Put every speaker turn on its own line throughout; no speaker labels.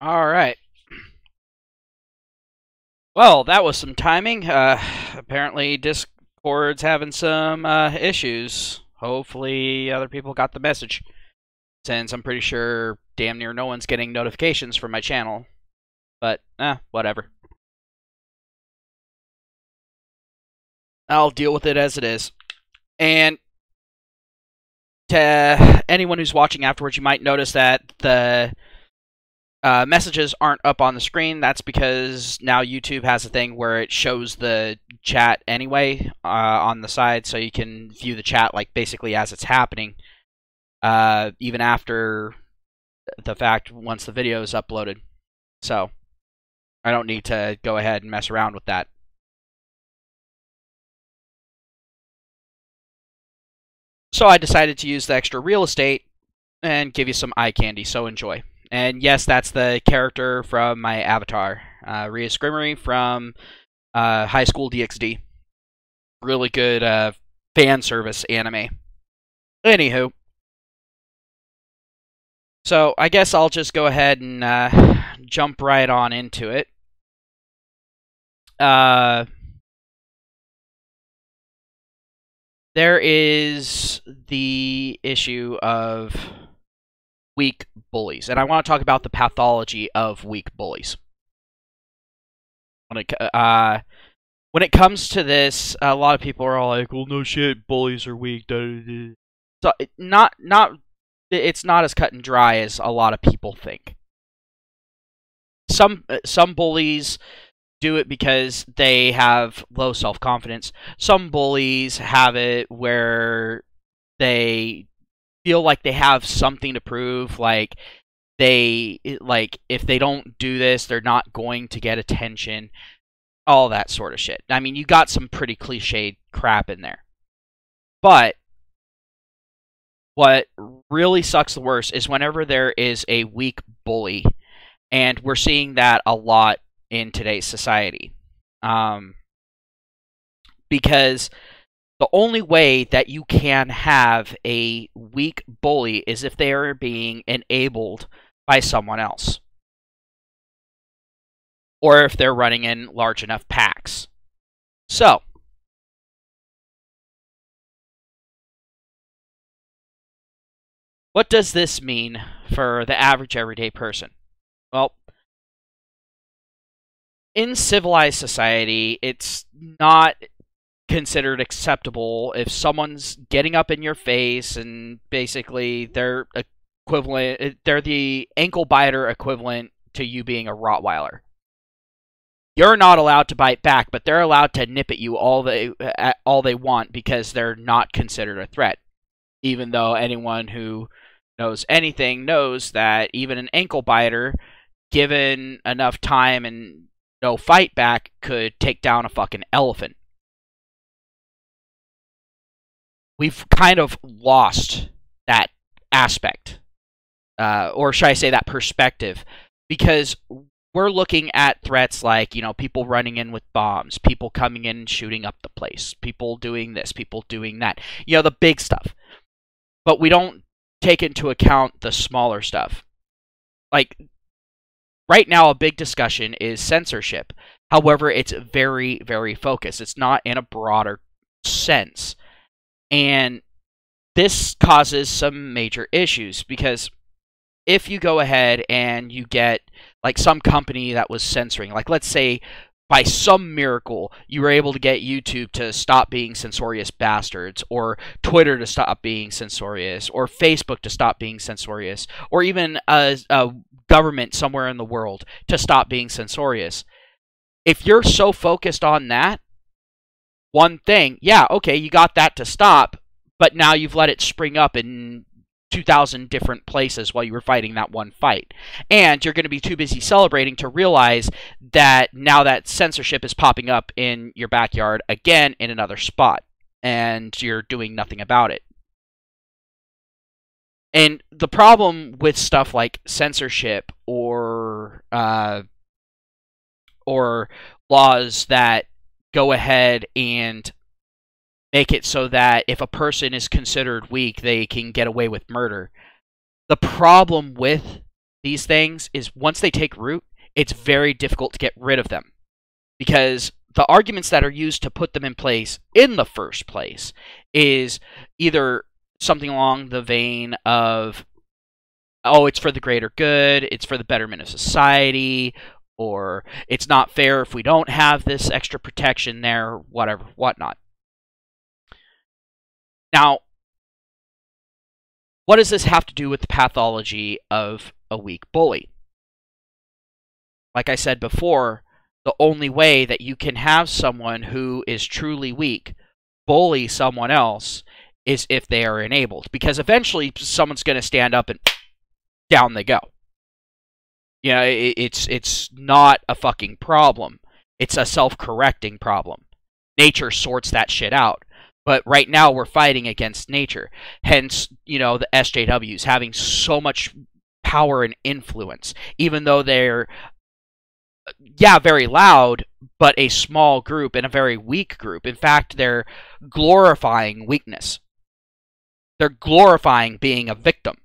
All right. Well, that was some timing. Apparently Discord's having some issues. Hopefully other people got the message, since I'm pretty sure damn near no one's getting notifications from my channel. But, whatever. I'll deal with it as it is. And to anyone who's watching afterwards, you might notice that the messages aren't up on the screen. That's because now YouTube has a thing where it shows the chat anyway on the side, so you can view the chat like basically as it's happening, even after the fact once the video is uploaded. So I don't need to go ahead and mess around with that. So I decided to use the extra real estate and give you some eye candy, so enjoy. And yes, that's the character from my avatar, Rhea Scrimmery from High School DxD. Really good fan service anime. Anywho, so I guess I'll just go ahead and jump right on into it. There is the issue of weak bullies, and I want to talk about the pathology of weak bullies. When it comes to this, a lot of people are all like, "Well, no shit, bullies are weak." So it's not as cut and dry as a lot of people think. Some bullies do it because they have low self-confidence. Some bullies have it where they feel like they have something to prove, like if they don't do this, they're not going to get attention, all that sort of shit. I mean, you got some pretty cliched crap in there. But what really sucks the worst is whenever there is a weak bully, and we're seeing that a lot in today's society. Because the only way that you can have a weak bully is if they are being enabled by someone else. Or if they're running in large enough packs. So, what does this mean for the average everyday person? Well, in civilized society, it's not considered acceptable if someone's getting up in your face and basically they're the ankle biter equivalent to you being a Rottweiler. You're not allowed to bite back, but they're allowed to nip at you all they want because they're not considered a threat. Even though anyone who knows anything knows that even an ankle biter, given enough time and no fight back, could take down a fucking elephant. We've kind of lost that aspect, or should I say that perspective, because we're looking at threats like, people running in with bombs, people coming in and shooting up the place, people doing this, people doing that, the big stuff. But we don't take into account the smaller stuff. Like, right now, a big discussion is censorship. However, it's very, very focused. It's not in a broader sense. And this causes some major issues, because if you go ahead and you get, like, some company that was censoring, like, let's say, by some miracle, you were able to get YouTube to stop being censorious bastards, or Twitter to stop being censorious, or Facebook to stop being censorious, or even a government somewhere in the world to stop being censorious. If you're so focused on that one thing, yeah, okay, you got that to stop, but now you've let it spring up in 2,000 different places while you were fighting that one fight. And you're going to be too busy celebrating to realize that now that censorship is popping up in your backyard again in another spot, and you're doing nothing about it. And the problem with stuff like censorship or laws that go ahead and make it so that if a person is considered weak, they can get away with murder. The problem with these things is once they take root, it's very difficult to get rid of them. Because the arguments that are used to put them in place in the first place is either something along the vein of, oh, it's for the greater good, it's for the betterment of society, or it's not fair if we don't have this extra protection there, whatever, whatnot. Now, what does this have to do with the pathology of a weak bully? Like I said before, the only way that you can have someone who is truly weak bully someone else is if they are enabled. Because eventually someone's going to stand up and down they go. You know, it's not a fucking problem. It's a self-correcting problem. Nature sorts that shit out. But right now we're fighting against nature. Hence, you know, the SJWs having so much power and influence. Even though they're, yeah, very loud, but a small group and a very weak group. In fact, they're glorifying weakness. They're glorifying being a victim.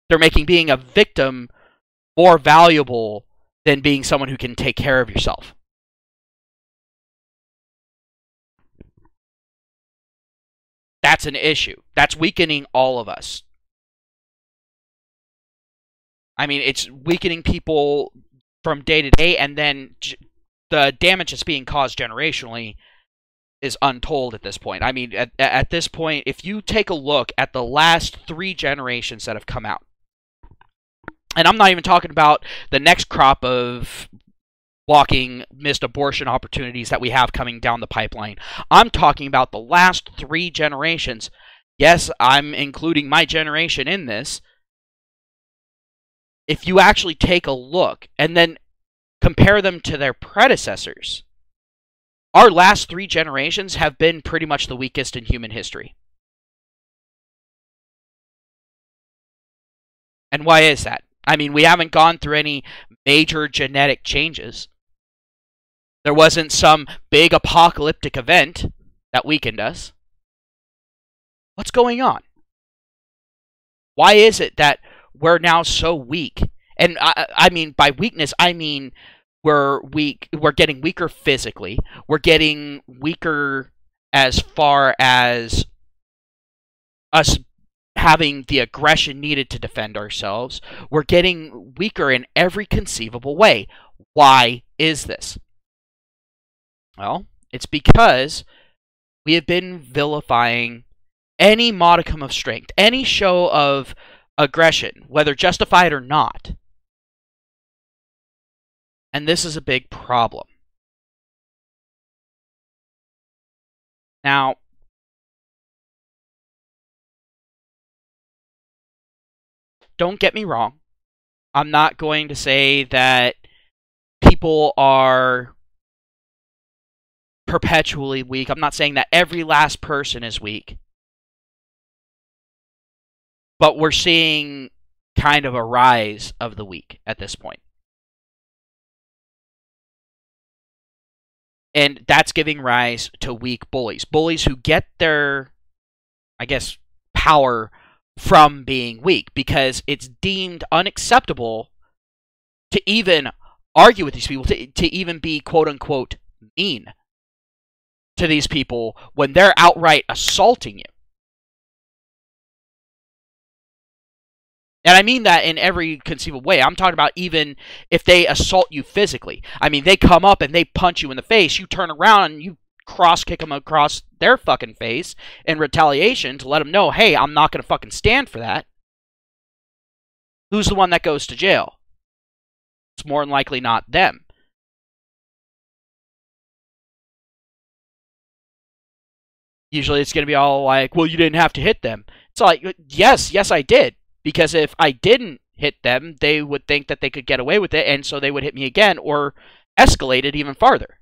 They're making being a victim more valuable than being someone who can take care of yourself. That's an issue. That's weakening all of us. I mean, it's weakening people from day to day, and then the damage that's being caused generationally is untold at this point. I mean, at this point, if you take a look at the last 3 generations that have come out, and I'm not even talking about the next crop of walking missed abortion opportunities that we have coming down the pipeline. I'm talking about the last 3 generations. Yes, I'm including my generation in this. If you actually take a look and then compare them to their predecessors, our last 3 generations have been pretty much the weakest in human history. And why is that? I mean, we haven't gone through any major genetic changes. There wasn't some big apocalyptic event that weakened us. What's going on? Why is it that we're now so weak? And I mean, by weakness, I mean we're weak. We're getting weaker physically. We're getting weaker as far as us having the aggression needed to defend ourselves. We're getting weaker in every conceivable way. Why is this? Well, it's because we have been vilifying any modicum of strength, any show of aggression, whether justified or not. And this is a big problem. Now, don't get me wrong. I'm not going to say that people are perpetually weak. I'm not saying that every last person is weak. But we're seeing kind of a rise of the weak at this point. And that's giving rise to weak bullies. Bullies who get their, I guess, power from being weak, because it's deemed unacceptable to even argue with these people, to even be quote-unquote mean to these people when they're outright assaulting you. And I mean that in every conceivable way. I'm talking about even if they assault you physically. I mean, they come up and they punch you in the face. You turn around and you cross-kick them across their fucking face in retaliation to let them know, hey, I'm not going to fucking stand for that. Who's the one that goes to jail? It's more than likely not them. Usually it's going to be all like, well, you didn't have to hit them. It's like, yes, I did. Because if I didn't hit them, they would think that they could get away with it, and so they would hit me again or escalate it even farther.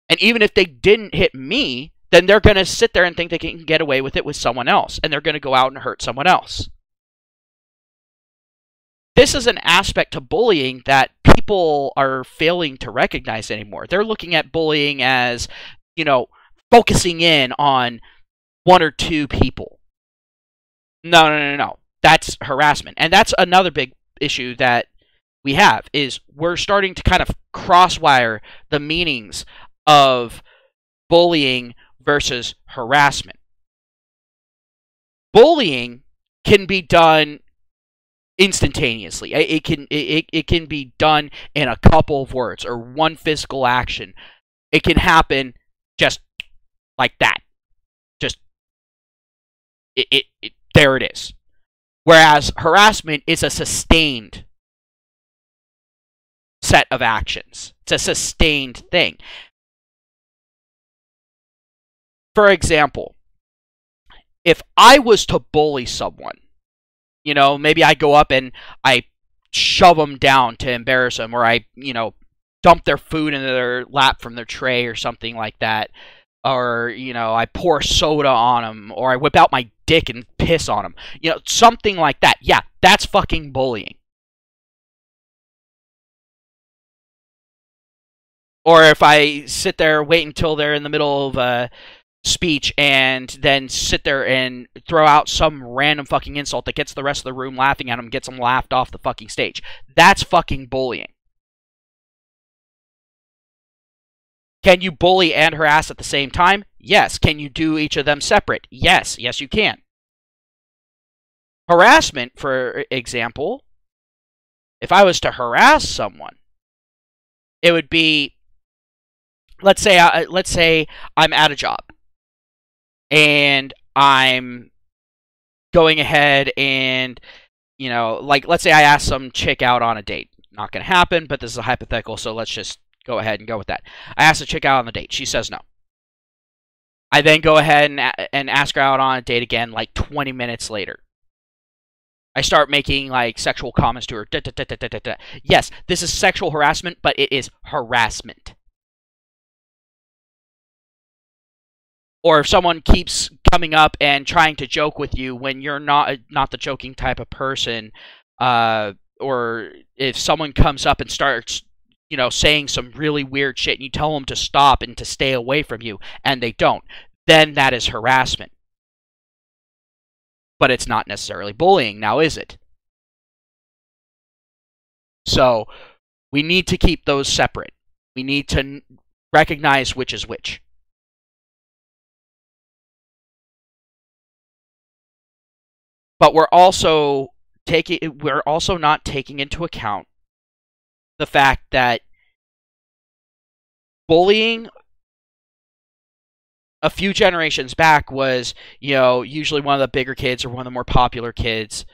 And even if they didn't hit me, then they're going to sit there and think they can get away with it with someone else, and they're going to go out and hurt someone else. This is an aspect to bullying that people are failing to recognize anymore. They're looking at bullying as, you know, focusing in on 1 or 2 people. No. That's harassment. And that's another big issue that we have, is we're starting to kind of crosswire the meanings of bullying versus harassment. Bullying can be done instantaneously. It can be done in a couple of words or one physical action. It can happen just like that. Just there it is. Whereas harassment is a sustained set of actions. It's a sustained thing. For example, if I was to bully someone, you know, maybe I go up and I shove them down to embarrass them, or I, you know, dump their food into their lap from their tray or something like that, or, you know, I pour soda on them, or I whip out my dick and piss on them, you know, something like that. Yeah, that's fucking bullying. Or if I sit there, wait until they're in the middle of a speech, and then sit there and throw out some random fucking insult that gets the rest of the room laughing at them, gets them laughed off the fucking stage. That's fucking bullying. Can you bully and harass at the same time? Yes. Can you do each of them separate? Yes. Yes, you can. Harassment, for example, if I was to harass someone, it would be, let's say I'm at a job, and I'm going ahead and, you know, like, let's say I ask some chick out on a date. Not going to happen, but this is a hypothetical, so let's just go ahead and go with that. I ask the chick out on a date. She says no. I then go ahead and ask her out on a date again, like 20 minutes later. I start making, like, sexual comments to her. Yes, this is sexual harassment, but it is harassment. Or if someone keeps coming up and trying to joke with you when you're not the joking type of person, or if someone comes up and starts, you know, saying some really weird shit, and you tell them to stop and to stay away from you, and they don't, then that is harassment. But it's not necessarily bullying, now is it? So we need to keep those separate. We need to recognize which is which. But we're also not taking into account the fact that bullying a few generations back was, you know, usually one of the bigger kids or one of the more popular kids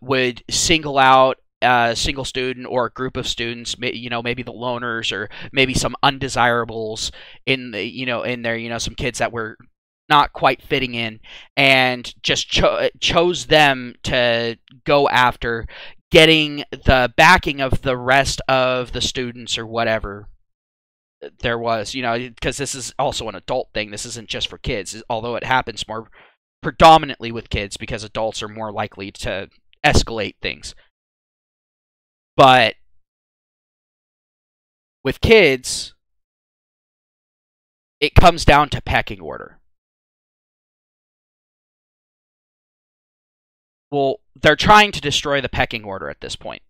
would single out a single student or a group of students, you know, maybe the loners, or maybe some undesirables in the, you know, in there, you know, some kids that were not quite fitting in, and just chose them to go after, getting the backing of the rest of the students or whatever there was, you know, because this is also an adult thing. This isn't just for kids, although it happens more predominantly with kids because adults are more likely to escalate things. But with kids, it comes down to pecking order. Well, they're trying to destroy the pecking order at this point.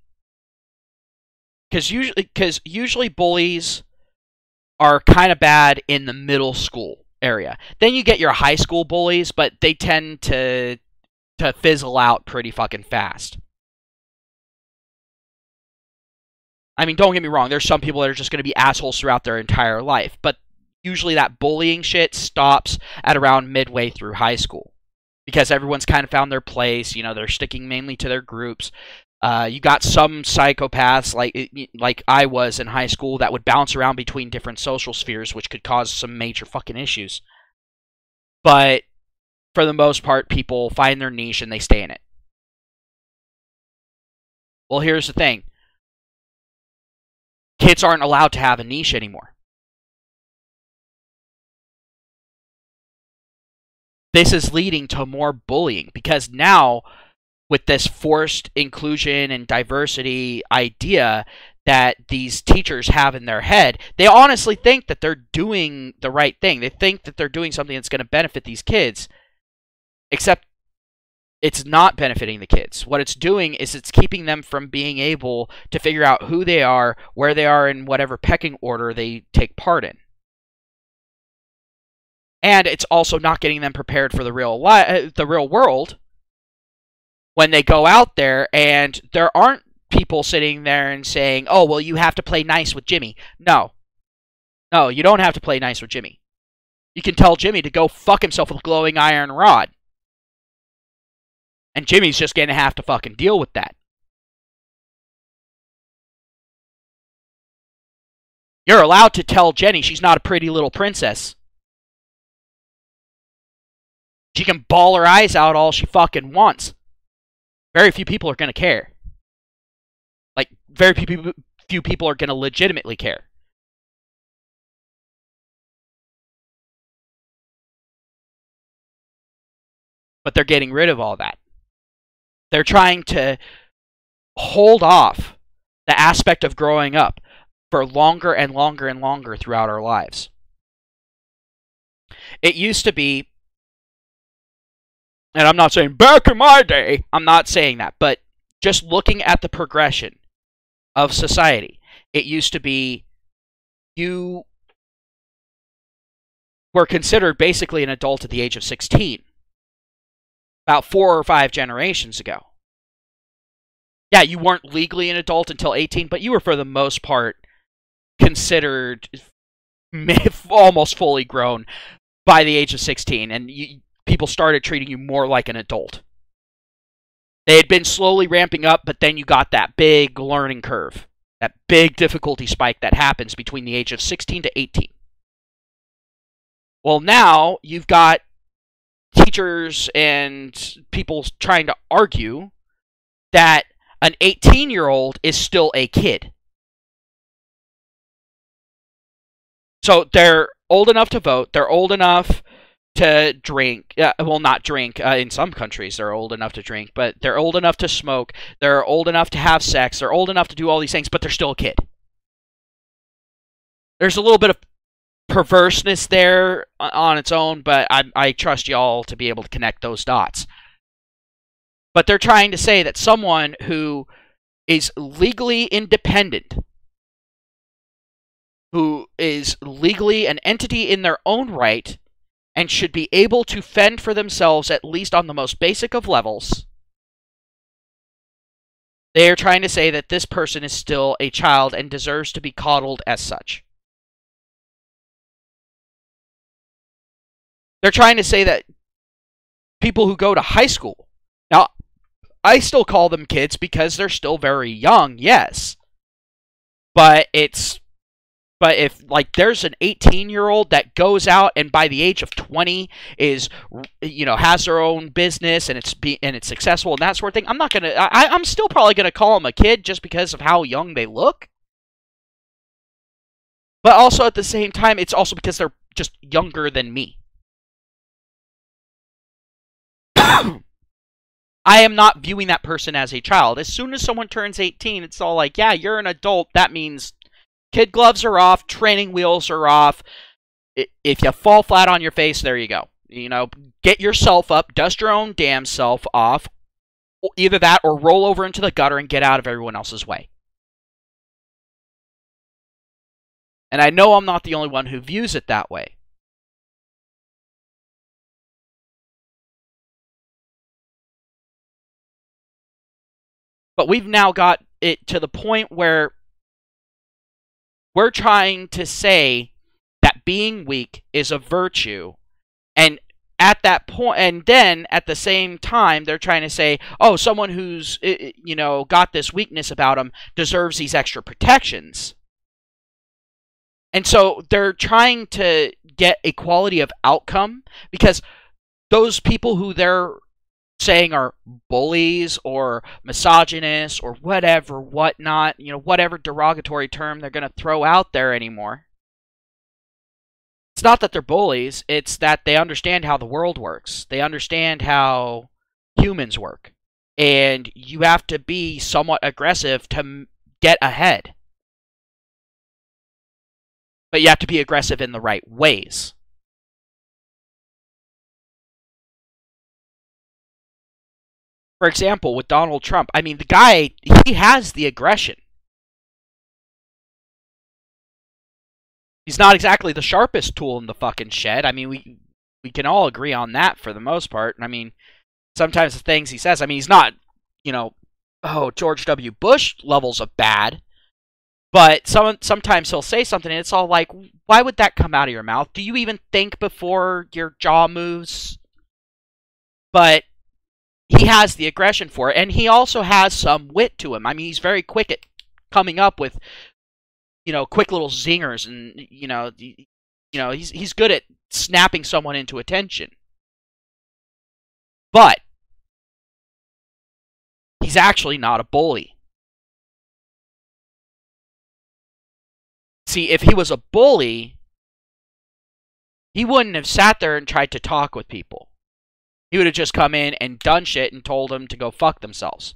Because usually bullies are kind of bad in the middle school area. Then you get your high school bullies, but they tend to fizzle out pretty fucking fast. I mean, don't get me wrong, there's some people that are just going to be assholes throughout their entire life, but usually that bullying shit stops at around midway through high school. Because everyone's kind of found their place, you know, they're sticking mainly to their groups. You got some psychopaths, like I was in high school, that would bounce around between different social spheres, which could cause some major fucking issues. But for the most part, people find their niche and they stay in it. Well, here's the thing. Kids aren't allowed to have a niche anymore. This is leading to more bullying, because now, with this forced inclusion and diversity idea that these teachers have in their head, they honestly think that they're doing the right thing. They think that they're doing something that's going to benefit these kids. Except it's not benefiting the kids. What it's doing is it's keeping them from being able to figure out who they are, where they are in whatever pecking order they take part in. And it's also not getting them prepared for the real world when they go out there, and there aren't people sitting there and saying, oh, well, you have to play nice with Jimmy. No. No, you don't have to play nice with Jimmy. You can tell Jimmy to go fuck himself with a glowing iron rod. And Jimmy's just going to have to fucking deal with that. You're allowed to tell Jenny she's not a pretty little princess. She can bawl her eyes out all she fucking wants. Very few people are going to care. Like, very few people are going to legitimately care. But they're getting rid of all that. They're trying to hold off the aspect of growing up for longer and longer and longer throughout our lives. It used to be, and I'm not saying back in my day, I'm not saying that, but just looking at the progression of society, it used to be you were considered basically an adult at the age of 16. About 4 or 5 generations ago. Yeah, you weren't legally an adult until 18, but you were for the most part considered almost fully grown by the age of 16, and people started treating you more like an adult. They had been slowly ramping up, but then you got that big learning curve, that big difficulty spike that happens between the age of 16 to 18. Well, now you've got teachers and people trying to argue that an 18-year-old is still a kid. So they're old enough to vote, they're old enough to drink, well, not drink, in some countries they're old enough to drink, but they're old enough to smoke, they're old enough to have sex, they're old enough to do all these things, but they're still a kid. There's a little bit of perverseness there on its own, but I trust y'all to be able to connect those dots. But they're trying to say that someone who is legally independent, who is legally an entity in their own right, and should be able to fend for themselves at least on the most basic of levels, they are trying to say that this person is still a child and deserves to be coddled as such. They're trying to say that people who go to high school, now, I still call them kids because they're still very young, yes. But if like there's an 18-year-old that goes out and by the age of 20 is, has their own business and it's successful and that sort of thing, I'm still probably gonna call them a kid just because of how young they look. But also at the same time, it's also because they're just younger than me. I am not viewing that person as a child. As soon as someone turns 18, it's all like, yeah, you're an adult. That means kid gloves are off, training wheels are off. If you fall flat on your face, there you go. Get yourself up, dust your own damn self off. Either that or roll over into the gutter and get out of everyone else's way. And I know I'm not the only one who views it that way. But we've now got it to the point where we're trying to say that being weak is a virtue. And at that point, and then at the same time, they're trying to say, oh, someone who's, got this weakness about them deserves these extra protections. And so they're trying to get equality of outcome because those people who they're saying are bullies or misogynists or whatnot, whatever derogatory term they're going to throw out there anymore. It's not that they're bullies, it's that they understand how the world works. They understand how humans work. And you have to be somewhat aggressive to get ahead. But you have to be aggressive in the right ways. For example, with Donald Trump, I mean, the guy, he has the aggression. He's not exactly the sharpest tool in the fucking shed. I mean, we can all agree on that for the most part. I mean, sometimes the things he says, I mean, he's not, you know, George W. Bush levels of bad, but sometimes he'll say something and it's all like, why would that come out of your mouth? Do you even think before your jaw moves? But he has the aggression for it, and he also has some wit to him. I mean, he's very quick at coming up with, quick little zingers, and he's good at snapping someone into attention. But he's actually not a bully. See, if he was a bully, he wouldn't have sat there and tried to talk with people. He would have just come in and done shit and told them to go fuck themselves.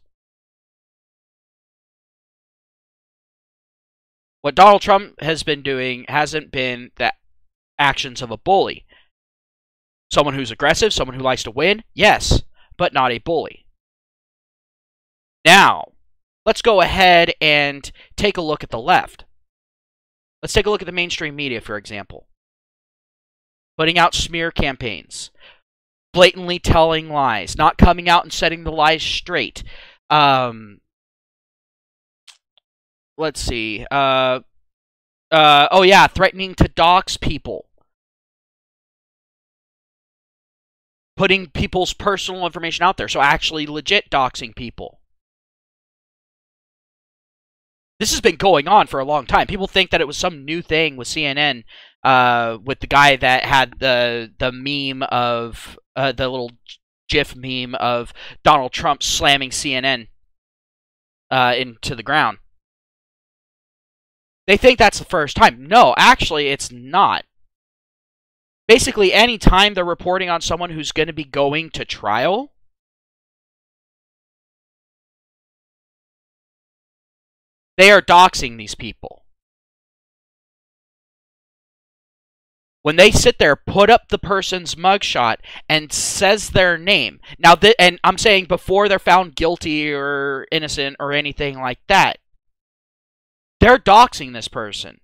What Donald Trump has been doing hasn't been the actions of a bully. Someone who's aggressive, someone who likes to win, yes, but not a bully. Now, let's go ahead and take a look at the left. Let's take a look at the mainstream media, for example. Putting out smear campaigns. Blatantly telling lies. Not coming out and setting the lies straight. Let's see. Oh yeah, threatening to dox people. Putting people's personal information out there. So actually legit doxing people. This has been going on for a long time. People think that it was some new thing with CNN, with the guy that had the meme of, the little GIF meme of Donald Trump slamming CNN into the ground. They think that's the first time. No, actually, it's not. Basically, any time they're reporting on someone who's going to be going to trial, they are doxing these people. When they sit there, put up the person's mugshot and says their name. Now, and I'm saying before they're found guilty or innocent or anything like that, they're doxing this person.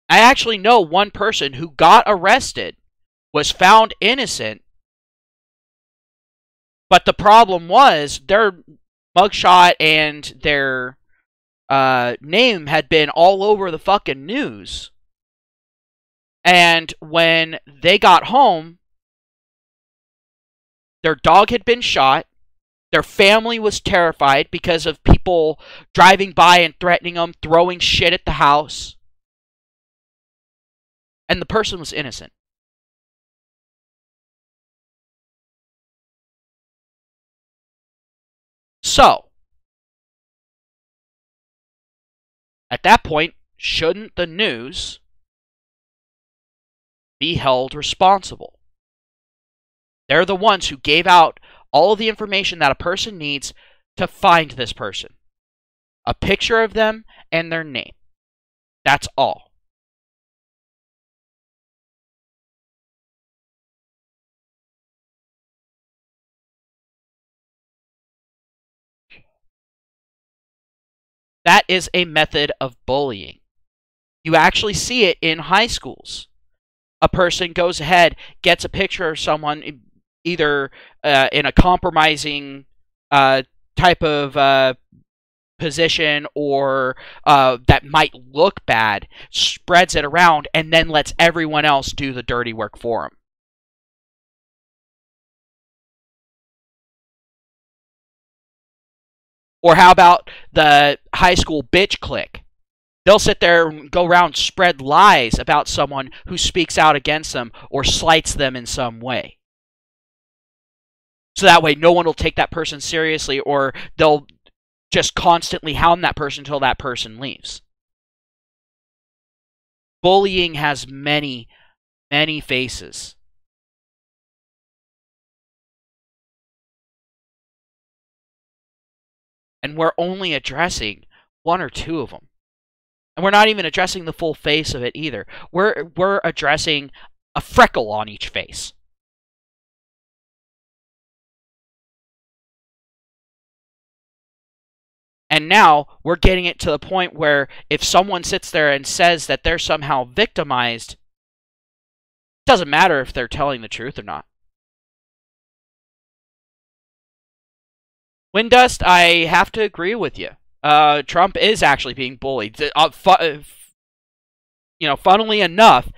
I actually know one person who got arrested, was found innocent, but the problem was their mugshot and their name had been all over the fucking news. And when they got home, their dog had been shot. Their family was terrified because of people driving by and threatening them, throwing shit at the house. And the person was innocent. So, at that point, shouldn't the news be held responsible? They're the ones who gave out all of the information that a person needs to find this person. A picture of them and their name. That's all. That is a method of bullying. You actually see it in high schools. A person goes ahead, gets a picture of someone, either in a compromising type of position or that might look bad, spreads it around, and then lets everyone else do the dirty work for him. Or how about the high school bitch clique? They'll sit there and go around spread lies about someone who speaks out against them or slights them in some way. So that way no one will take that person seriously, or they'll just constantly hound that person until that person leaves. Bullying has many, many faces. And we're only addressing one or two of them. And we're not even addressing the full face of it either. We're addressing a freckle on each face. And now we're getting it to the point where if someone sits there and says that they're somehow victimized, it doesn't matter if they're telling the truth or not. Windust, I have to agree with you. Trump is actually being bullied. Funnily enough,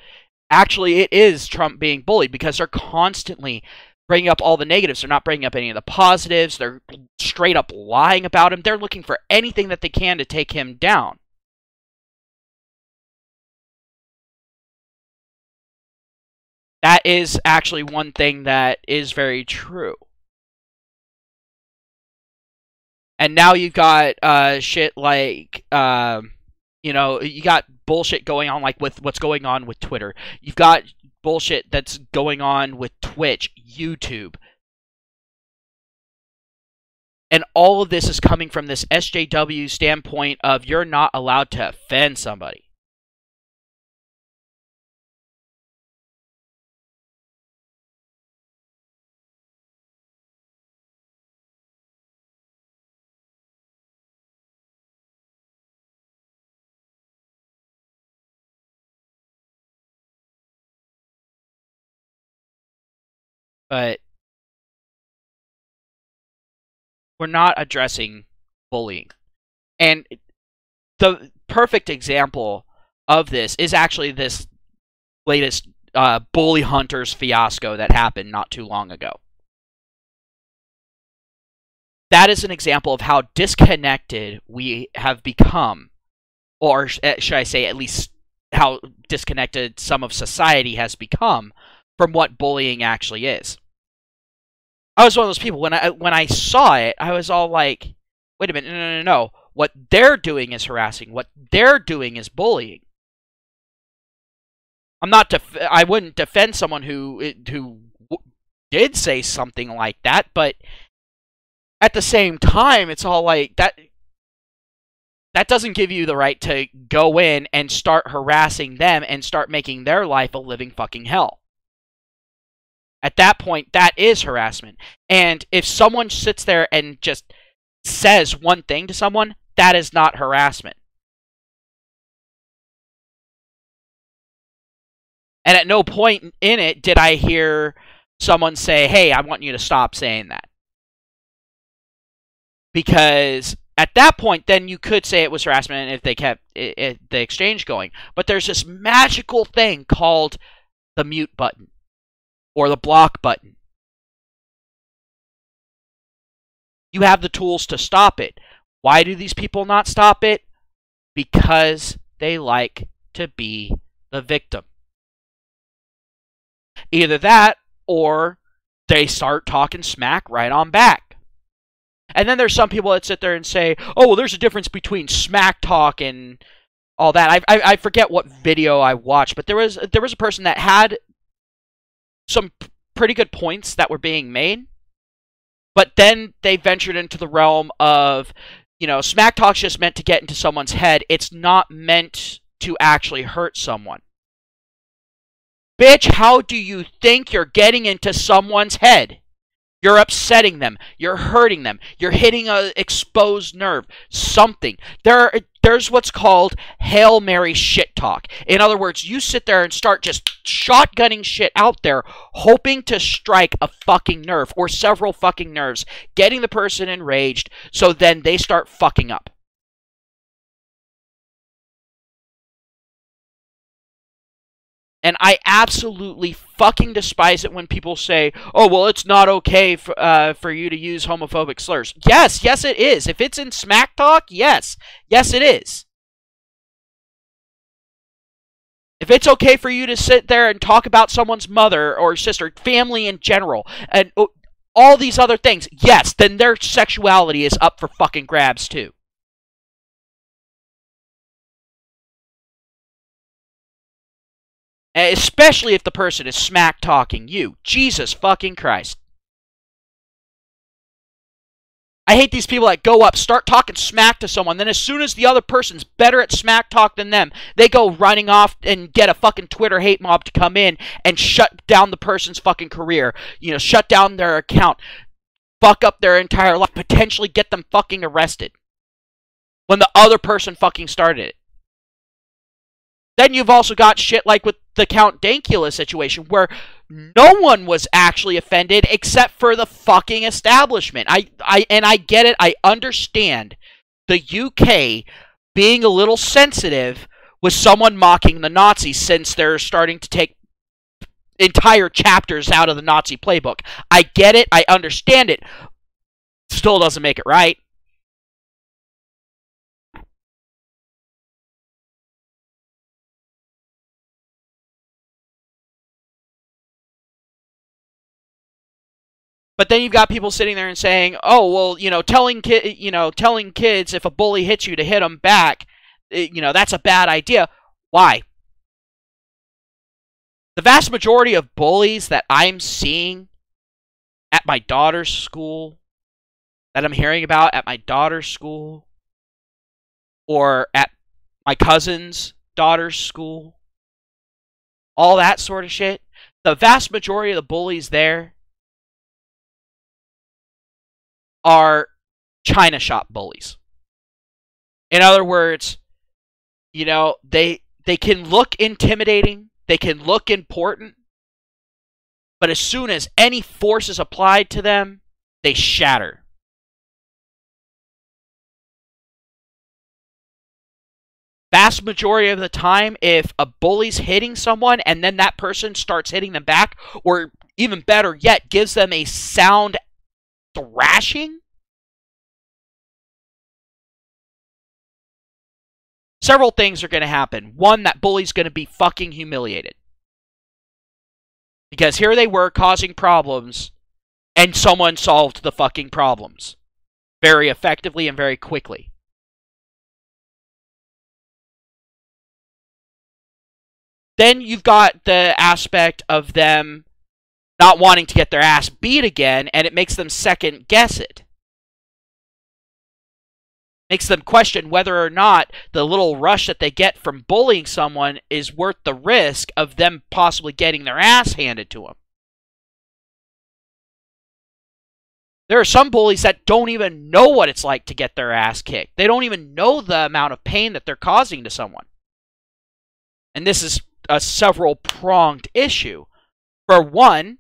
actually it is Trump being bullied because they're constantly bringing up all the negatives. They're not bringing up any of the positives. They're straight up lying about him. They're looking for anything that they can to take him down. That is actually one thing that is very true. And now you've got shit like, you got bullshit going on like with what's going on with Twitter. You've got bullshit that's going on with Twitch, YouTube. And all of this is coming from this SJW standpoint of you're not allowed to offend somebody. But we're not addressing bullying. And the perfect example of this is actually this latest bully hunters fiasco that happened not too long ago. That is an example of how disconnected we have become, or should I say at least how disconnected some of society has become from what bullying actually is. I was one of those people, when I saw it, I was all like, wait a minute, no. What they're doing is harassing. What they're doing is bullying. I wouldn't defend someone who did say something like that, but at the same time, it's all like, that doesn't give you the right to go in and start harassing them and start making their life a living fucking hell. At that point, that is harassment. And if someone sits there and just says one thing to someone, that is not harassment. And at no point in it did I hear someone say, hey, I want you to stop saying that. Because at that point, then you could say it was harassment if they kept the exchange going. But there's this magical thing called the mute button. Or the block button. You have the tools to stop it. Why do these people not stop it? Because they like to be the victim. Either that, or they start talking smack right on back. And then there's some people that sit there and say, oh, well, there's a difference between smack talk and all that. I forget what video I watched, but there was a person that had some pretty good points that were being made, but then they ventured into the realm of, smack talk's just meant to get into someone's head. It's not meant to actually hurt someone. Bitch, how do you think you're getting into someone's head? You're upsetting them. You're hurting them. You're hitting an exposed nerve. Something. There's what's called Hail Mary shit talk. In other words, you sit there and start just shotgunning shit out there, hoping to strike a fucking nerve or several fucking nerves, getting the person enraged, so then they start fucking up. And I absolutely fucking despise it when people say, oh, well, it's not okay for you to use homophobic slurs. Yes, it is. If it's in smack talk, yes. Yes, it is. If it's okay for you to sit there and talk about someone's mother or sister, family in general, and all these other things, yes, then their sexuality is up for fucking grabs too. Especially if the person is smack-talking you. Jesus fucking Christ. I hate these people that go up, start talking smack to someone, then as soon as the other person's better at smack talk than them, they go running off and get a fucking Twitter hate mob to come in and shut down the person's fucking career. Shut down their account. Fuck up their entire life. Potentially get them fucking arrested. when the other person fucking started it. Then you've also got shit like with the Count Dankula situation where no one was actually offended except for the fucking establishment. I get it. I understand the UK being a little sensitive with someone mocking the Nazis since they're starting to take entire chapters out of the Nazi playbook. I get it. I understand it. Still doesn't make it right. But then you've got people sitting there and saying, "Oh, well, telling kids if a bully hits you to hit them back, that's a bad idea." Why? The vast majority of bullies that I'm seeing at my daughter's school, that I'm hearing about at my daughter's school, or at my cousin's daughter's school, all that sort of shit, the vast majority of the bullies there are China shop bullies. In other words, they can look intimidating, they can look important, but as soon as any force is applied to them, they shatter. Vast majority of the time, if a bully's hitting someone and then that person starts hitting them back, or even better yet, gives them a sound thrashing, several things are going to happen. One, that bully's going to be fucking humiliated. Because here they were causing problems, and someone solved the fucking problems very effectively and very quickly. Then you've got the aspect of them not wanting to get their ass beat again, and it makes them second guess it. Makes them question whether or not the little rush that they get from bullying someone is worth the risk of them possibly getting their ass handed to them. There are some bullies that don't even know what it's like to get their ass kicked. They don't even know the amount of pain that they're causing to someone. And this is a several-pronged issue. For one,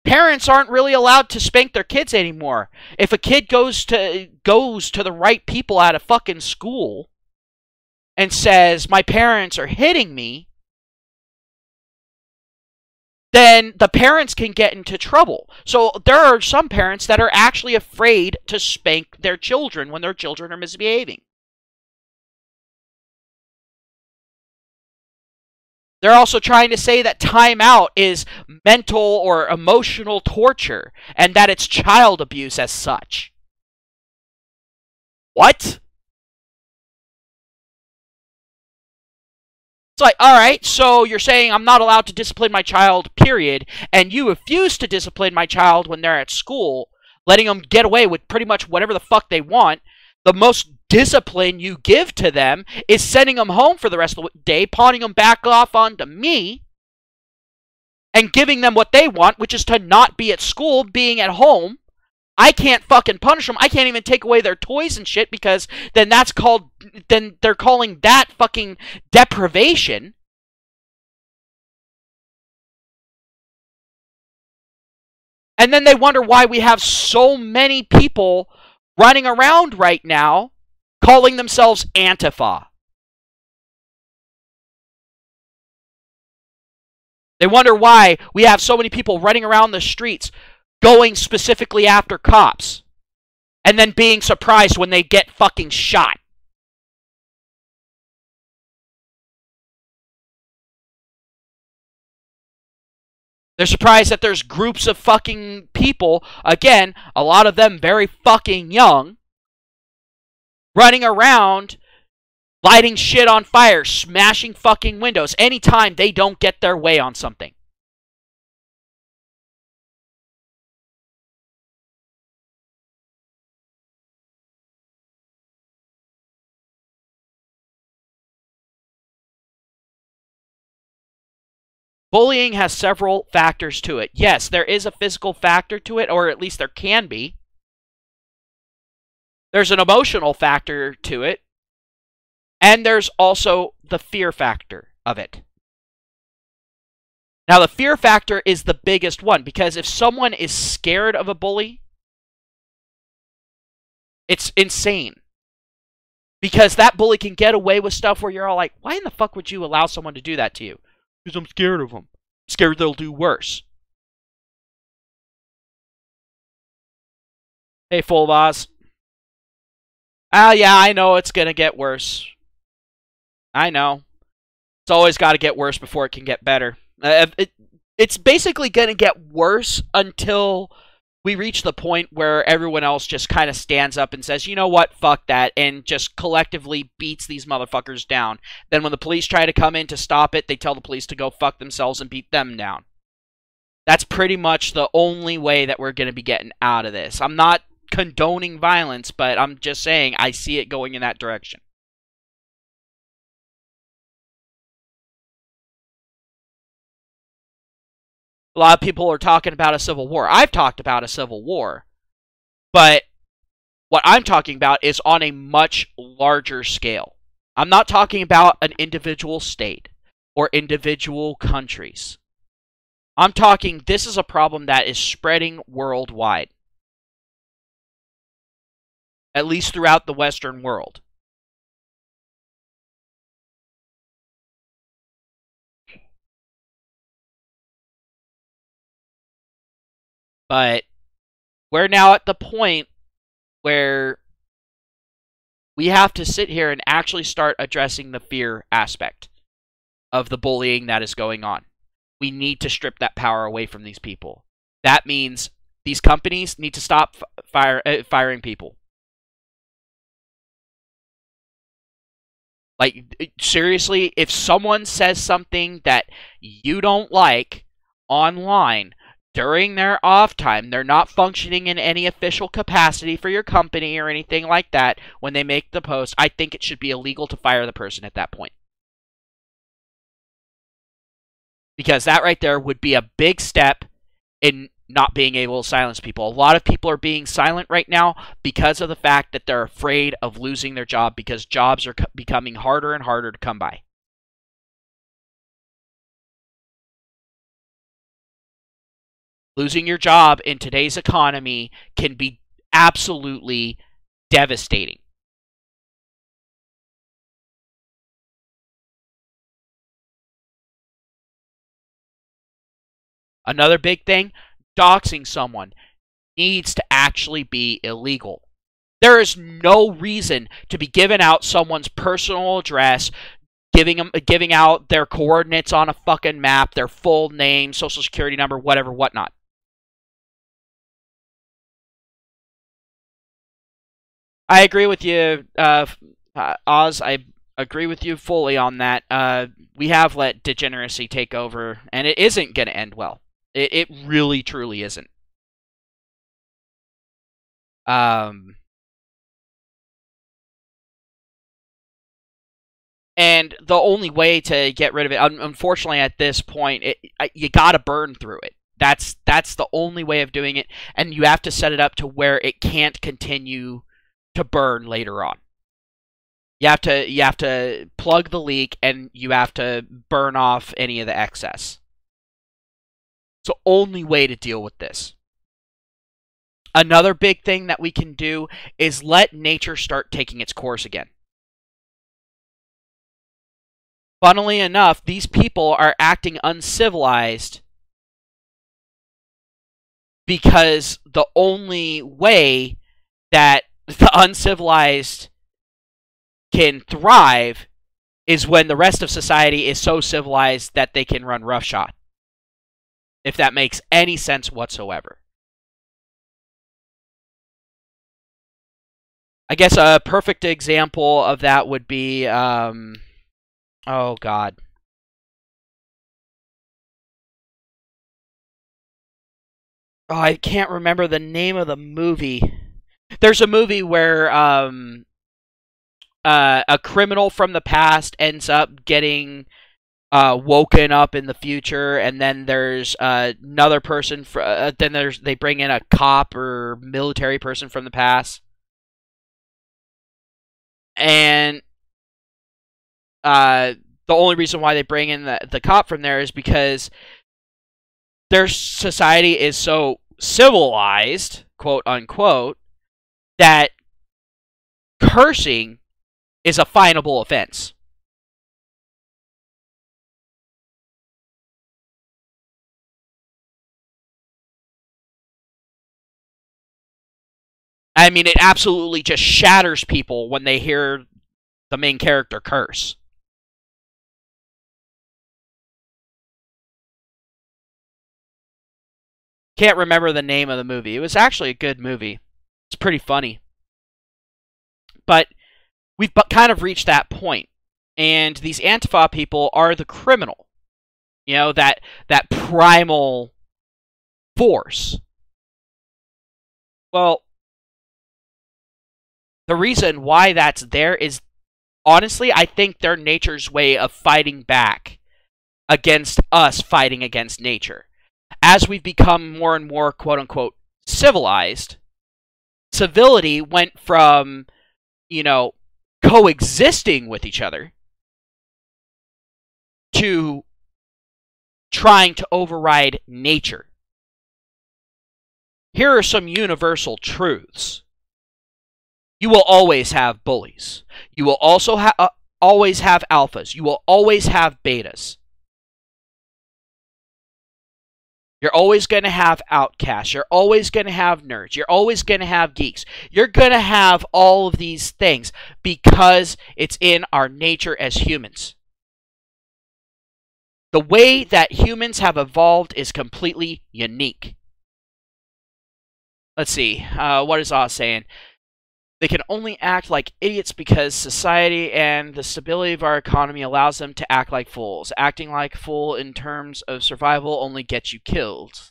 parents aren't really allowed to spank their kids anymore. If a kid goes to the right people at a fucking school and says, "My parents are hitting me," then the parents can get into trouble. So there are some parents that are actually afraid to spank their children when their children are misbehaving. They're also trying to say that timeout is mental or emotional torture, and that it's child abuse as such. What? It's like, alright, so you're saying I'm not allowed to discipline my child, period, and you refuse to discipline my child when they're at school, letting them get away with pretty much whatever the fuck they want. The most discipline you give to them is sending them home for the rest of the day, pawning them back off onto me, and giving them what they want, which is to not be at school, being at home. I can't fucking punish them. I can't even take away their toys and shit, because then they're calling that fucking deprivation. And then they wonder why we have so many people running around right now calling themselves Antifa. They wonder why we have so many people running around the streets going specifically after cops and then being surprised when they get fucking shot. They're surprised that there's groups of fucking people, again, a lot of them very fucking young, running around, lighting shit on fire, smashing fucking windows anytime they don't get their way on something. Bullying has several factors to it. Yes, there is a physical factor to it, or at least there can be. There's an emotional factor to it. And there's also the fear factor of it. Now, the fear factor is the biggest one, because if someone is scared of a bully, it's insane. Because that bully can get away with stuff where you're all like, why in the fuck would you allow someone to do that to you? Because I'm scared of them. I'm scared they'll do worse. Hey, full boss. Yeah, I know it's gonna get worse. I know. It's always got to get worse before it can get better. It's basically going to get worse until we reach the point where everyone else just kind of stands up and says, you know what, fuck that, and just collectively beats these motherfuckers down. Then when the police try to come in to stop it, they tell the police to go fuck themselves and beat them down. That's pretty much the only way that we're going to be getting out of this. I'm not condoning violence, but I'm just saying I see it going in that direction. A lot of people are talking about a civil war. I've talked about a civil war. But what I'm talking about is on a much larger scale. I'm not talking about an individual state or individual countries. I'm talking, this is a problem that is spreading worldwide. At least throughout the Western world. But we're now at the point where we have to sit here and actually start addressing the fear aspect of the bullying that is going on. We need to strip that power away from these people. That means these companies need to stop firing people. Like, seriously, if someone says something that you don't like online during their off time, they're not functioning in any official capacity for your company or anything like that, when they make the post, I think it should be illegal to fire the person at that point. Because that right there would be a big step in not being able to silence people. A lot of people are being silent right now because of the fact that they're afraid of losing their job, because jobs are becoming harder and harder to come by. Losing your job in today's economy can be absolutely devastating. Another big thing, doxing someone needs to actually be illegal. There is no reason to be giving out someone's personal address, giving out their coordinates on a fucking map, their full name, social security number, whatever, whatnot. I agree with you, Oz. I agree with you fully on that. We have let degeneracy take over, and it isn't going to end well. It really, truly isn't. And the only way to get rid of it, unfortunately, at this point, you gotta burn through it. That's the only way of doing it, and you have to set it up to where it can't continue to burn later on. You have to plug the leak, and you have to burn off any of the excess. It's the only way to deal with this. Another big thing that we can do is let nature start taking its course again. Funnily enough, these people are acting uncivilized because the only way that the uncivilized can thrive is when the rest of society is so civilized that they can run roughshod. If that makes any sense whatsoever. I guess a perfect example of that would be, oh god. Oh, I can't remember the name of the movie. There's a movie where a criminal from the past ends up getting woken up in the future, and then there's another person. They bring in a cop or military person from the past, and the only reason why they bring in the cop from there is because their society is so civilized, quote unquote, that cursing is a finable offense. I mean, it absolutely just shatters people when they hear the main character curse. Can't remember the name of the movie. It was actually a good movie. It's pretty funny. But we've kind of reached that point. And these Antifa people are the criminal. You know, that primal force. Well, the reason why that's there is, honestly, I think their nature's way of fighting back against us fighting against nature. As we've become more and more, quote-unquote, civilized, civility went from, you know, coexisting with each other to trying to override nature. Here are some universal truths. You will always have bullies. You will also always have alphas. You will always have betas. You're always going to have outcasts. You're always going to have nerds. You're always going to have geeks. You're going to have all of these things because it's in our nature as humans. The way that humans have evolved is completely unique. Let's see. What is Oz saying? They can only act like idiots because society and the stability of our economy allows them to act like fools. Acting like a fool in terms of survival only gets you killed.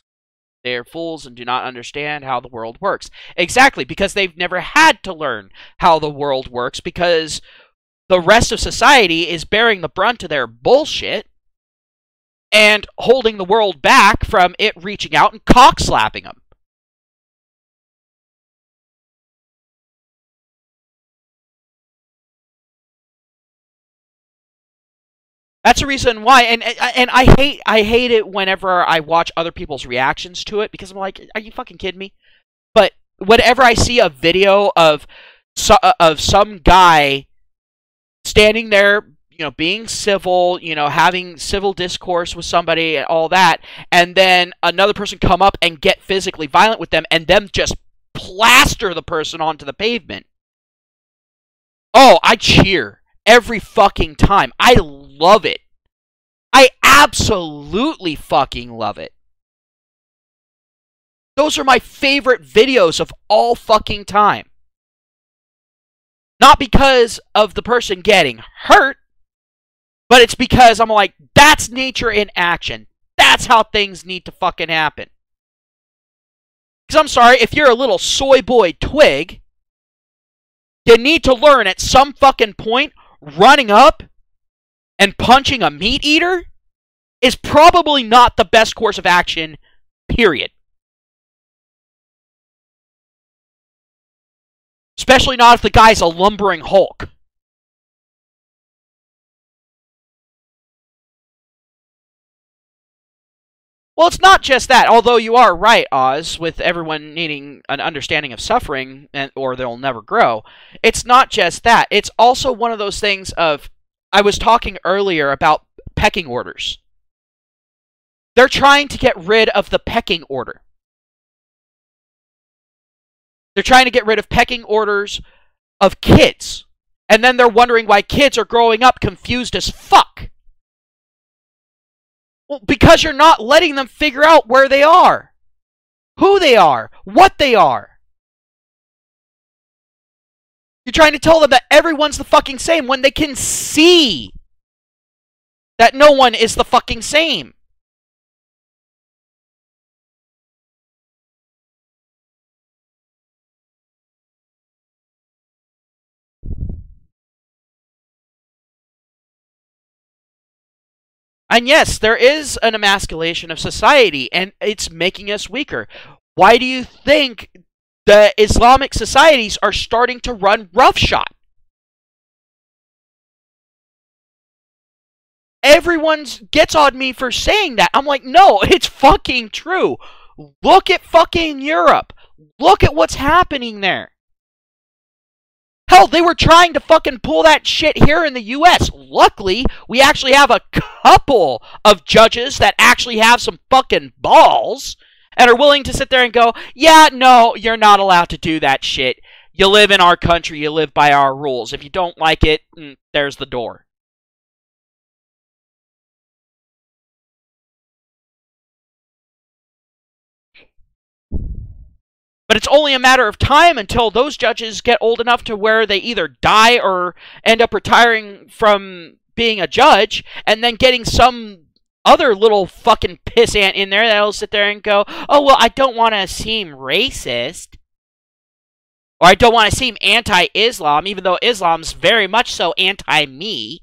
They are fools and do not understand how the world works. Exactly, because they've never had to learn how the world works because the rest of society is bearing the brunt of their bullshit and holding the world back from it reaching out and cock-slapping them. That's the reason why, and I hate it whenever I watch other people's reactions to it, because I'm like, are you fucking kidding me? But whenever I see a video of some guy standing there, you know, being civil, you know, having civil discourse with somebody and all that, and then another person come up and get physically violent with them, and them just plaster the person onto the pavement. Oh, I cheer every fucking time. I love it. I absolutely fucking love it. Those are my favorite videos of all fucking time. Not because of the person getting hurt, but it's because I'm like, that's nature in action. That's how things need to fucking happen. Because I'm sorry, if you're a little soy boy twig, you need to learn at some fucking point, running up and punching a meat eater is probably not the best course of action, period. Especially not if the guy's a lumbering Hulk. Well, it's not just that, although you are right, Oz, with everyone needing an understanding of suffering, or they'll never grow. It's not just that. It's also one of those things of, I was talking earlier about pecking orders. They're trying to get rid of the pecking order. They're trying to get rid of pecking orders of kids. And then they're wondering why kids are growing up confused as fuck. Well, because you're not letting them figure out where they are, who they are, what they are. You're trying to tell them that everyone's the fucking same when they can see that no one is the fucking same. And yes, there is an emasculation of society, and it's making us weaker. Why do you think the Islamic societies are starting to run roughshod? everyone gets on me for saying that. I'm like, no, it's fucking true. Look at fucking Europe. Look at what's happening there. Hell, they were trying to fucking pull that shit here in the US. Luckily, we actually have a couple of judges that actually have some fucking balls and are willing to sit there and go, yeah, no, you're not allowed to do that shit. You live in our country, you live by our rules. If you don't like it, there's the door. But it's only a matter of time until those judges get old enough to where they either die or end up retiring from being a judge and then getting some other little fucking pissant in there that'll sit there and go, oh, well, I don't want to seem racist. Or I don't want to seem anti-Islam, even though Islam's very much so anti-me.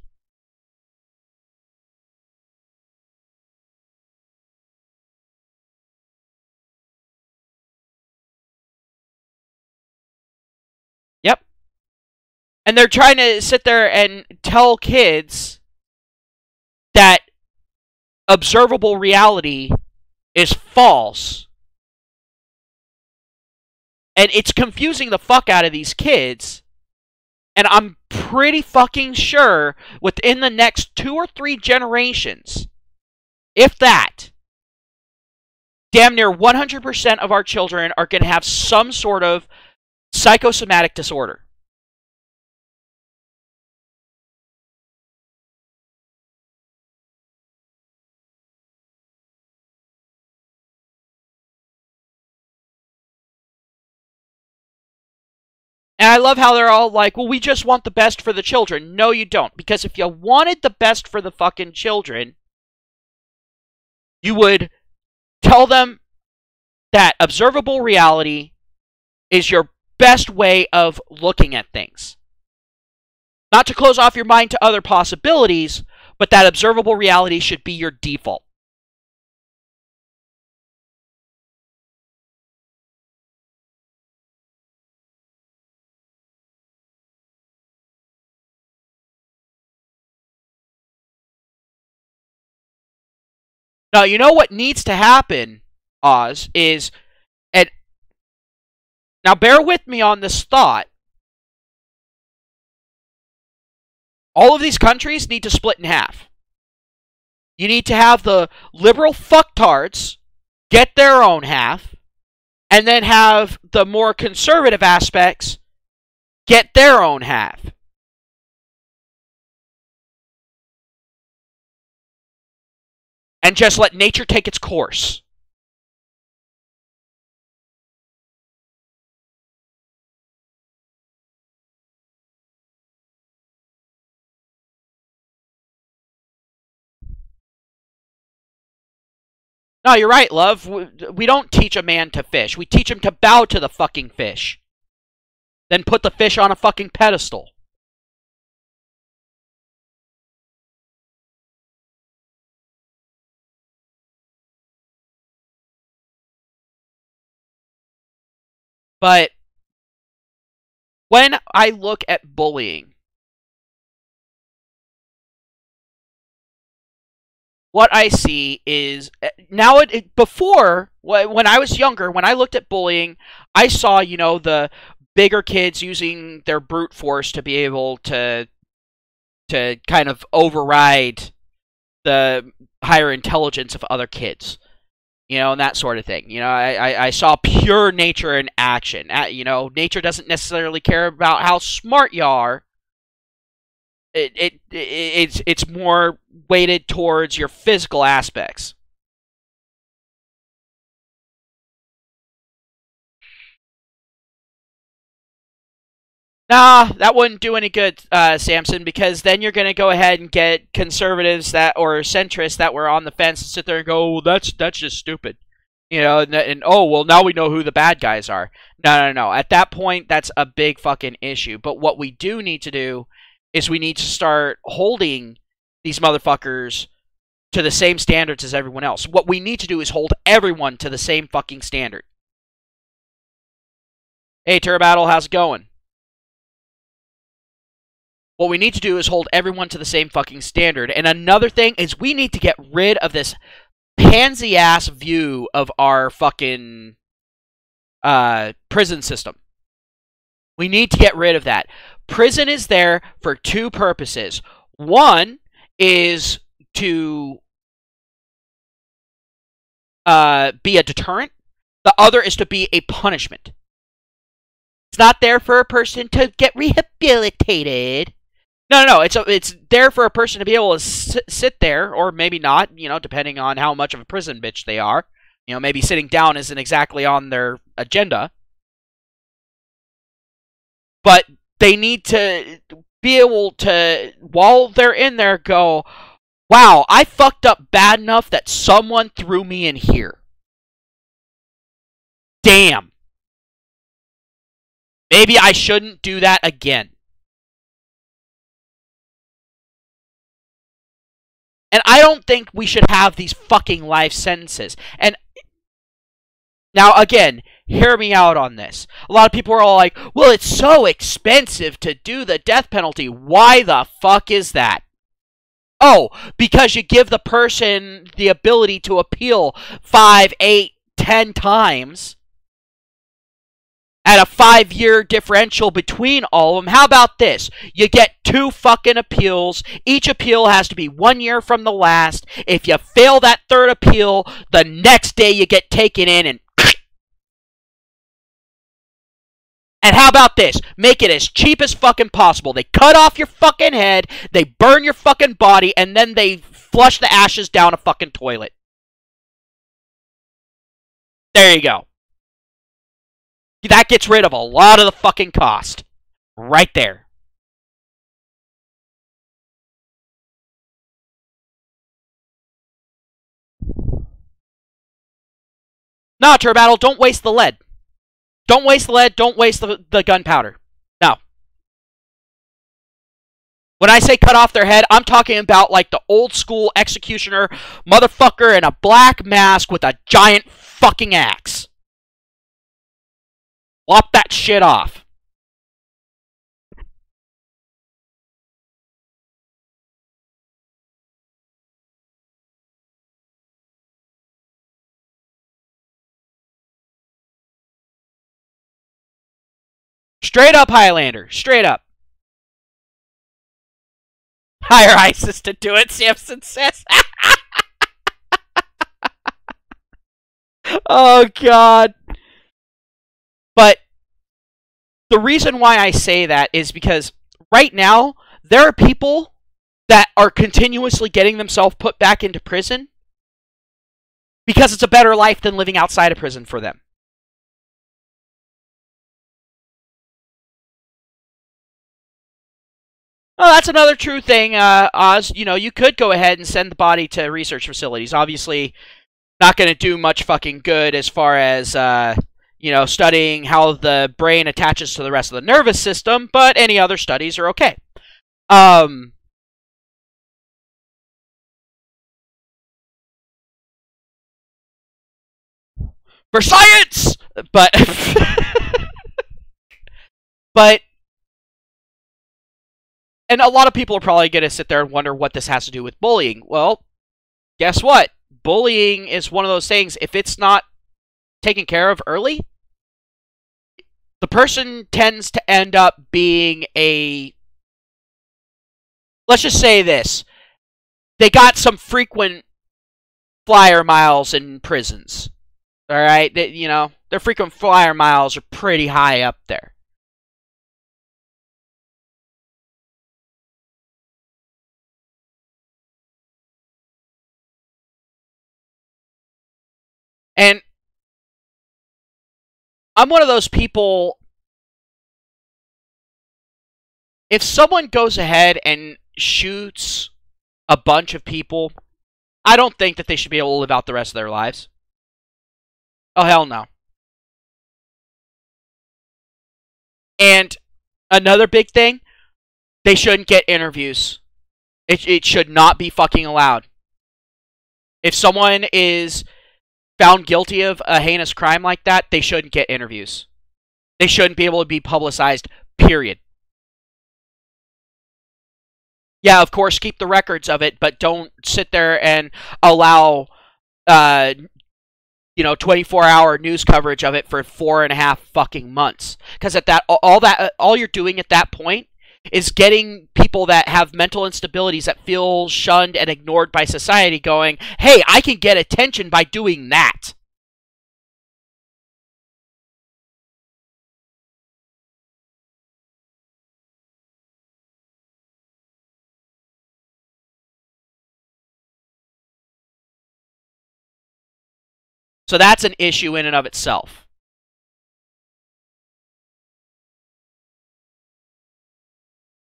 Yep. And they're trying to sit there and tell kids that observable reality is false. And it's confusing the fuck out of these kids. And I'm pretty fucking sure within the next 2 or 3 generations, if that, damn near 100% of our children are going to have some sort of psychosomatic disorder. And I love how they're all like, well, we just want the best for the children. No, you don't. Because if you wanted the best for the fucking children, you would tell them that observable reality is your best way of looking at things. Not to close off your mind to other possibilities, but that observable reality should be your default. Now, you know what needs to happen, Oz, is, and now bear with me on this thought, all of these countries need to split in half. You need to have the liberal fucktards get their own half, and then have the more conservative aspects get their own half. And just let nature take its course. No, you're right, love. We don't teach a man to fish. We teach him to bow to the fucking fish. Then put the fish on a fucking pedestal. But when I look at bullying, what I see is now before, when I was younger, when I looked at bullying, I saw, you know, the bigger kids using their brute force to be able to kind of override the higher intelligence of other kids, you know, and that sort of thing. You know, I saw pure nature in action. You know, nature doesn't necessarily care about how smart you are. It's more weighted towards your physical aspects. Nah, that wouldn't do any good, Samson, because then you're going to go ahead and get conservatives that or centrists that were on the fence and sit there and go, oh, well, that's just stupid. You know, and oh, well, now we know who the bad guys are. No. At that point, that's a big fucking issue. But what we do need to do is we need to start holding these motherfuckers to the same standards as everyone else. What we need to do is hold everyone to the same fucking standard. Hey, Turbattle, how's it going? What we need to do is hold everyone to the same fucking standard. And another thing is we need to get rid of this pansy-ass view of our fucking prison system. We need to get rid of that. Prison is there for two purposes. One is to be a deterrent. The other is to be a punishment. It's not there for a person to get rehabilitated. No. It's there for a person to be able to sit there, or maybe not, depending on how much of a prison bitch they are. Maybe sitting down isn't exactly on their agenda. But they need to be able to, while they're in there, go, wow, I fucked up bad enough that someone threw me in here. Damn. Maybe I shouldn't do that again. And I don't think we should have these fucking life sentences. And now, again, hear me out on this. A lot of people are all like, well, it's so expensive to do the death penalty. Why the fuck is that? Oh, because you give the person the ability to appeal 5, 8, 10 times at a 5-year differential between all of them. How about this? You get 2 fucking appeals. Each appeal has to be 1 year from the last. If you fail that 3rd appeal, the next day you get taken in and... And how about this? Make it as cheap as fucking possible. They cut off your fucking head, they burn your fucking body, and then they flush the ashes down a fucking toilet. There you go. That gets rid of a lot of the fucking cost. Right there. No, Turbattle, don't waste the lead. Don't waste the lead, don't waste the gunpowder. No. When I say cut off their head, I'm talking about like the old school executioner motherfucker in a black mask with a giant fucking axe. Lop that shit off. Straight up, Highlander. Straight up. Hire ISIS to do it, Samson says. Oh, God. But the reason why I say that is because right now, there are people that are continuously getting themselves put back into prison because it's a better life than living outside of prison for them. Oh, that's another true thing, Oz. You could go ahead and send the body to research facilities. Obviously, not going to do much fucking good as far as, studying how the brain attaches to the rest of the nervous system, but any other studies are okay. For science! But... but... And a lot of people are probably going to sit there and wonder what this has to do with bullying. Well, guess what? Bullying is one of those things, if it's not taken care of early, the person tends to end up being a... Let's just say this. They got some frequent flyer miles in prisons. Alright? Their frequent flyer miles are pretty high up there. And I'm one of those people, if someone goes ahead and shoots a bunch of people, I don't think that they should be able to live out the rest of their lives. Oh, hell no. And another big thing, they shouldn't get interviews. It should not be fucking allowed. If someone is found guilty of a heinous crime like that, they shouldn't get interviews. They shouldn't be able to be publicized, period. Yeah, of course, keep the records of it, but don't sit there and allow, uh, 24-hour news coverage of it for 4.5 fucking months. Because at all you're doing at that point is getting people that have mental instabilities that feel shunned and ignored by society going, hey, I can get attention by doing that. So that's an issue in and of itself.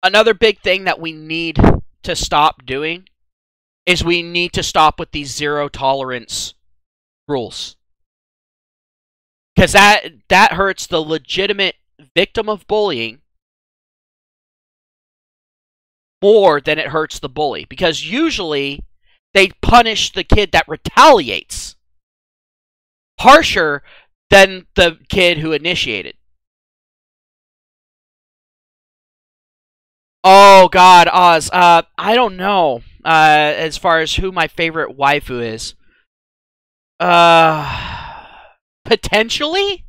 Another big thing that we need to stop doing is we need to stop with these zero tolerance rules. Because that hurts the legitimate victim of bullying more than it hurts the bully. Because usually they punish the kid that retaliates harsher than the kid who initiated. Oh God, Oz. I don't know. As far as who my favorite waifu is. Potentially?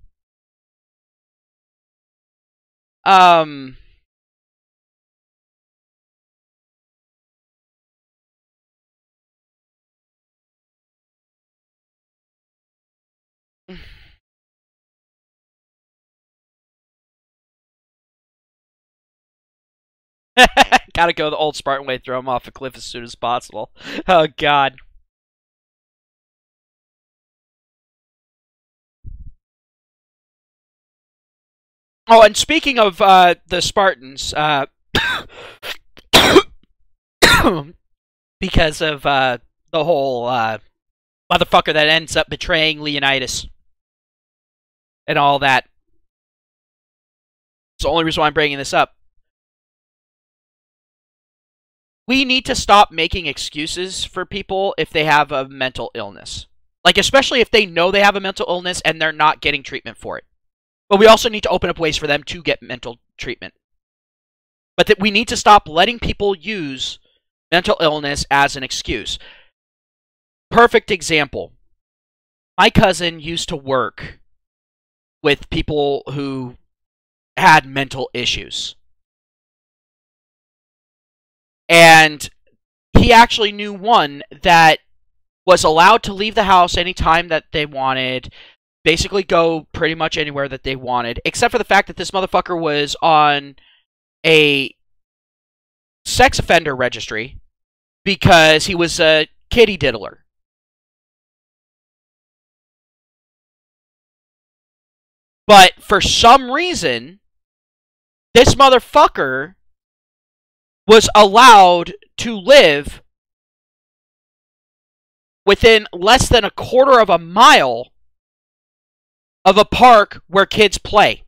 Gotta go the old Spartan way, throw him off a cliff as soon as possible. Oh God. Oh, and speaking of the Spartans, because of the whole motherfucker that ends up betraying Leonidas and all that. It's the only reason why I'm bringing this up. We need to stop making excuses for people if they have a mental illness. Like, especially if they know they have a mental illness and they're not getting treatment for it. But we also need to open up ways for them to get mental treatment. But that we need to stop letting people use mental illness as an excuse. Perfect example. My cousin used to work with people who had mental issues. And he actually knew one that was allowed to leave the house anytime that they wanted, basically go pretty much anywhere that they wanted, except for the fact that this motherfucker was on a sex offender registry because he was a kitty diddler. But for some reason, this motherfucker was allowed to live within less than a quarter of a mile of a park where kids play.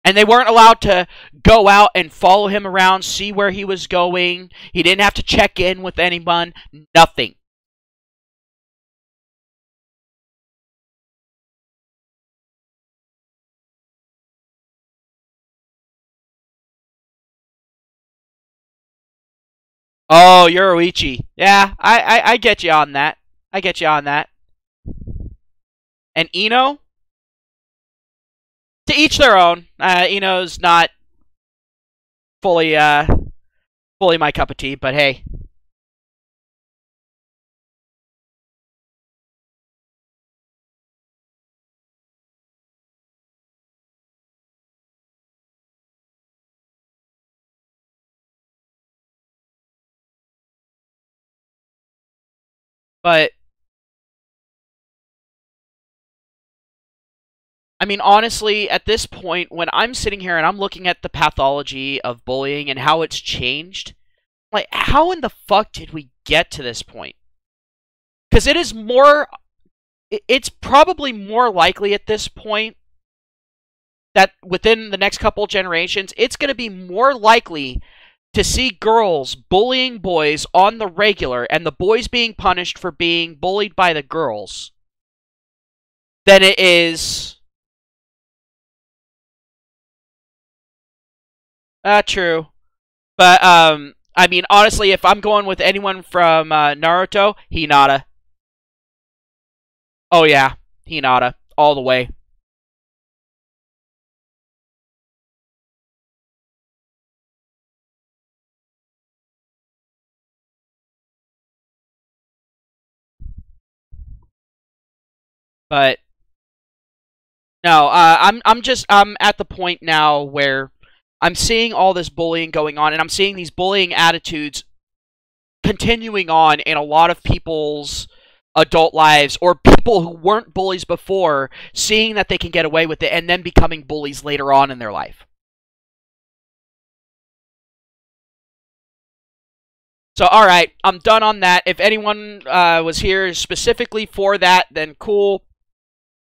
And they weren't allowed to go out and follow him around, see where he was going. He didn't have to check in with anyone. Nothing. Oh, Yoruichi. Yeah, I get you on that. I get you on that. And Ino? To each their own. Ino's not fully my cup of tea, but hey. But I mean, honestly, at this point, when I'm sitting here and I'm looking at the pathology of bullying and how it's changed, like, how in the fuck did we get to this point? Because it's probably more likely at this point that within the next couple generations, it's going to be more likely to see girls bullying boys on the regular and the boys being punished for being bullied by the girls than it is True. But I mean, honestly, if I'm going with anyone from Naruto, Hinata. Oh yeah, Hinata, all the way. But no, I'm at the point now where I'm seeing all this bullying going on, and I'm seeing these bullying attitudes continuing on in a lot of people's adult lives, or people who weren't bullies before seeing that they can get away with it and then becoming bullies later on in their life. So, all right, I'm done on that. If anyone was here specifically for that, then cool.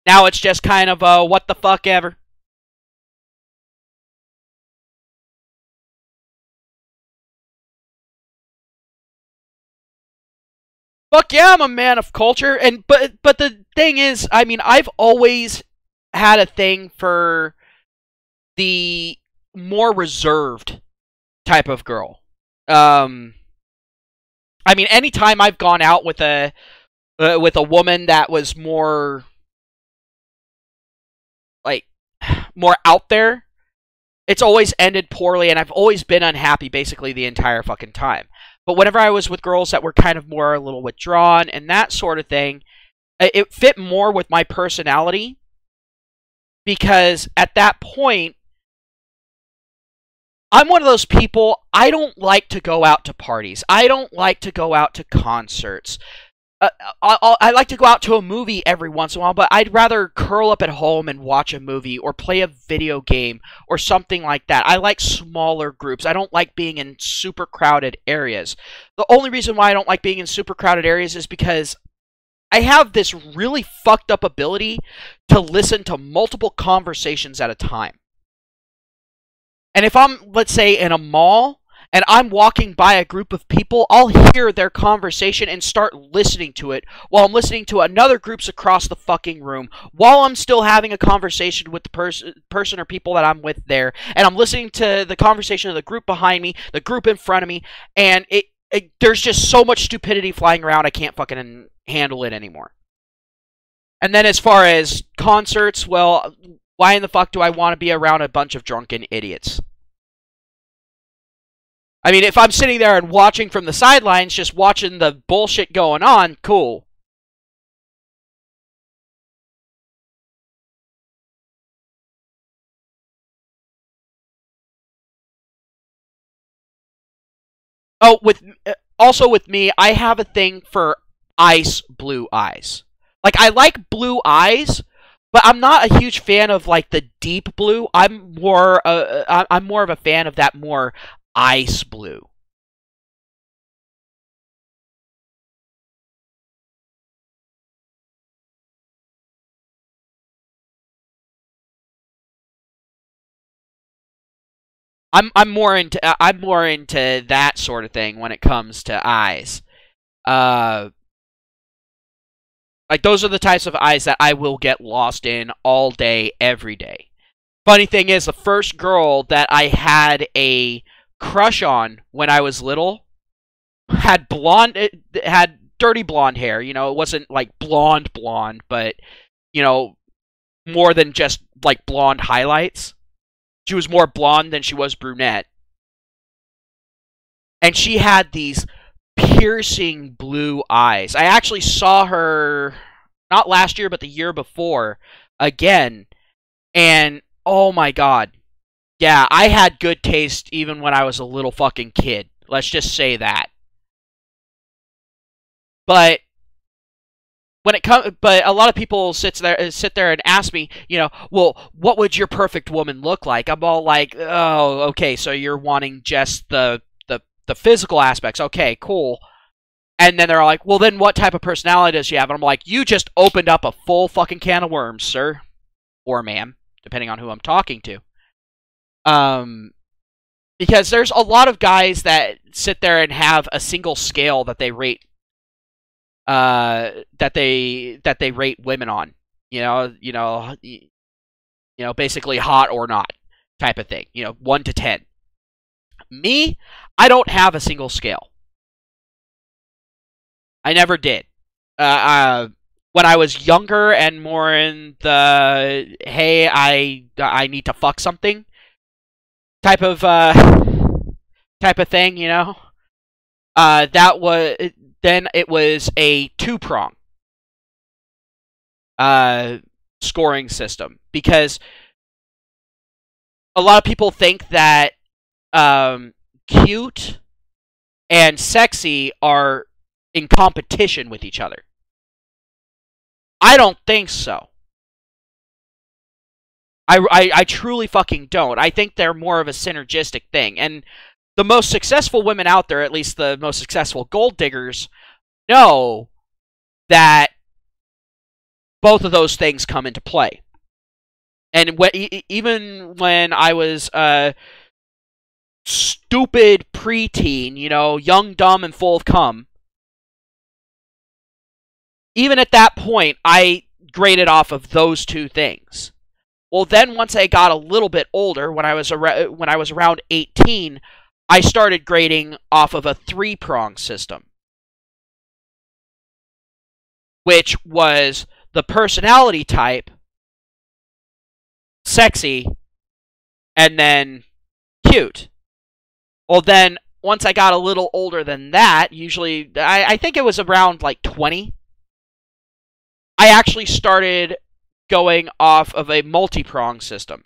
Now it's just kind of what the fuck ever. Fuck yeah, I'm a man of culture, and but the thing is, I mean, I've always had a thing for the more reserved type of girl. Um, I mean, anytime I've gone out with a woman that was more like more out there, it's always ended poorly, and I've always been unhappy basically the entire fucking time. But whenever I was with girls that were kind of more a little withdrawn and that sort of thing, it fit more with my personality, because at that point, I'm one of those people, I don't like to go out to parties. I don't like to go out to concerts. I like to go out to a movie every once in a while, but I'd rather curl up at home and watch a movie or play a video game or something like that. I like smaller groups. I don't like being in super crowded areas. The only reason why I don't like being in super crowded areas is because I have this really fucked up ability to listen to multiple conversations at a time. And if I'm, let's say, in a mall and I'm walking by a group of people, I'll hear their conversation and start listening to it while I'm listening to another groups across the fucking room, while I'm still having a conversation with the person or people that I'm with there, and I'm listening to the conversation of the group behind me, the group in front of me, and there's just so much stupidity flying around, I can't fucking handle it anymore. And then as far as concerts, well, why in the fuck do I want to be around a bunch of drunken idiots? I mean, if I'm sitting there and watching from the sidelines, just watching the bullshit going on, cool. Oh, also with me, I have a thing for ice blue eyes. Like, I like blue eyes, but I'm not a huge fan of like the deep blue. I'm more of a fan of that more ice blue. I'm more into that sort of thing when it comes to eyes. Uh, like, those are the types of eyes that I will get lost in all day, every day. Funny thing is, the first girl that I had a crush on when I was little had it had dirty blonde hair. You know, it wasn't like blonde blonde, but you know, more than just like blonde highlights. She was more blonde than she was brunette, and she had these piercing blue eyes. I actually saw her not last year, but the year before again, and oh my god. Yeah, I had good taste even when I was a little fucking kid. Let's just say that. But but a lot of people sit there and ask me, you know, well, what would your perfect woman look like? I'm all like, oh, okay, so you're wanting just the physical aspects. Okay, cool. And then they're like, well, then what type of personality does she have? And I'm like, you just opened up a full fucking can of worms, sir, or ma'am, depending on who I'm talking to. Um, because there's a lot of guys that sit there and have a single scale that they rate that they rate women on. You know, basically hot or not type of thing. You know, 1 to 10. Me, I don't have a single scale. I never did. When I was younger and more in the hey, I need to fuck something type of thing, you know. That was then it was a 2-prong scoring system, because a lot of people think that cute and sexy are in competition with each other. I don't think so. I truly fucking don't. I think they're more of a synergistic thing. And the most successful women out there, at least the most successful gold diggers, know that both of those things come into play. And even when I was a stupid preteen, you know, young, dumb, and full of cum, even at that point, I graded off of those two things. Well, then once I got a little bit older, when I was around 18, I started grading off of a 3-prong system, which was the personality type, sexy, and then cute. Well, then once I got a little older than that, usually I think it was around like 20, I actually started going off of a multi-prong system.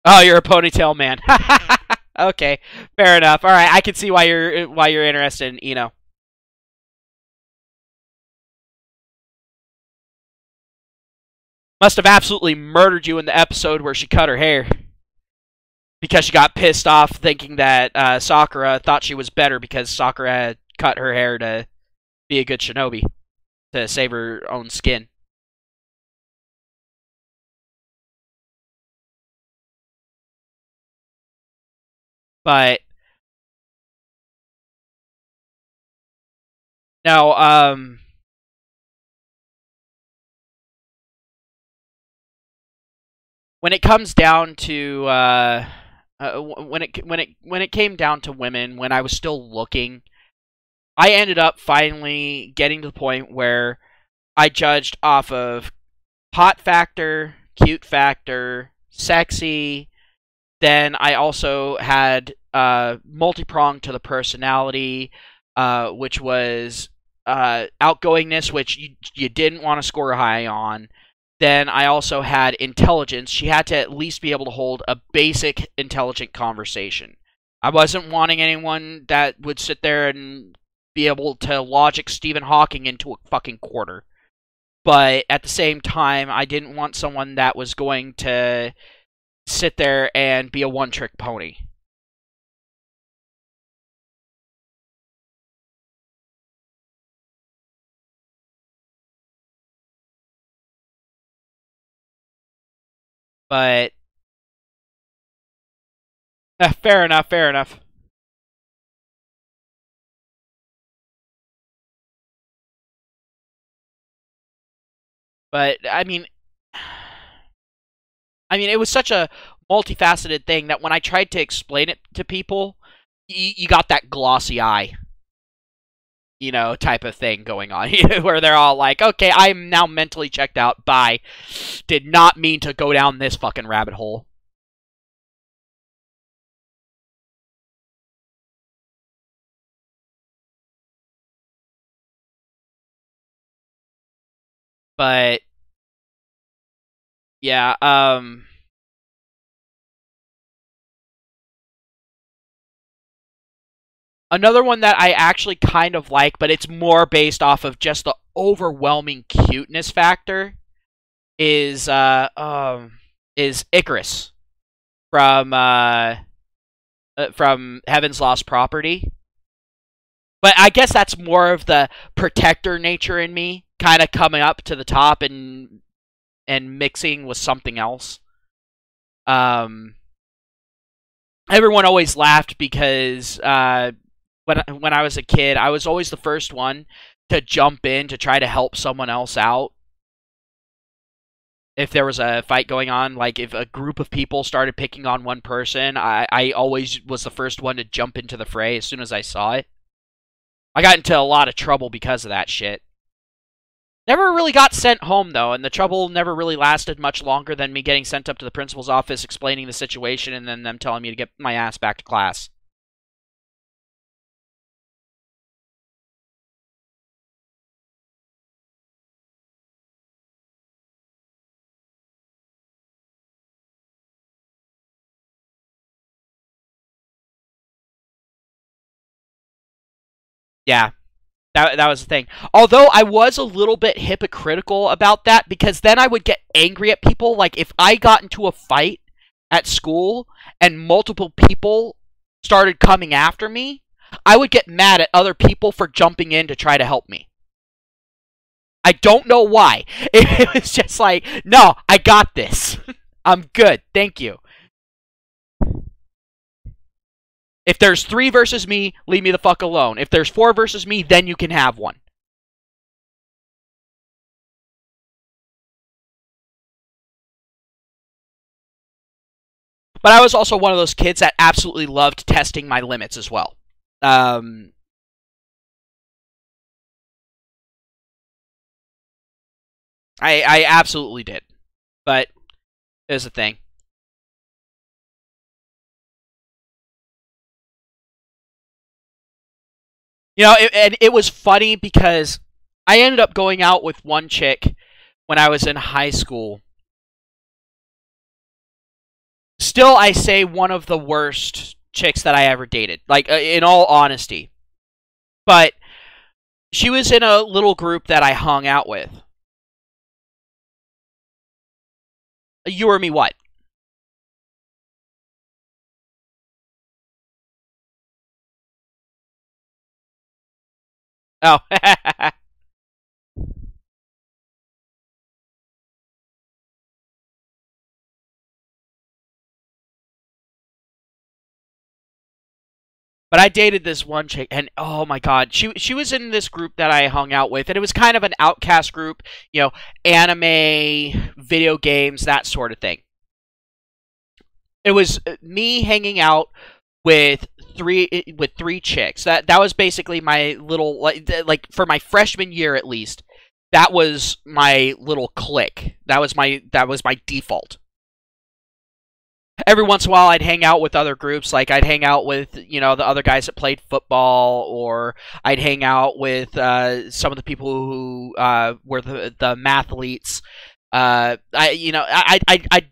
Oh, you're a ponytail man. Okay, fair enough. All right, I can see why you're interested in Eno. Must have absolutely murdered you in the episode where she cut her hair because she got pissed off thinking that Sakura thought she was better because Sakura had cut her hair to be a good shinobi, to save her own skin. But no, when it comes down to when it came down to women, when I was still looking, I ended up finally getting to the point where I judged off of hot factor, cute factor, sexy. Then I also had multi-pronged to the personality, which was outgoingness, which you didn't want to score high on. Then I also had intelligence. She had to at least be able to hold a basic intelligent conversation. I wasn't wanting anyone that would sit there and be able to logic Stephen Hawking into a fucking quarter. But at the same time, I didn't want someone that was going to sit there and be a one-trick pony. But fair enough, fair enough. But I mean, it was such a multifaceted thing that when I tried to explain it to people, you got that glossy eye, you know, type of thing going on, where they're all like, okay, I'm now mentally checked out, bye. Did not mean to go down this fucking rabbit hole. But, yeah, another one that I actually kind of like, but it's more based off of just the overwhelming cuteness factor, is Icarus from Heaven's Lost Property. But I guess that's more of the protector nature in me, kind of coming up to the top and mixing with something else. Um, everyone always laughed because when I was a kid, I was always the first one to jump in to try to help someone else out. If there was a fight going on, like if a group of people started picking on one person, I always was the first one to jump into the fray as soon as I saw it. I got into a lot of trouble because of that shit. Never really got sent home, though, and the trouble never really lasted much longer than me getting sent up to the principal's office, explaining the situation, and then them telling me to get my ass back to class. Yeah, that was the thing. Although I was a little bit hypocritical about that, because then I would get angry at people. Like, if I got into a fight at school and multiple people started coming after me, I would get mad at other people for jumping in to try to help me. I don't know why. It was just like, no, I got this. I'm good. Thank you. If there's 3 versus me, leave me the fuck alone. If there's 4 versus me, then you can have one. But I was also one of those kids that absolutely loved testing my limits as well. I absolutely did. But here's the thing. You know, and it was funny because I ended up going out with one chick when I was in high school. Still, I say one of the worst chicks that I ever dated. Like, in all honesty. But she was in a little group that I hung out with. You or me what? Oh. But I dated this one chick, and oh my god, she was in this group that I hung out with, and it was kind of an outcast group, you know, anime, video games, that sort of thing. It was me hanging out with three chicks. That was basically my little like for my freshman year at least. That was my little clique. That was my default. Every once in a while I'd hang out with other groups, like I'd hang out with, you know, the other guys that played football, or I'd hang out with some of the people who were the mathletes. I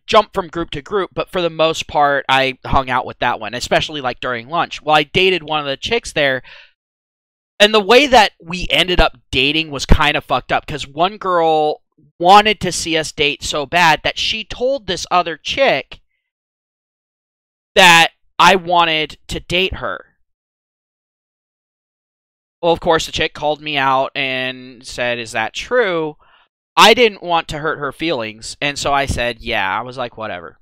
jump from group to group, but for the most part I hung out with that one, especially like during lunch. Well, I dated one of the chicks there, and the way that we ended up dating was kind of fucked up, because one girl wanted to see us date so bad that she told this other chick that I wanted to date her. Well, of course, the chick called me out and said, "Is that true?" I didn't want to hurt her feelings, and so I said, yeah. I was like, whatever.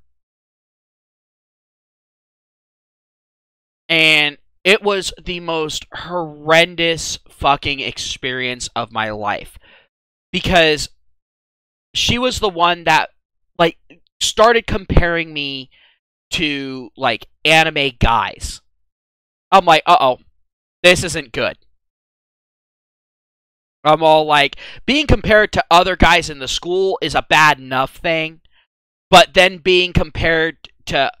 And it was the most horrendous fucking experience of my life. Because she was the one that, like, started comparing me to, like, anime guys. I'm like, uh-oh, this isn't good. I'm all like, being compared to other guys in the school is a bad enough thing, but then being compared to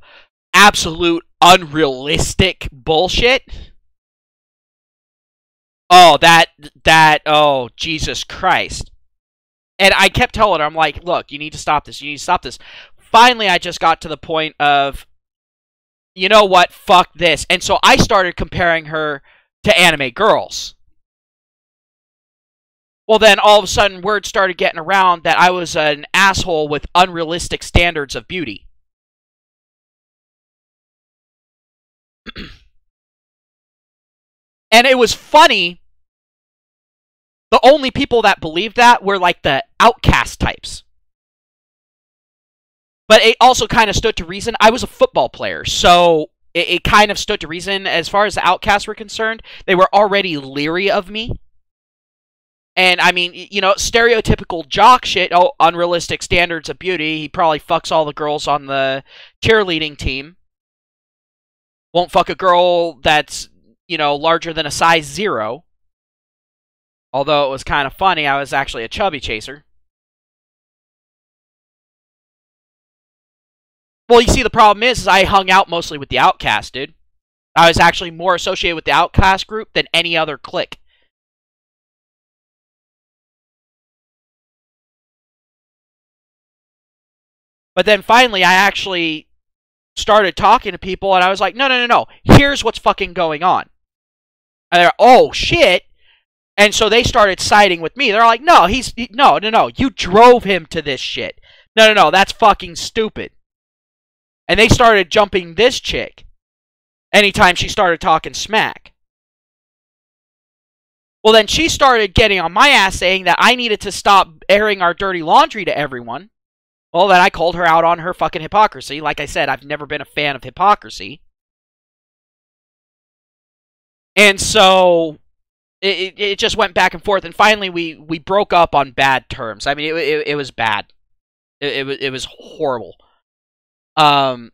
absolute unrealistic bullshit. Oh, oh, Jesus Christ. And I kept telling her, I'm like, look, you need to stop this. You need to stop this. Finally, I just got to the point of, you know what, fuck this. And so I started comparing her to anime girls. Well, then all of a sudden, word started getting around that I was an asshole with unrealistic standards of beauty. And it was funny. The only people that believed that were like the outcast types. But it also kind of stood to reason. I was a football player, so it kind of stood to reason. As far as the outcasts were concerned, they were already leery of me. And, I mean, you know, stereotypical jock shit, oh, unrealistic standards of beauty, he probably fucks all the girls on the cheerleading team. Won't fuck a girl that's, you know, larger than a size 0. Although it was kind of funny, I was actually a chubby chaser. Well, you see, the problem is I hung out mostly with the outcast, dude. I was actually more associated with the outcast group than any other clique. But then finally, I actually started talking to people, and I was like, no. Here's what's fucking going on. And they're, oh, shit. And so they started siding with me. They're like, no, no. You drove him to this shit. No. That's fucking stupid. And they started jumping this chick anytime she started talking smack. Well, then she started getting on my ass saying that I needed to stop airing our dirty laundry to everyone. Well, then I called her out on her fucking hypocrisy. Like I said, I've never been a fan of hypocrisy. And so it just went back and forth. And finally, we broke up on bad terms. I mean, it was bad. It was horrible. And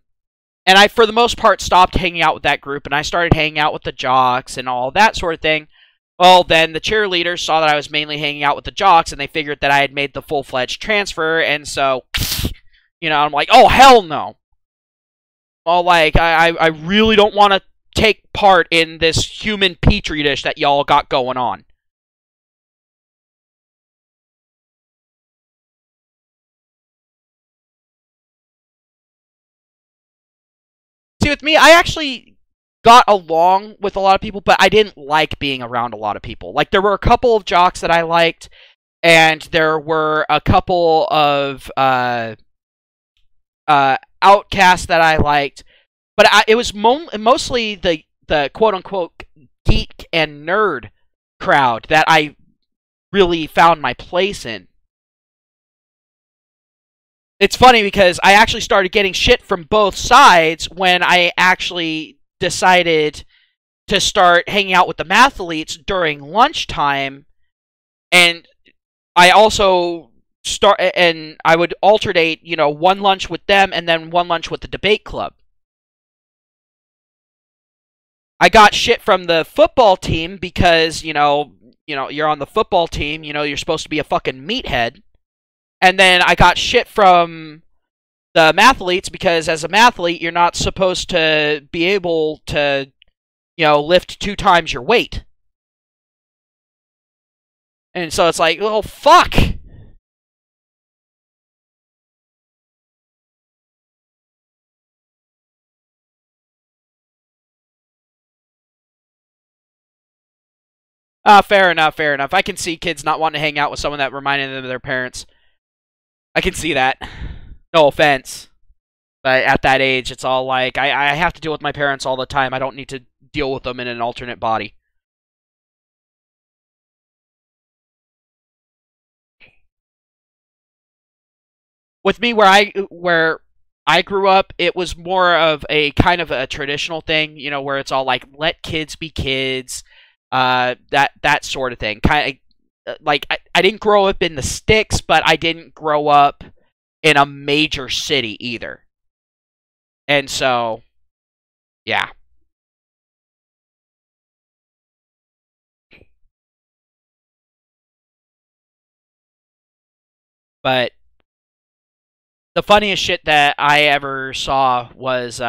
I, for the most part, stopped hanging out with that group. And I started hanging out with the jocks and all that sort of thing. Well, then the cheerleaders saw that I was mainly hanging out with the jocks, and they figured that I had made the full-fledged transfer, and so, you know, I'm like, oh, hell no. Well, like, I really don't want to take part in this human petri dish that y'all got going on. See, with me, I actually got along with a lot of people, but I didn't like being around a lot of people. Like, there were a couple of jocks that I liked, and there were a couple of outcasts that I liked, but it was mostly the quote-unquote geek and nerd crowd that I really found my place in. It's funny because I actually started getting shit from both sides when I actually decided to start hanging out with the mathletes during lunchtime, and I also I would alternate, you know, one lunch with them and then one lunch with the debate club. I got shit from the football team because, you know, you're on the football team, you know, you're supposed to be a fucking meathead. And then I got shit from the mathletes because as a mathlete, you're not supposed to be able to, you know, lift 2 times your weight. And so it's like, oh, fuck! Fair enough, fair enough. I can see kids not wanting to hang out with someone that reminded them of their parents. I can see that. No offense. But at that age, it's all like, I have to deal with my parents all the time. I don't need to deal with them in an alternate body. With me, where I grew up, it was more of a kind of a traditional thing, you know, where it's all like, let kids be kids, that sort of thing. Kind of, like, I didn't grow up in the sticks, but I didn't grow up in a major city either. And so, yeah. But the funniest shit that I ever saw was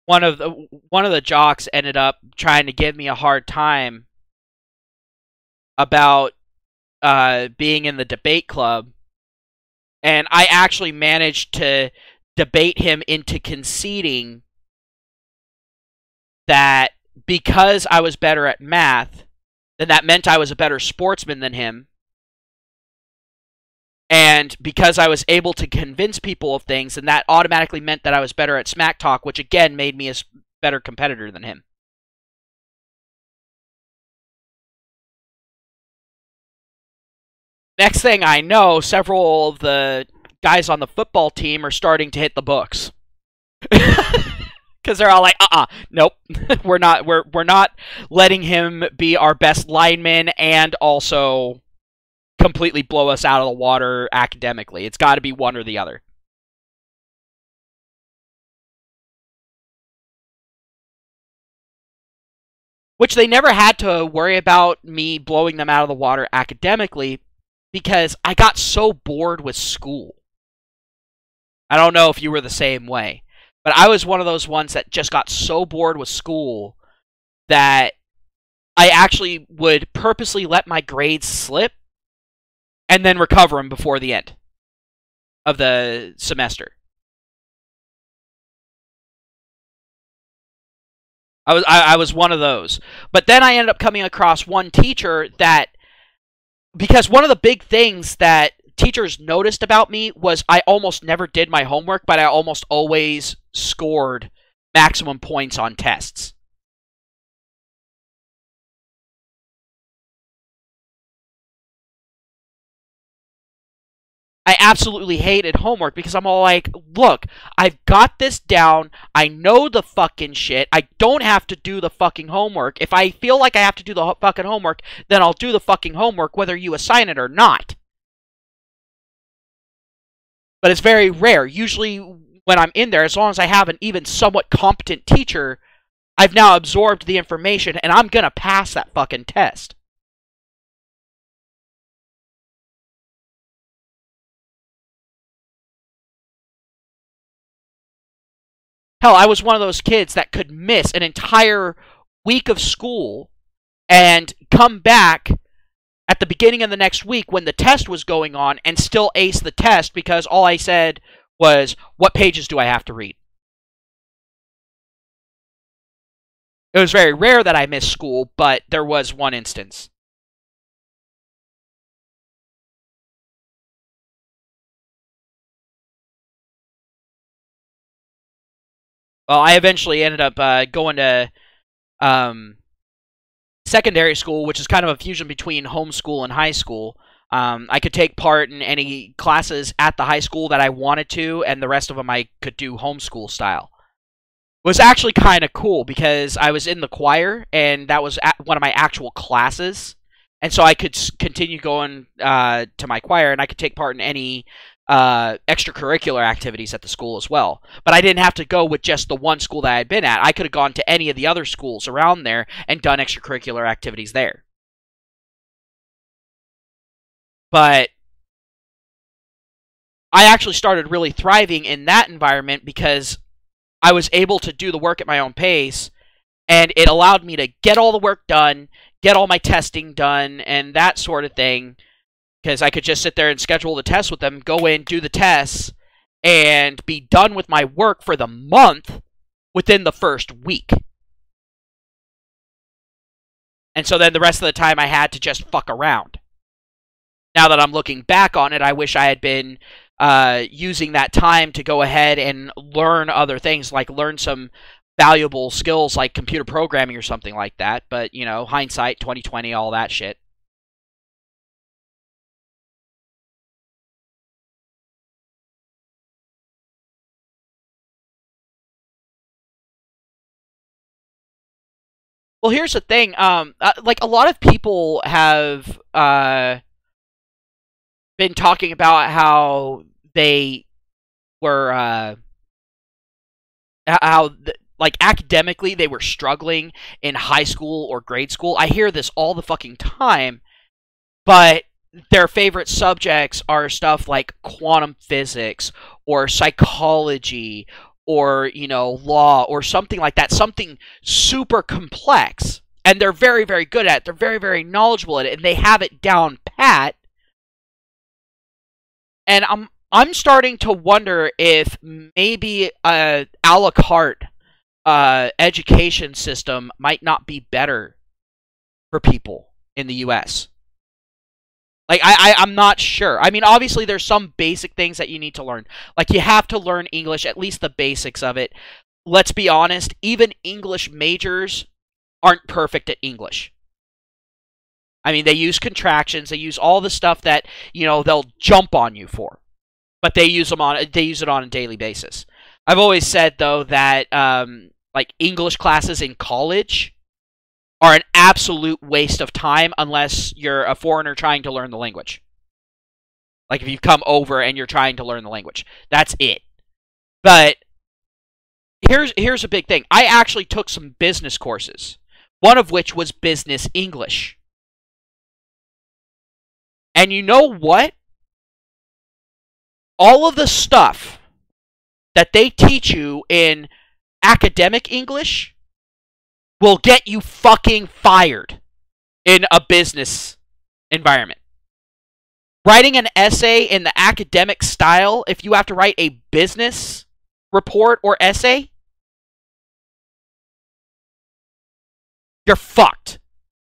one of the jocks ended up trying to give me a hard time about being in the debate club, and I actually managed to debate him into conceding that because I was better at math, then that meant I was a better sportsman than him. And because I was able to convince people of things, and that automatically meant that I was better at smack talk, which again made me a better competitor than him. Next thing I know, several of the guys on the football team are starting to hit the books. Because they're all like, nope, we're not letting him be our best lineman and also completely blow us out of the water academically. It's got to be one or the other. Which they never had to worry about me blowing them out of the water academically because I got so bored with school. I don't know if you were the same way, but I was one of those ones that just got so bored with school that I actually would purposely let my grades slip and then recover them before the end of the semester. I was one of those. But then I ended up coming across one teacher that, because one of the big things that teachers noticed about me was I almost never did my homework, but I almost always scored maximum points on tests. I absolutely hated homework because I'm all like, look, I've got this down. I know the fucking shit. I don't have to do the fucking homework. If I feel like I have to do the fucking homework, then I'll do the fucking homework whether you assign it or not. But it's very rare. Usually when I'm in there, as long as I have an even somewhat competent teacher, I've now absorbed the information and I'm going to pass that fucking test. Hell, I was one of those kids that could miss an entire week of school and come back at the beginning of the next week when the test was going on and still ace the test because all I said was, what pages do I have to read? It was very rare that I missed school, but there was one instance. Well, I eventually ended up going to secondary school, which is kind of a fusion between homeschool and high school. I could take part in any classes at the high school that I wanted to, and the rest of them I could do homeschool style. It was actually kind of cool because I was in the choir, and that was one of my actual classes. And so I could continue going to my choir, and I could take part in any extracurricular activities at the school as well. But I didn't have to go with just the one school that I had been at. I could have gone to any of the other schools around there and done extracurricular activities there. But I actually started really thriving in that environment because I was able to do the work at my own pace, and it allowed me to get all the work done, get all my testing done, and that sort of thing, because I could just sit there and schedule the tests with them, go in, do the tests, and be done with my work for the month within the first week. And so then the rest of the time I had to just fuck around. Now that I'm looking back on it, I wish I had been using that time to go ahead and learn other things, like learn some valuable skills like computer programming or something like that. But, you know, hindsight, 2020, all that shit. Well, here's the thing. Like, a lot of people have been talking about how they were, like, academically they were struggling in high school or grade school. I hear this all the fucking time, but their favorite subjects are stuff like quantum physics or psychology or, you know, law or something like that, something super complex. And they're very, very good at it. They're very, very knowledgeable at it, and they have it down pat. And I'm starting to wonder if maybe a la carte education system might not be better for people in the U.S. Like, I'm not sure. I mean, obviously, there's some basic things that you need to learn. Like, you have to learn English, at least the basics of it. Let's be honest, even English majors aren't perfect at English. I mean, they use contractions, they use all the stuff that, you know, they'll jump on you for. but they use it on a daily basis. I've always said though that like English classes in college are an absolute waste of time unless you're a foreigner trying to learn the language. Like if you've come over and you're trying to learn the language, that's it. But here's a big thing. I actually took some business courses, one of which was business English. And you know what? All of the stuff that they teach you in academic English will get you fucking fired in a business environment. Writing an essay in the academic style, if you have to write a business report or essay, you're fucked.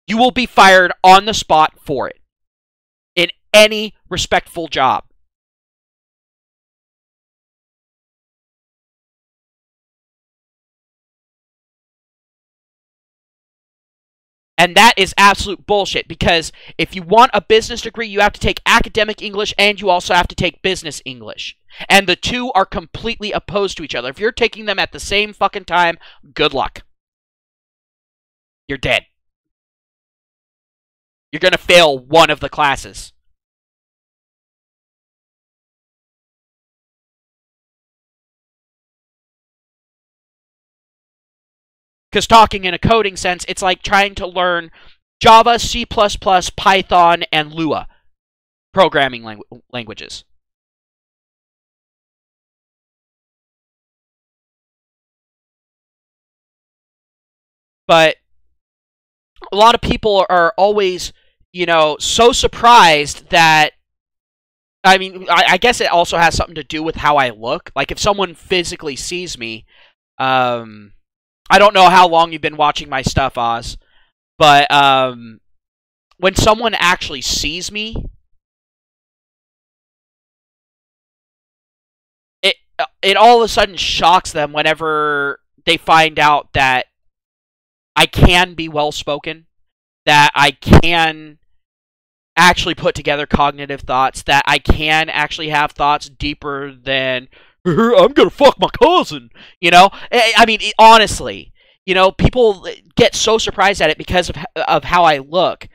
You will be fired on the spot for it in any respectful job. And that is absolute bullshit, because if you want a business degree, you have to take academic English and you also have to take business English. And the two are completely opposed to each other. If you're taking them at the same fucking time, good luck. You're dead. You're going to fail one of the classes. Because talking in a coding sense, it's like trying to learn Java, C++, Python, and Lua programming languages. But a lot of people are always, you know, so surprised that, I mean, I guess it also has something to do with how I look. Like, if someone physically sees me, I don't know how long you've been watching my stuff, Oz, but when someone actually sees me, it all of a sudden shocks them whenever they find out that I can be well-spoken, that I can actually put together cognitive thoughts, that I can actually have thoughts deeper than, I'm gonna fuck my cousin, you know? I mean, honestly, you know, people get so surprised at it because of how I look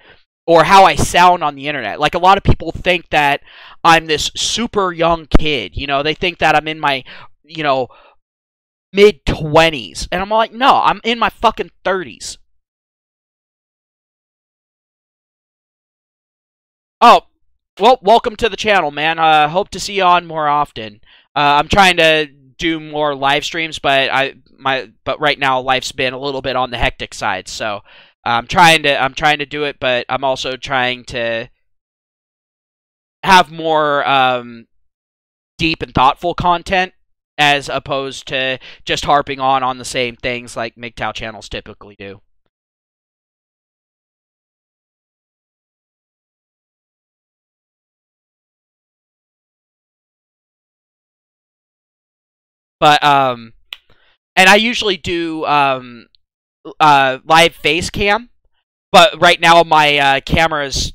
or how I sound on the internet. Like, a lot of people think that I'm this super young kid, you know? They think that I'm in my, you know, mid-20s. And I'm like, no, I'm in my fucking 30s. Oh, well, welcome to the channel, man. Hope to see you on more often. I'm trying to do more live streams, but right now life's been a little bit on the hectic side. So I'm trying to do it, but I'm also trying to have more deep and thoughtful content, as opposed to just harping on the same things like MGTOW channels typically do. But and I usually do live face cam, but right now my camera is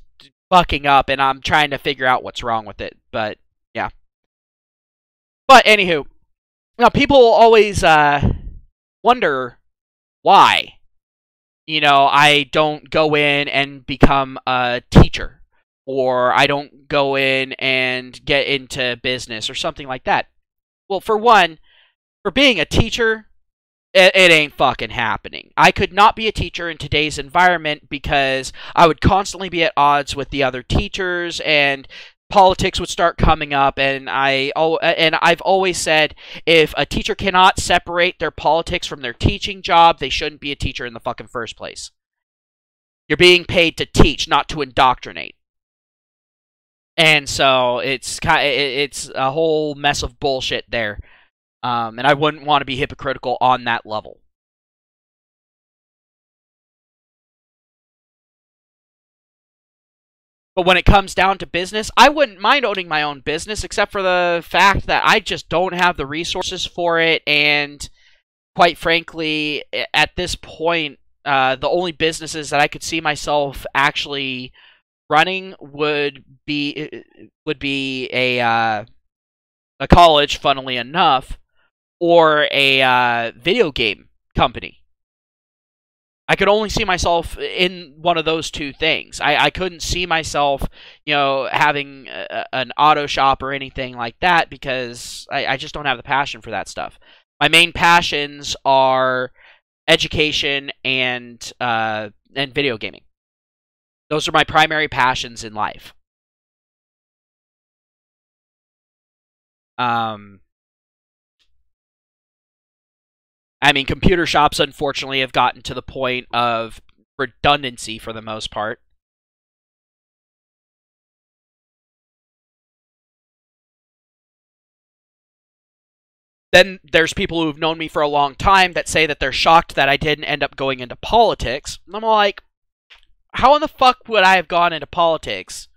fucking up, and I'm trying to figure out what's wrong with it. But yeah. But anywho, now people always wonder why, you know, I don't go in and become a teacher, or I don't go in and get into business or something like that. Well, for one, for being a teacher, it ain't fucking happening. I could not be a teacher in today's environment because I would constantly be at odds with the other teachers, and politics would start coming up. And I've always said, if a teacher cannot separate their politics from their teaching job, they shouldn't be a teacher in the fucking first place. You're being paid to teach, not to indoctrinate. And so it's a whole mess of bullshit there. And I wouldn't want to be hypocritical on that level. But when it comes down to business, I wouldn't mind owning my own business, except for the fact that I just don't have the resources for it. And quite frankly, at this point, the only businesses that I could see myself actually running would be a a college, funnily enough, or a video game company. I could only see myself in one of those two things. I couldn't see myself, having an auto shop or anything like that because I just don't have the passion for that stuff. My main passions are education and video gaming. Those are my primary passions in life. Computer shops, unfortunately, have gotten to the point of redundancy for the most part. Then there's people who've known me for a long time that say that they're shocked that I didn't end up going into politics. And I'm like, how in the fuck would I have gone into politics?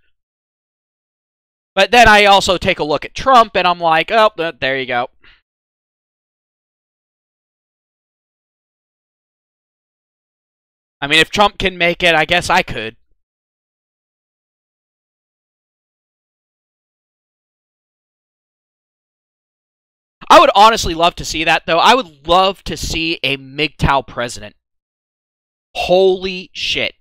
But then I also take a look at Trump, and I'm like, oh, there you go. If Trump can make it, I guess I could. I would honestly love to see that, though. I would love to see a MGTOW president. Holy shit.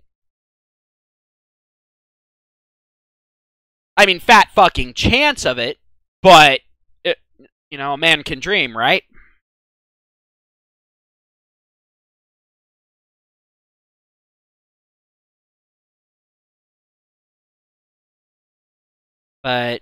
Fat fucking chance of it, but, a man can dream, right? But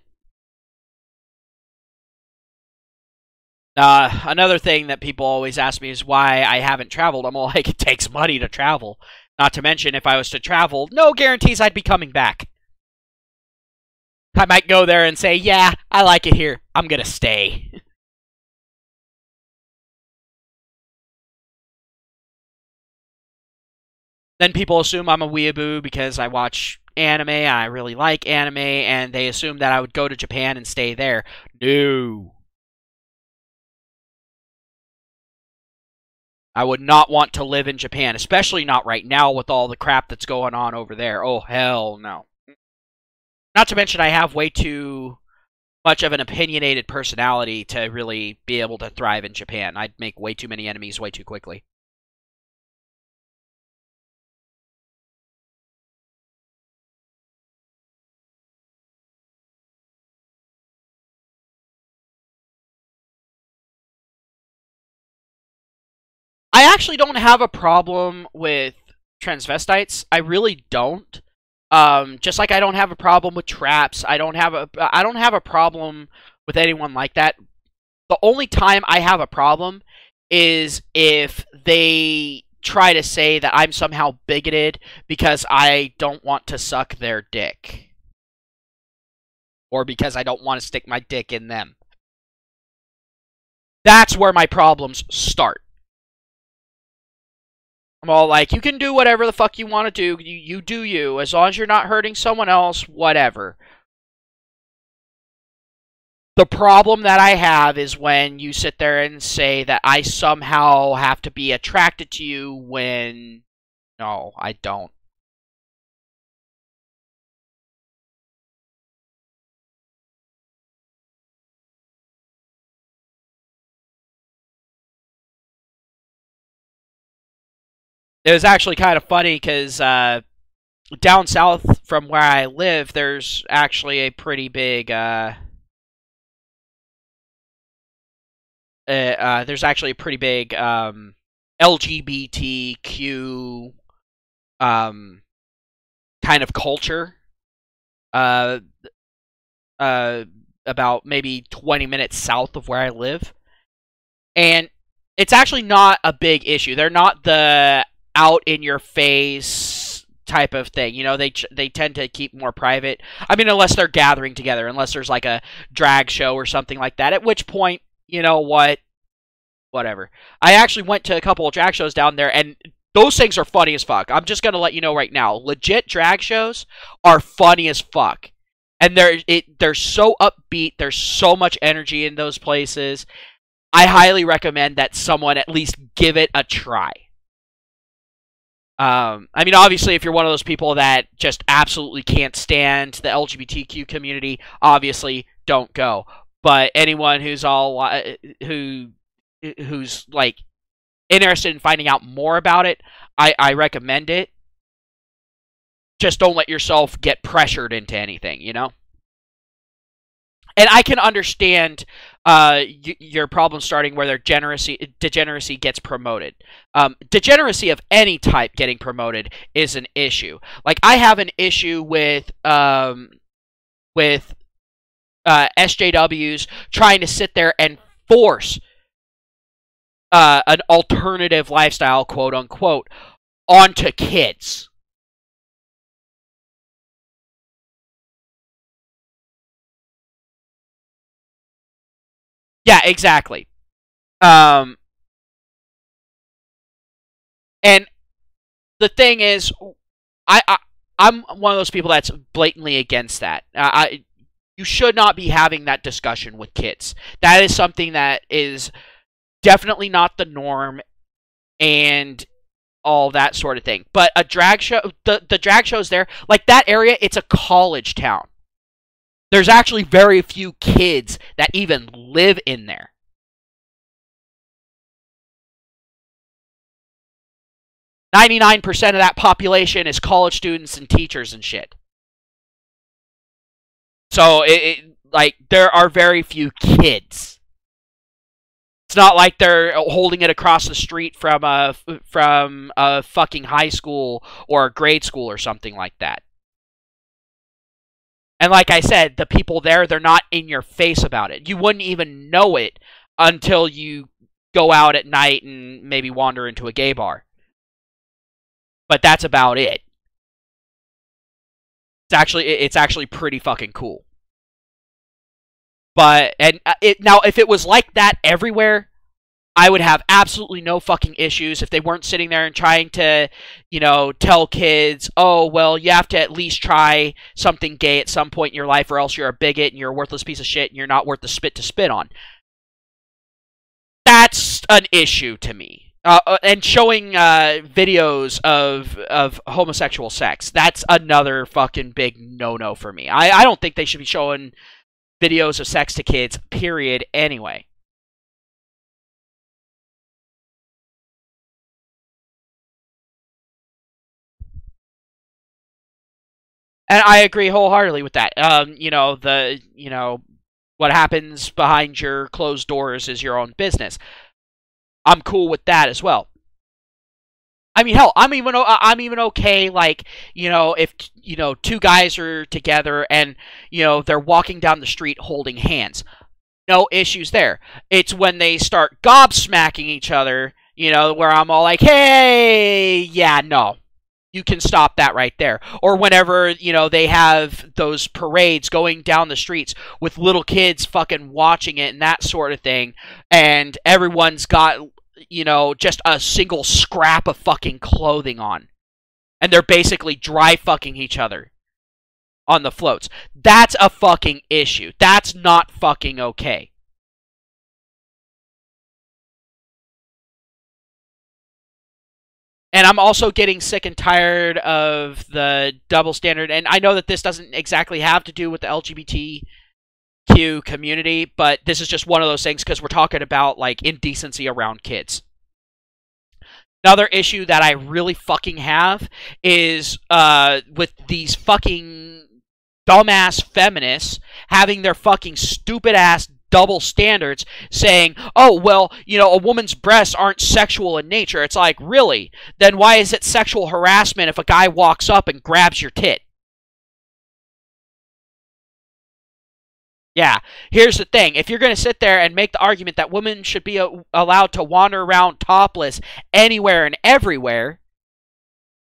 another thing that people always ask me is why I haven't traveled. I'm like, it takes money to travel. Not to mention, if I was to travel, no guarantees I'd be coming back. I might go there and say, yeah, I like it here. I'm gonna stay. Then people assume I'm a weeaboo because I watch anime, I really like anime, and they assume that I would go to Japan and stay there. No. I would not want to live in Japan, especially not right now with all the crap that's going on over there. Oh, hell no. Not to mention I have way too much of an opinionated personality to really be able to thrive in Japan. I'd make way too many enemies way too quickly. I actually don't have a problem with transvestites. I really don't. Just like I don't have a problem with traps. I don't have a problem with anyone like that. The only time I have a problem is if they try to say that I'm somehow bigoted because I don't want to suck their dick. Or because I don't want to stick my dick in them. That's where my problems start. I'm all like, you can do whatever the fuck you want to do. You do you. As long as you're not hurting someone else, whatever. The problem that I have is when you sit there and say that I somehow have to be attracted to you when... No, I don't. It was actually kind of funny because down south from where I live, there's actually a pretty big LGBTQ kind of culture. About maybe 20 minutes south of where I live, and it's actually not a big issue. They're not the out in your face type of thing. They tend to keep more private. Unless they're gathering together, unless there's like a drag show or something like that, at which point, you know what? Whatever. I actually went to a couple of drag shows down there, and those things are funny as fuck. I'm just going to let you know right now. Legit drag shows are funny as fuck. And they're so upbeat. There's so much energy in those places. I highly recommend that someone at least give it a try. Obviously, if you're one of those people that just absolutely can't stand the LGBTQ community, obviously don't go. But anyone who's who's like interested in finding out more about it, I recommend it. Just don't let yourself get pressured into anything, you know? And I can understand your problem starting where their degeneracy gets promoted. Degeneracy of any type getting promoted is an issue. Like, I have an issue with SJWs trying to sit there and force an alternative lifestyle, quote unquote, onto kids. Yeah, exactly. Um, and the thing is, I'm one of those people that's blatantly against that. You should not be having that discussion with kids. That is something that is definitely not the norm, and all that sort of thing. But a drag show, the drag shows there, like that area, it's a college town. There's actually very few kids that even live in there. 99% of that population is college students and teachers and shit. So like there are very few kids. It's not like they're holding it across the street from a fucking high school or a grade school or something like that. And like I said, the people there, they're not in your face about it. You wouldn't even know it until you go out at night and maybe wander into a gay bar. But that's about it. It's actually pretty fucking cool. But now if it was like that everywhere, I would have absolutely no fucking issues if they weren't sitting there and trying to, tell kids, oh, well, you have to at least try something gay at some point in your life or else you're a bigot and you're a worthless piece of shit and you're not worth the spit to spit on. That's an issue to me. And showing videos of homosexual sex, that's another fucking big no-no for me. I don't think they should be showing videos of sex to kids, period, anyway. And I agree wholeheartedly with that. What happens behind your closed doors is your own business. I'm cool with that as well. I mean, hell, I'm even okay. Like, if two guys are together and they're walking down the street holding hands, no issues there. It's when they start gobsmacking each other, where I'm all like, hey, yeah, no. You can stop that right there. Or whenever, they have those parades going down the streets with little kids fucking watching it and that sort of thing, and everyone's got, just a single scrap of fucking clothing on. And they're basically dry fucking each other on the floats. That's a fucking issue. That's not fucking okay. And I'm also getting sick and tired of the double standard. And I know that this doesn't exactly have to do with the LGBTQ community, but this is just one of those things because we're talking about, like, indecency around kids. Another issue that I really fucking have is with these fucking dumbass feminists having their fucking stupid ass double standards saying, oh, well, a woman's breasts aren't sexual in nature. It's like, really? Then why is it sexual harassment if a guy walks up and grabs your tit? Yeah, here's the thing. If you're going to sit there and make the argument that women should be allowed to wander around topless anywhere and everywhere,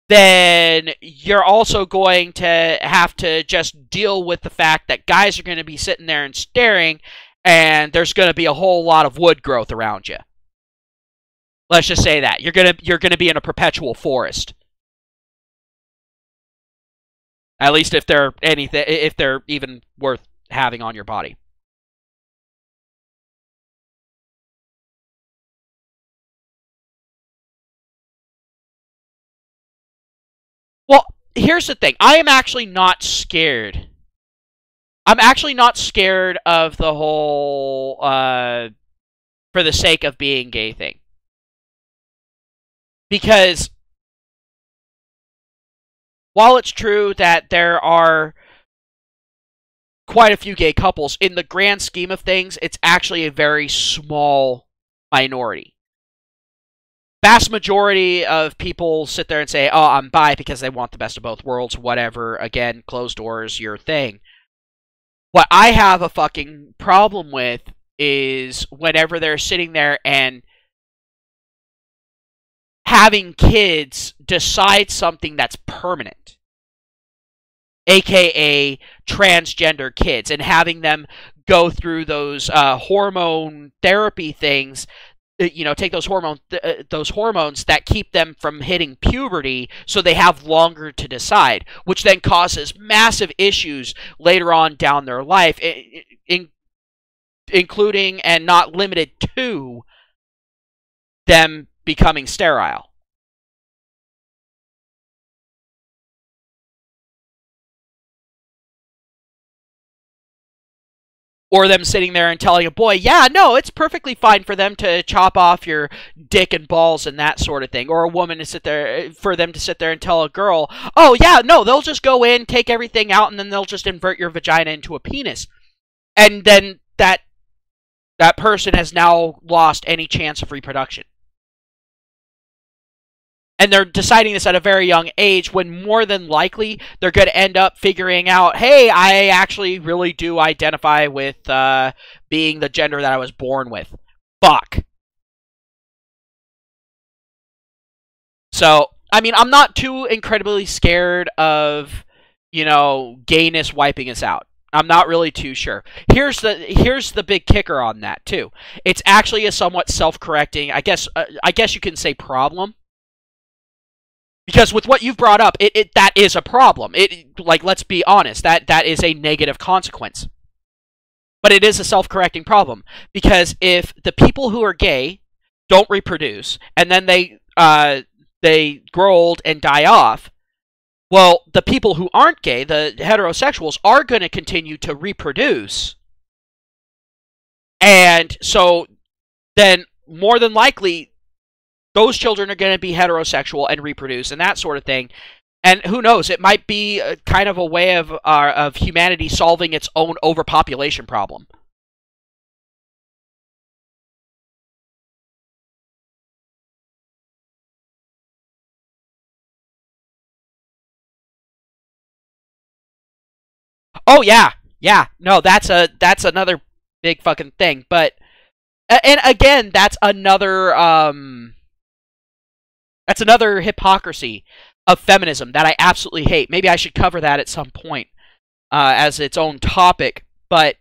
then you're also going to have to just deal with the fact that guys are going to be sitting there and staring, and there's going to be a whole lot of wood growth around you. Let's just say that. You're going to be in a perpetual forest. At least if they're even worth having on your body. Well, here's the thing. I am actually not scared I'm actually not scared of the whole for the sake of being gay thing. Because while it's true that there are quite a few gay couples, in the grand scheme of things, it's actually a very small minority. Vast majority of people sit there and say, oh, I'm bi because they want the best of both worlds, whatever. Again, closed doors, your thing. What I have a fucking problem with is whenever they're sitting there and having kids decide something that's permanent, aka transgender kids, and having them go through those hormone therapy things, take those hormones that keep them from hitting puberty, so they have longer to decide, which then causes massive issues later on down their life, including and not limited to them becoming sterile. Or them sitting there and telling a boy, yeah, no, it's perfectly fine for them to chop off your dick and balls and that sort of thing. Or a woman to sit there, for them to sit there and tell a girl, oh, yeah, no, they'll just go in, take everything out, and then they'll just invert your vagina into a penis. And then that person has now lost any chance of reproduction. And they're deciding this at a very young age, when more than likely they're going to end up figuring out, hey, I actually really do identify with being the gender that I was born with. Fuck. So, I mean, I'm not too incredibly scared of, gayness wiping us out. I'm not really too sure. Here's the big kicker on that too. It's actually a somewhat self-correcting, I guess you can say, problem. Because with what you've brought up, that is a problem. Let's be honest, that is a negative consequence. But it is a self-correcting problem, because if the people who are gay don't reproduce, and then they grow old and die off, well, the people who aren't gay, the heterosexuals, are going to continue to reproduce. And so then, more than likely, those children are going to be heterosexual and reproduce and that sort of thing. And who knows, it might be kind of a way of humanity solving its own overpopulation problem. Oh yeah, yeah. No, that's another big fucking thing. But and again, that's another hypocrisy of feminism that I absolutely hate. Maybe I should cover that at some point as its own topic. But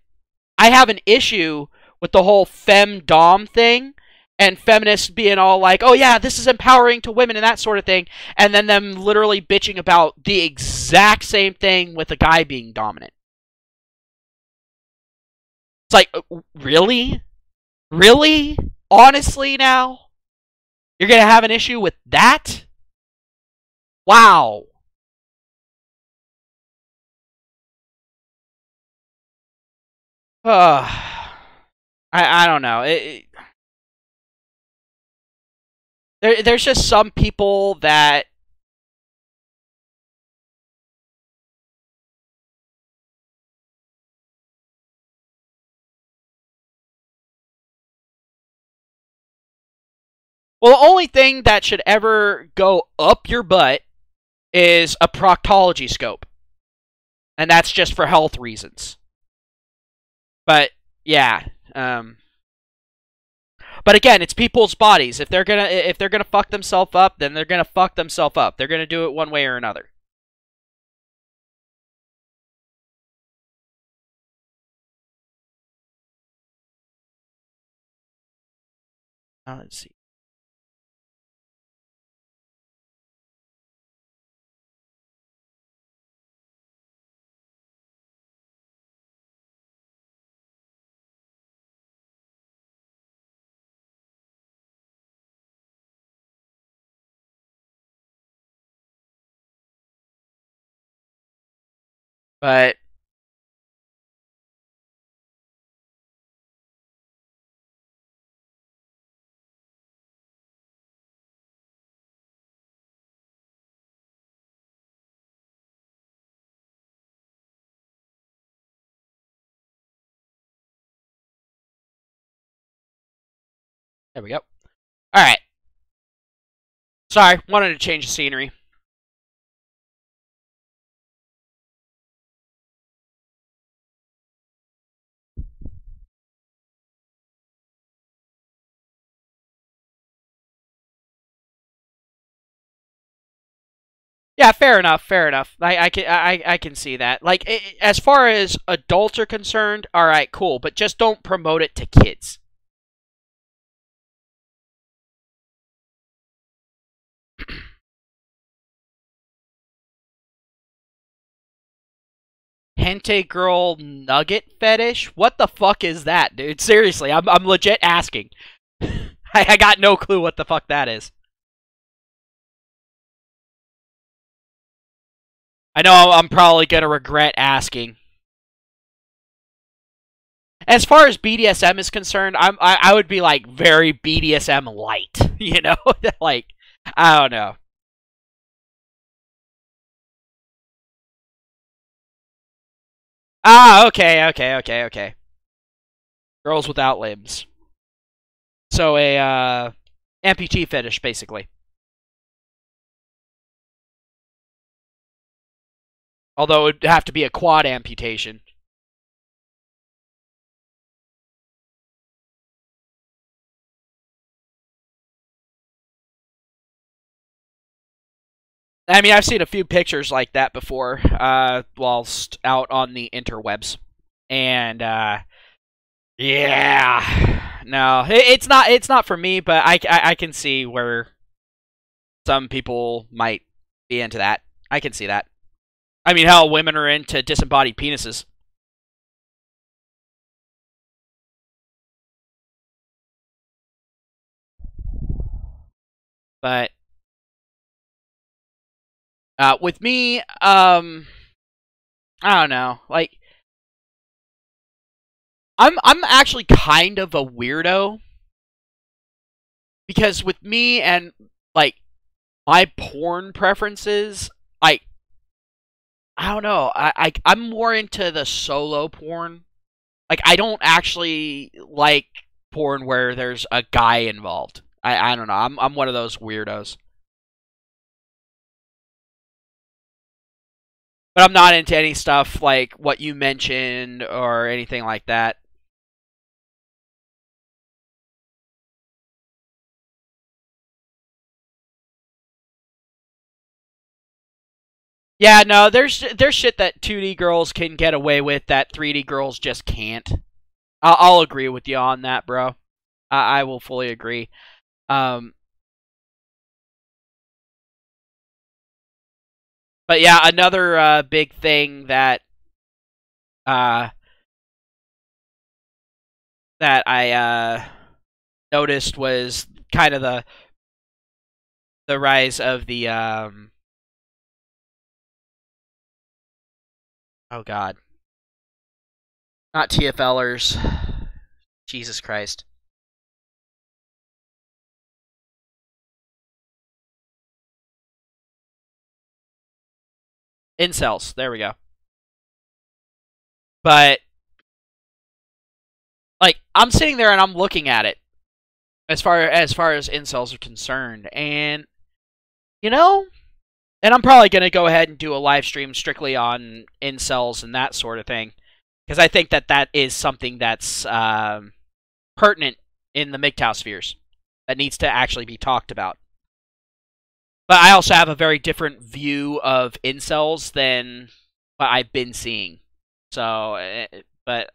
I have an issue with the whole femdom thing, and feminists being all like, oh yeah, this is empowering to women and that sort of thing, and then them literally bitching about the exact same thing with a guy being dominant. It's like, really? Really? Honestly now? You're going to have an issue with that? Wow. I don't know. There's just some people that... Well, the only thing that should ever go up your butt is a proctology scope. And that's just for health reasons. But, yeah. But again, it's people's bodies. If they're gonna fuck themselves up, then they're gonna fuck themselves up. They're gonna do it one way or another. Let's see. But There we go. Alright. Sorry, wanted to change the scenery. Yeah, fair enough. Fair enough. I can see that. Like, as far as adults are concerned, all right, cool, but just don't promote it to kids. Hente girl nugget fetish? What the fuck is that, dude? Seriously, I'm legit asking. I got no clue what the fuck that is. I know I'm probably gonna regret asking. As far as BDSM is concerned, I would be like very BDSM light, you know, like I don't know. Ah, okay. Girls without limbs. So a amputee fetish, basically. Although it would have to be a quad amputation. I mean, I've seen a few pictures like that before, whilst out on the interwebs, and yeah, no, it's not for me, but I can see where some people might be into that. I can see that. I mean, hell, women are into disembodied penises. But with me, I don't know. Like, I'm actually kind of a weirdo because with me and like my porn preferences, like I don't know. I'm more into the solo porn. Like I don't actually like porn where there's a guy involved. I don't know. I'm one of those weirdos. But I'm not into any stuff like what you mentioned or anything like that. Yeah, no, there's shit that 2D girls can get away with that 3D girls just can't. I'll agree with you on that, bro. I will fully agree. Um, but yeah, another big thing that uh, I noticed was kind of the rise of the oh god, not TFLers. Jesus Christ. Incels. There we go. But like I'm sitting there and I'm looking at it as far as incels are concerned, and you know, and I'm probably gonna go ahead and do a live stream strictly on incels and that sort of thing because I think that is something that's pertinent in the MGTOW spheres that needs to actually be talked about. But I also have a very different view of incels than what I've been seeing. So, but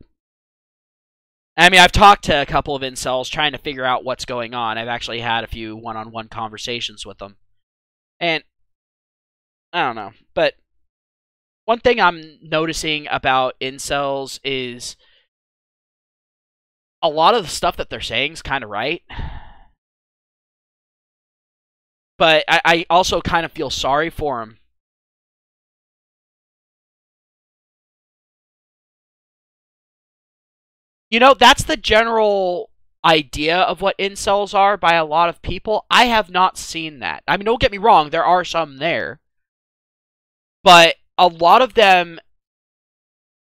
I mean, I've talked to a couple of incels trying to figure out what's going on. I've actually had a few one-on-one conversations with them. And I don't know. But one thing I'm noticing about incels is a lot of the stuff that they're saying is kind of right. But I also kind of feel sorry for them. You know, that's the general idea of what incels are by a lot of people. I have not seen that. I mean, don't get me wrong, there are some there. But a lot of them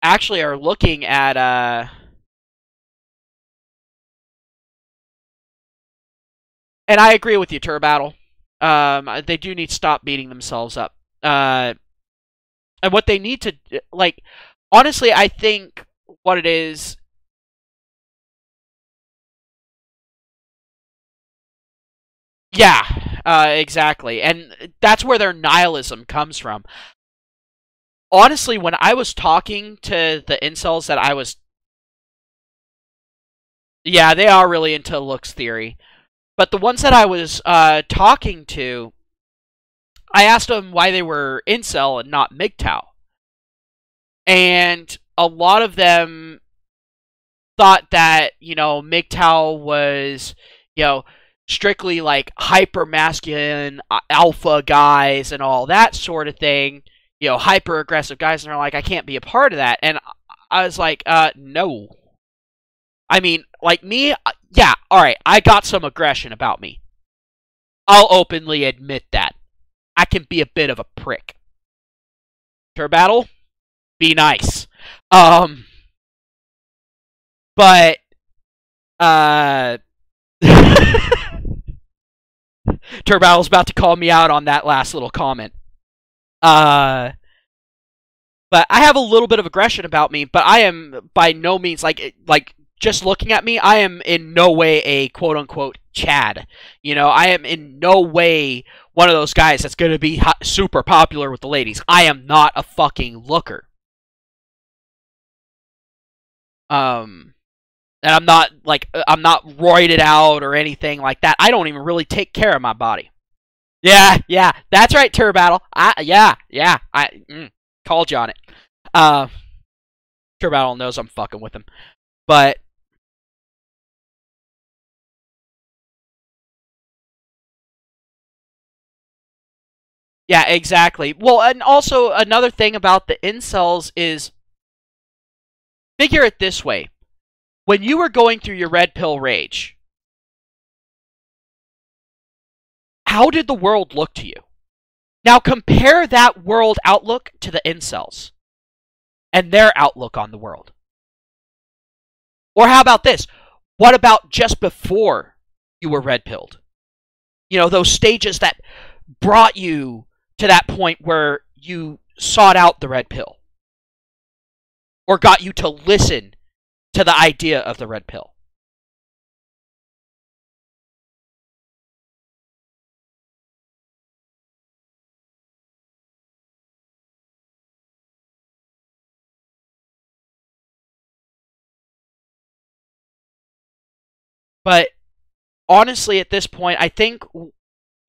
actually are looking at And I agree with you, Turbattle. They do need to stop beating themselves up. And what they need to, like, honestly, I think what it is. Yeah, exactly. And that's where their nihilism comes from. Honestly, when I was talking to the incels that I was. Yeah, they are really into looks theory. But the ones that I was talking to, I asked them why they were incel and not MGTOW. And a lot of them thought that, MGTOW was, strictly like hyper masculine alpha guys and all that sort of thing, hyper aggressive guys, and they're like, I can't be a part of that. And I was like, no. I mean, like me, yeah, alright, I got some aggression about me. I'll openly admit that. I can be a bit of a prick. Turbattle, be nice. But, Turbattle's about to call me out on that last little comment. But I have a little bit of aggression about me, but I am by no means, like just looking at me, I am in no way a quote-unquote Chad. I am in no way one of those guys that's going to be super popular with the ladies. I am not a fucking looker. And I'm not roided out or anything like that. I don't even really take care of my body. Yeah, that's right, Turbattle. I called you on it. Turbattle knows I'm fucking with him. But yeah, exactly. Well, and also another thing about the incels is, figure it this way. When you were going through your red pill rage, how did the world look to you? Now compare that world outlook to the incels and their outlook on the world. Or how about this? What about just before you were red pilled? Those stages that brought you to that point where you sought out the red pill or got you to listen to the idea of the red pill. But honestly, at this point, I think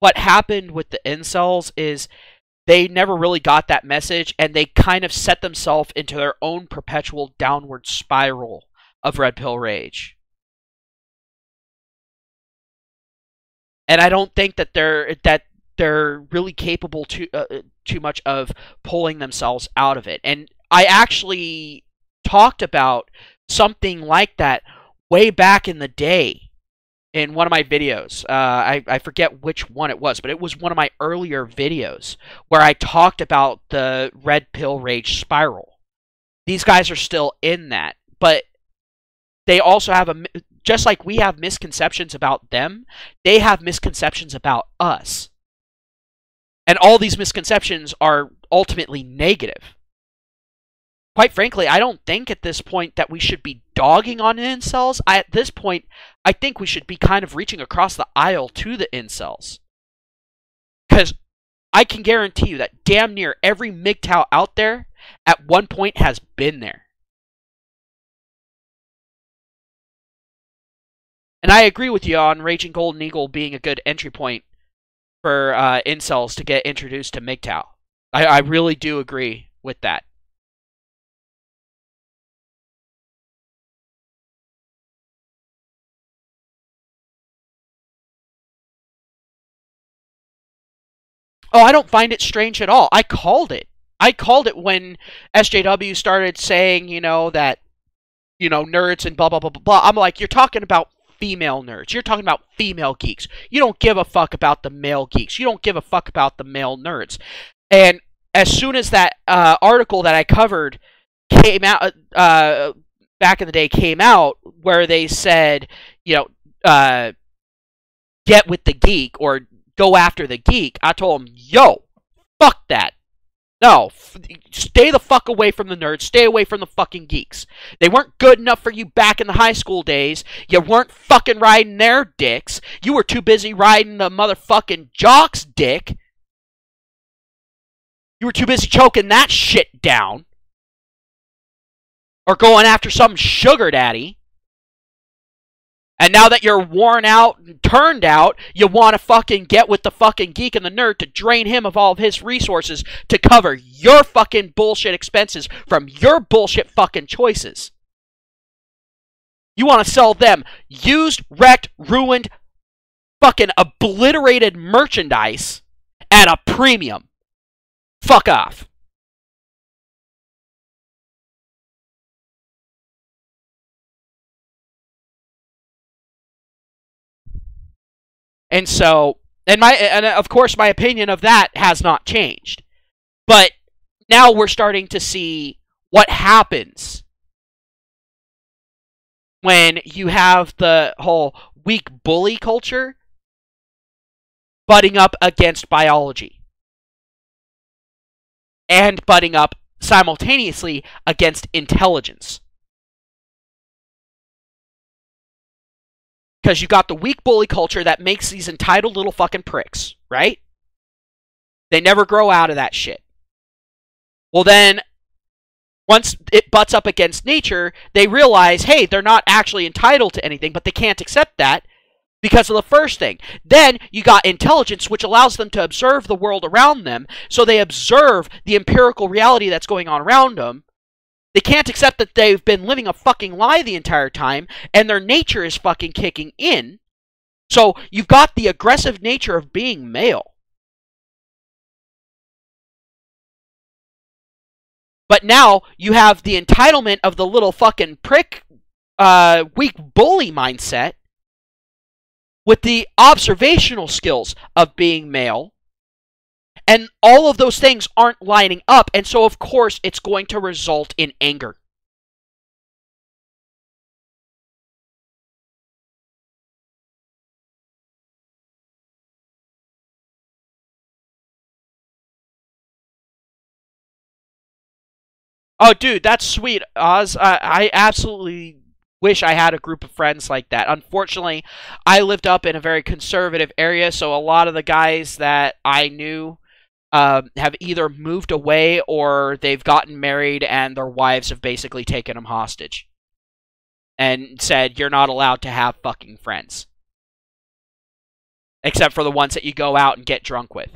what happened with the incels is they never really got that message, and they kind of set themselves into their own perpetual downward spiral of red pill rage. And I don't think that they're really capable too much of pulling themselves out of it. And I actually talked about something like that way back in the day in one of my videos. I forget which one it was, but it was one of my earlier videos where I talked about the red pill rage spiral. These guys are still in that, but they also have just like we have misconceptions about them, they have misconceptions about us. And all these misconceptions are ultimately negative. Quite frankly, I don't think at this point that we should be dogging on incels. At this point, I think we should be kind of reaching across the aisle to the incels. Because I can guarantee you that damn near every MGTOW out there at one point has been there. And I agree with you on Raging Golden Eagle being a good entry point for incels to get introduced to MGTOW. I really do agree with that. Oh, I don't find it strange at all. I called it. I called it when SJW started saying, that, nerds and blah, blah, blah, blah, blah. I'm like, you're talking about female nerds. You're talking about female geeks. You don't give a fuck about the male geeks. You don't give a fuck about the male nerds. And as soon as that article that I covered came out, back in the day came out, where they said, get with the geek or go after the geek, I told him, yo, fuck that. No, stay the fuck away from the nerds. Stay away from the fucking geeks. They weren't good enough for you back in the high school days. You weren't fucking riding their dicks. You were too busy riding the motherfucking jock's dick. You were too busy choking that shit down. Or going after some sugar daddy. And now that you're worn out and turned out, you want to fucking get with the fucking geek and the nerd to drain him of all of his resources to cover your fucking bullshit expenses from your bullshit fucking choices. You want to sell them used, wrecked, ruined, fucking obliterated merchandise at a premium. Fuck off. And so, and of course my opinion of that has not changed. But now we're starting to see what happens when you have the whole weak bully culture butting up against biology. And butting up simultaneously against intelligence. Because you got the weak bully culture that makes these entitled little fucking pricks, right? They never grow out of that shit. Well then, once it butts up against nature, they realize, hey, they're not actually entitled to anything, but they can't accept that because of the first thing. Then you got intelligence, which allows them to observe the world around them, so they observe the empirical reality that's going on around them. They can't accept that they've been living a fucking lie the entire time, and their nature is fucking kicking in. So you've got the aggressive nature of being male. But now you have the entitlement of the little fucking prick, weak bully mindset with the observational skills of being male. And all of those things aren't lining up, and so of course it's going to result in anger. Oh, dude, that's sweet, Oz. I absolutely wish I had a group of friends like that. Unfortunately, I lived up in a very conservative area, so a lot of the guys that I knew have either moved away or they've gotten married and their wives have basically taken them hostage and said, you're not allowed to have fucking friends. Except for the ones that you go out and get drunk with.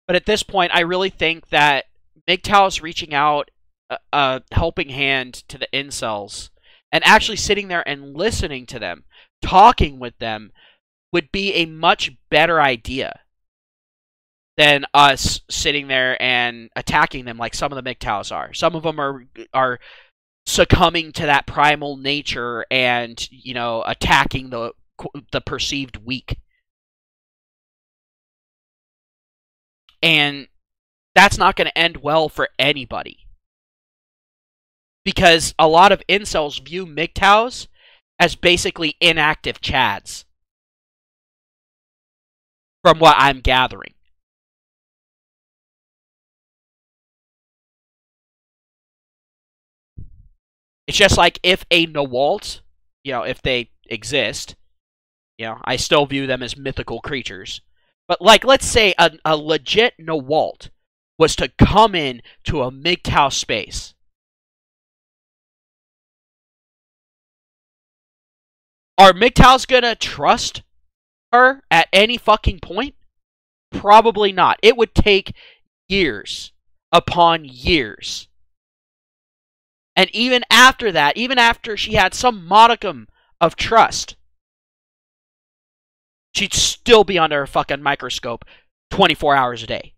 But at this point, I really think that MGTOW is reaching out a helping hand to the incels and actually sitting there and listening to them, talking with them, would be a much better idea than us sitting there and attacking them like some of the MGTOWs are. Some of them are succumbing to that primal nature and, you know, attacking the perceived weak. And that's not going to end well for anybody. Because a lot of incels view MGTOWs as basically inactive chads. From what I'm gathering. It's just like if a Nawalt, you know, if they exist, you know, I still view them as mythical creatures. But like, let's say a legit Nawalt was to come in to a MGTOW space. Are MGTOWs gonna trust her at any fucking point? Probably not. It would take years upon years. And even after that, even after she had some modicum of trust, she'd still be under a fucking microscope 24 hours a day.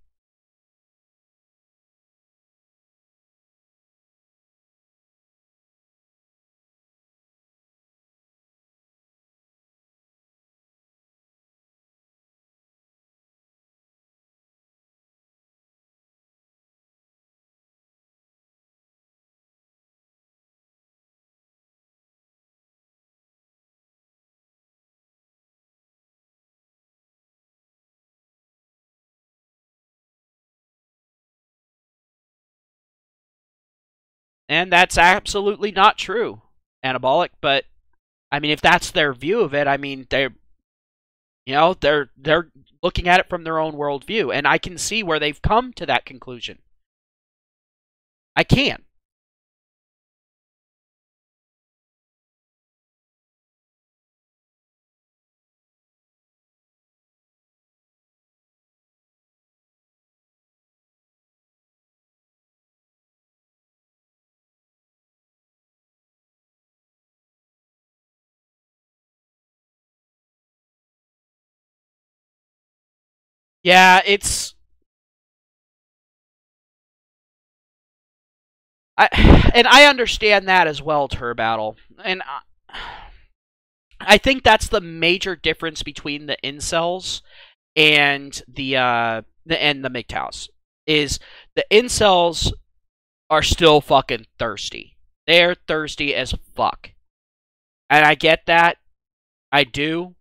And that's absolutely not true, Anabolic. But I mean, if that's their view of it, I mean, they're looking at it from their own worldview, and I can see where they've come to that conclusion. I can. Yeah, it's and I understand that as well, Turbattle, and I think that's the major difference between the incels and the MGTOWs is the incels are still fucking thirsty. They're thirsty as fuck, and I get that. I do.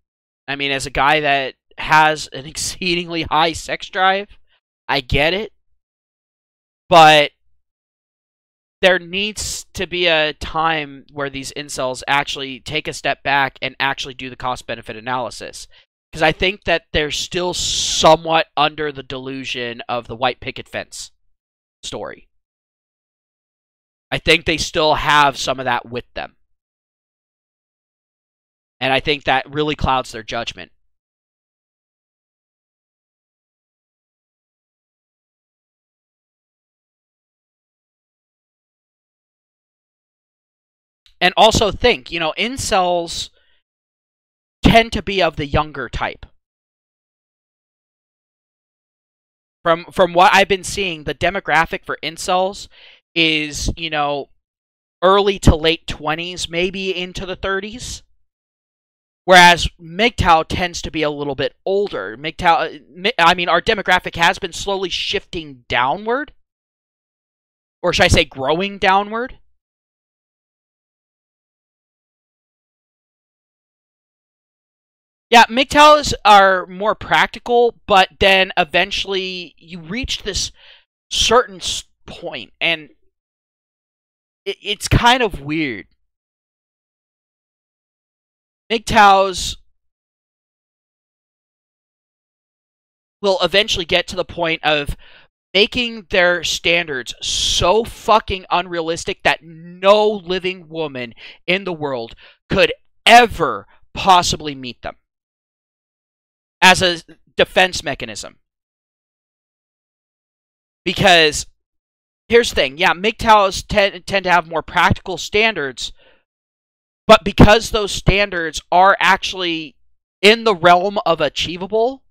I mean, as a guy that has an exceedingly high sex drive, I get it, but there needs to be a time where these incels actually take a step back and actually do the cost-benefit analysis. Because I think that they're still somewhat under the delusion of the white picket fence story. I think they still have some of that with them. And I think that really clouds their judgment. And also think, incels tend to be of the younger type. From what I've been seeing, the demographic for incels is, early to late 20s, maybe into the 30s. Whereas MGTOW tends to be a little bit older. Our demographic has been slowly shifting downward. Or should I say growing downward? Yeah, MGTOWs are more practical, but then eventually you reach this certain point, and it's kind of weird. MGTOWs will eventually get to the point of making their standards so fucking unrealistic that no living woman in the world could ever possibly meet them as a defense mechanism. Because here's the thing, yeah, MGTOWs tend to have more practical standards, but because those standards are actually in the realm of achievable,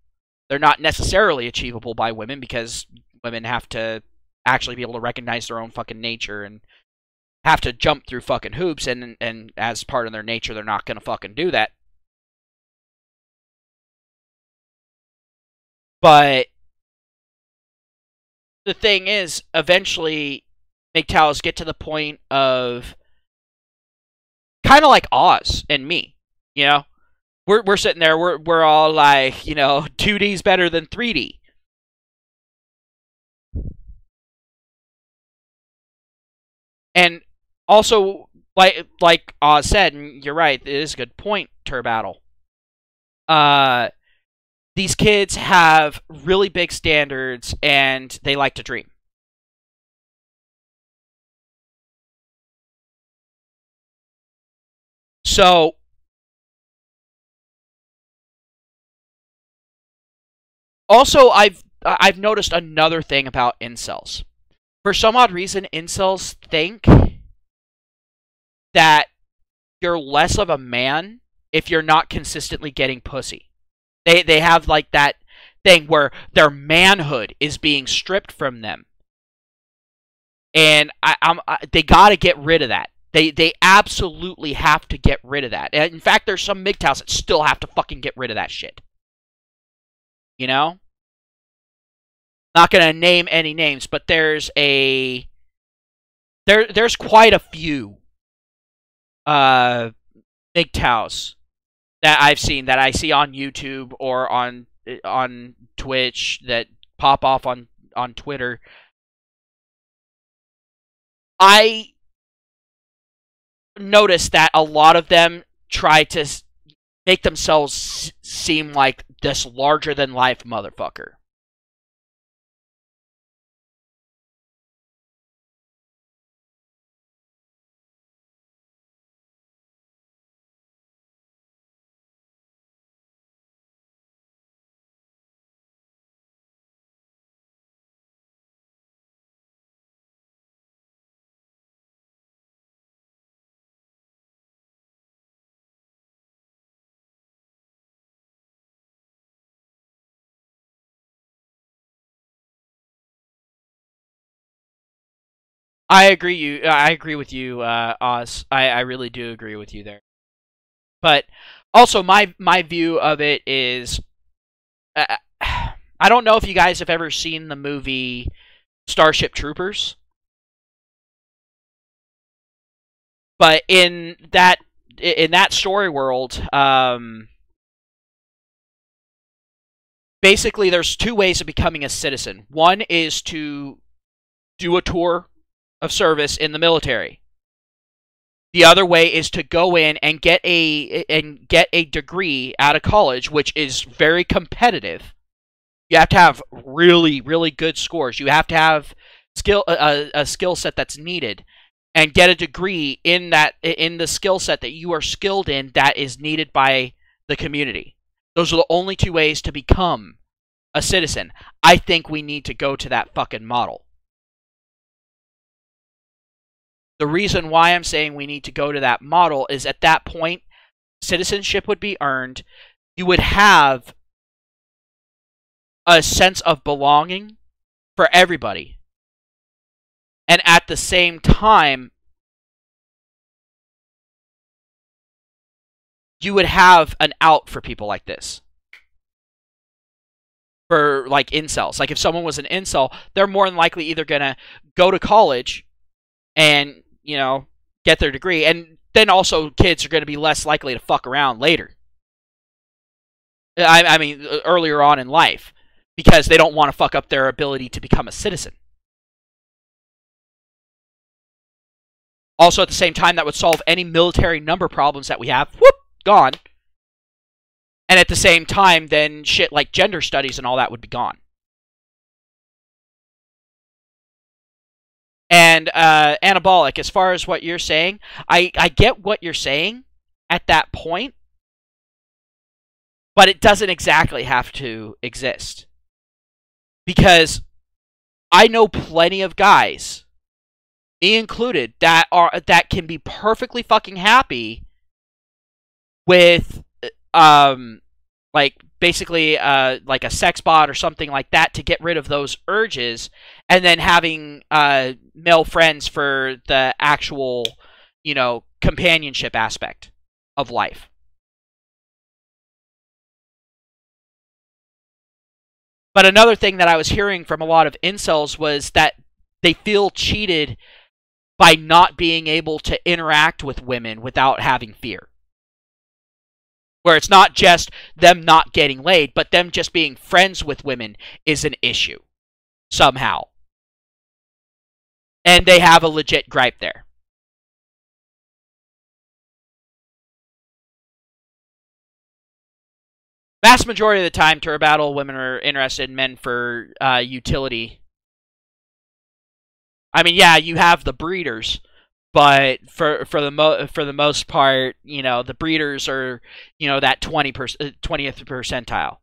they're not necessarily achievable by women because women have to actually be able to recognize their own fucking nature and have to jump through fucking hoops, and as part of their nature, they're not gonna fucking do that. But the thing is, eventually, MGTOWs get to the point of kind of like Oz and me, We're sitting there, we're all like, 2D's better than 3D. And also, like Oz said, and you're right, it is a good point, Turbattle. These kids have really big standards, and they like to dream. So, also, I've noticed another thing about incels. For some odd reason, incels think that you're less of a man if you're not consistently getting pussy. They have like that thing where their manhood is being stripped from them, and they got to get rid of that. They absolutely have to get rid of that. In fact, there's some MGTOWs that still have to fucking get rid of that shit. Not gonna name any names, but there's quite a few MGTOWs that I've seen, that I see on YouTube or on Twitch, that pop off on Twitter. I notice that a lot of them try to make themselves seem like this larger-than-life motherfucker. I agree with you, Oz. I really do agree with you there. But also, my view of it is, I don't know if you guys have ever seen the movie Starship Troopers, but in that story world, basically there's two ways of becoming a citizen. One is to do a tour of service in the military. The other way is to go in and get a degree out of college, which is very competitive. You have to have really, really good scores. You have to have a skill set that's needed, and get a degree in the skill set that you are skilled in that is needed by the community. Those are the only two ways to become a citizen. I think we need to go to that fucking model. The reason why I'm saying we need to go to that model is at that point, citizenship would be earned. You would have a sense of belonging for everybody. And at the same time, you would have an out for people like this. For, like, incels. Like, if someone was an incel, they're more than likely either going to go to college and, you know, get their degree. And then also kids are going to be less likely to fuck around later. I mean, earlier on in life. Because they don't want to fuck up their ability to become a citizen. Also, at the same time, that would solve any military number problems that we have. Whoop! Gone. And at the same time, then shit like gender studies and all that would be gone. And Anabolic, as far as what you're saying, I get what you're saying at that point, but it doesn't exactly have to exist. Because I know plenty of guys, me included, that can be perfectly fucking happy with like basically like a sex bot or something like that to get rid of those urges, and then having male friends for the actual, you know, companionship aspect of life. But another thing that I was hearing from a lot of incels was that they feel cheated by not being able to interact with women without having fear. Where it's not just them not getting laid, but them just being friends with women is an issue. Somehow. And they have a legit gripe there. Vast majority of the time, Tour Battle women are interested in men for utility. I mean, yeah, you have the breeders, but for the most part, you know, the breeders are, you know, that 20th percentile.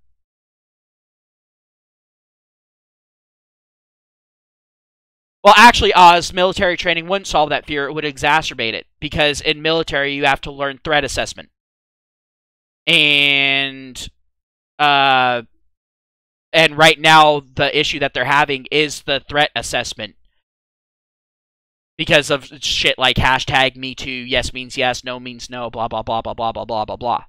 Well, actually, Oz, military training wouldn't solve that fear. It would exacerbate it, because in military you have to learn threat assessment. And right now the issue that they're having is the threat assessment. Because of shit like hashtag #MeToo, yes means yes, no means no, blah, blah, blah, blah, blah, blah, blah, blah, blah.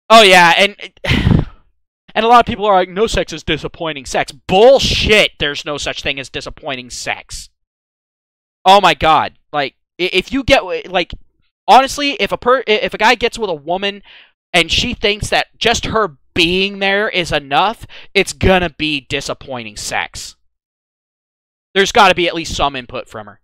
Oh, yeah, and a lot of people are like, no sex is disappointing sex. Bullshit, there's no such thing as disappointing sex. Oh, my God. Like, if you get, like, honestly, if a guy gets with a woman and she thinks that just her being there is enough, it's gonna be disappointing sex. There's got to be at least some input from her.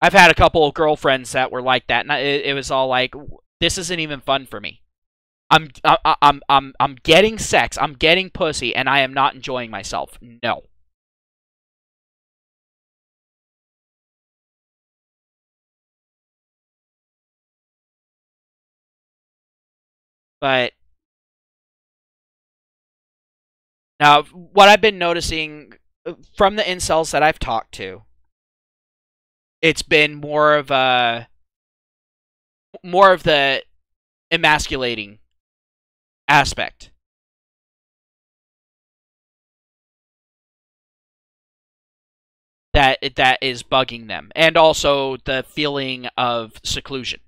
I've had a couple of girlfriends that were like that, and it was all like, this isn't even fun for me. I'm getting sex, I'm getting pussy, and I am not enjoying myself. No. But now, what I've been noticing from the incels that I've talked to, it's been more of the emasculating aspect. That is bugging them, and also the feeling of seclusion.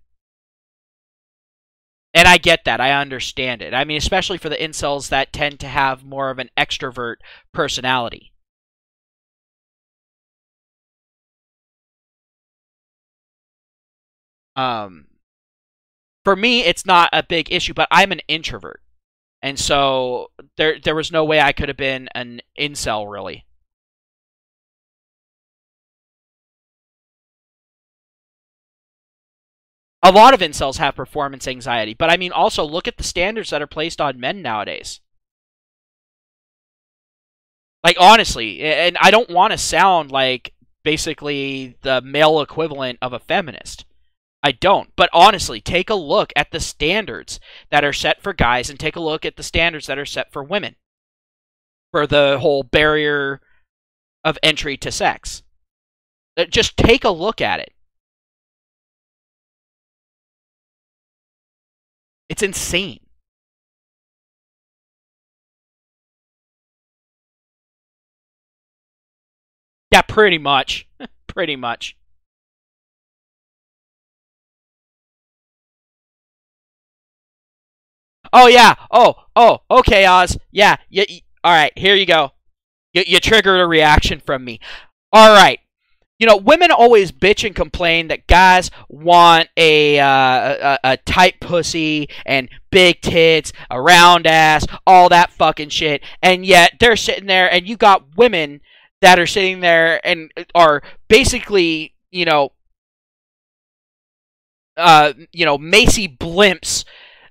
And I get that. I understand it. I mean, especially for the incels that tend to have more of an extrovert personality. For me, it's not a big issue, but I'm an introvert. And so there was no way I could have been an incel, really. A lot of incels have performance anxiety, but I mean, also look at the standards that are placed on men nowadays. Like, honestly, and I don't want to sound like basically the male equivalent of a feminist. I don't. But honestly, take a look at the standards that are set for guys and take a look at the standards that are set for women. For the whole barrier of entry to sex. Just take a look at it. It's insane. Yeah, pretty much. Pretty much. Oh, yeah. Oh, okay, Oz. Yeah, all right, here you go. You triggered a reaction from me. All right. You know, women always bitch and complain that guys want a tight pussy and big tits, a round ass, all that fucking shit. And yet they're sitting there, and you got women that are sitting there and are basically, Macy blimps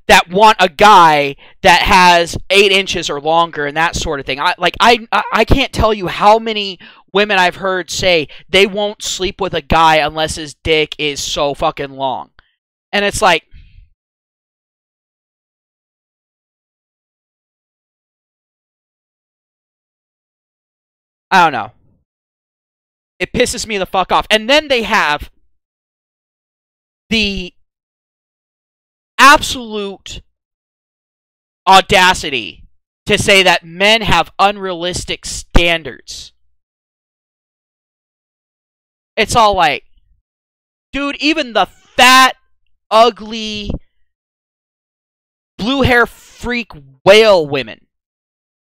that want a guy that has 8 inches or longer and that sort of thing. I can't tell you how many women I've heard say they won't sleep with a guy unless his dick is so fucking long. And it's like, I don't know. It pisses me the fuck off. And then they have the absolute audacity to say that men have unrealistic standards. It's all like, dude, even the fat, ugly, blue hair freak whale women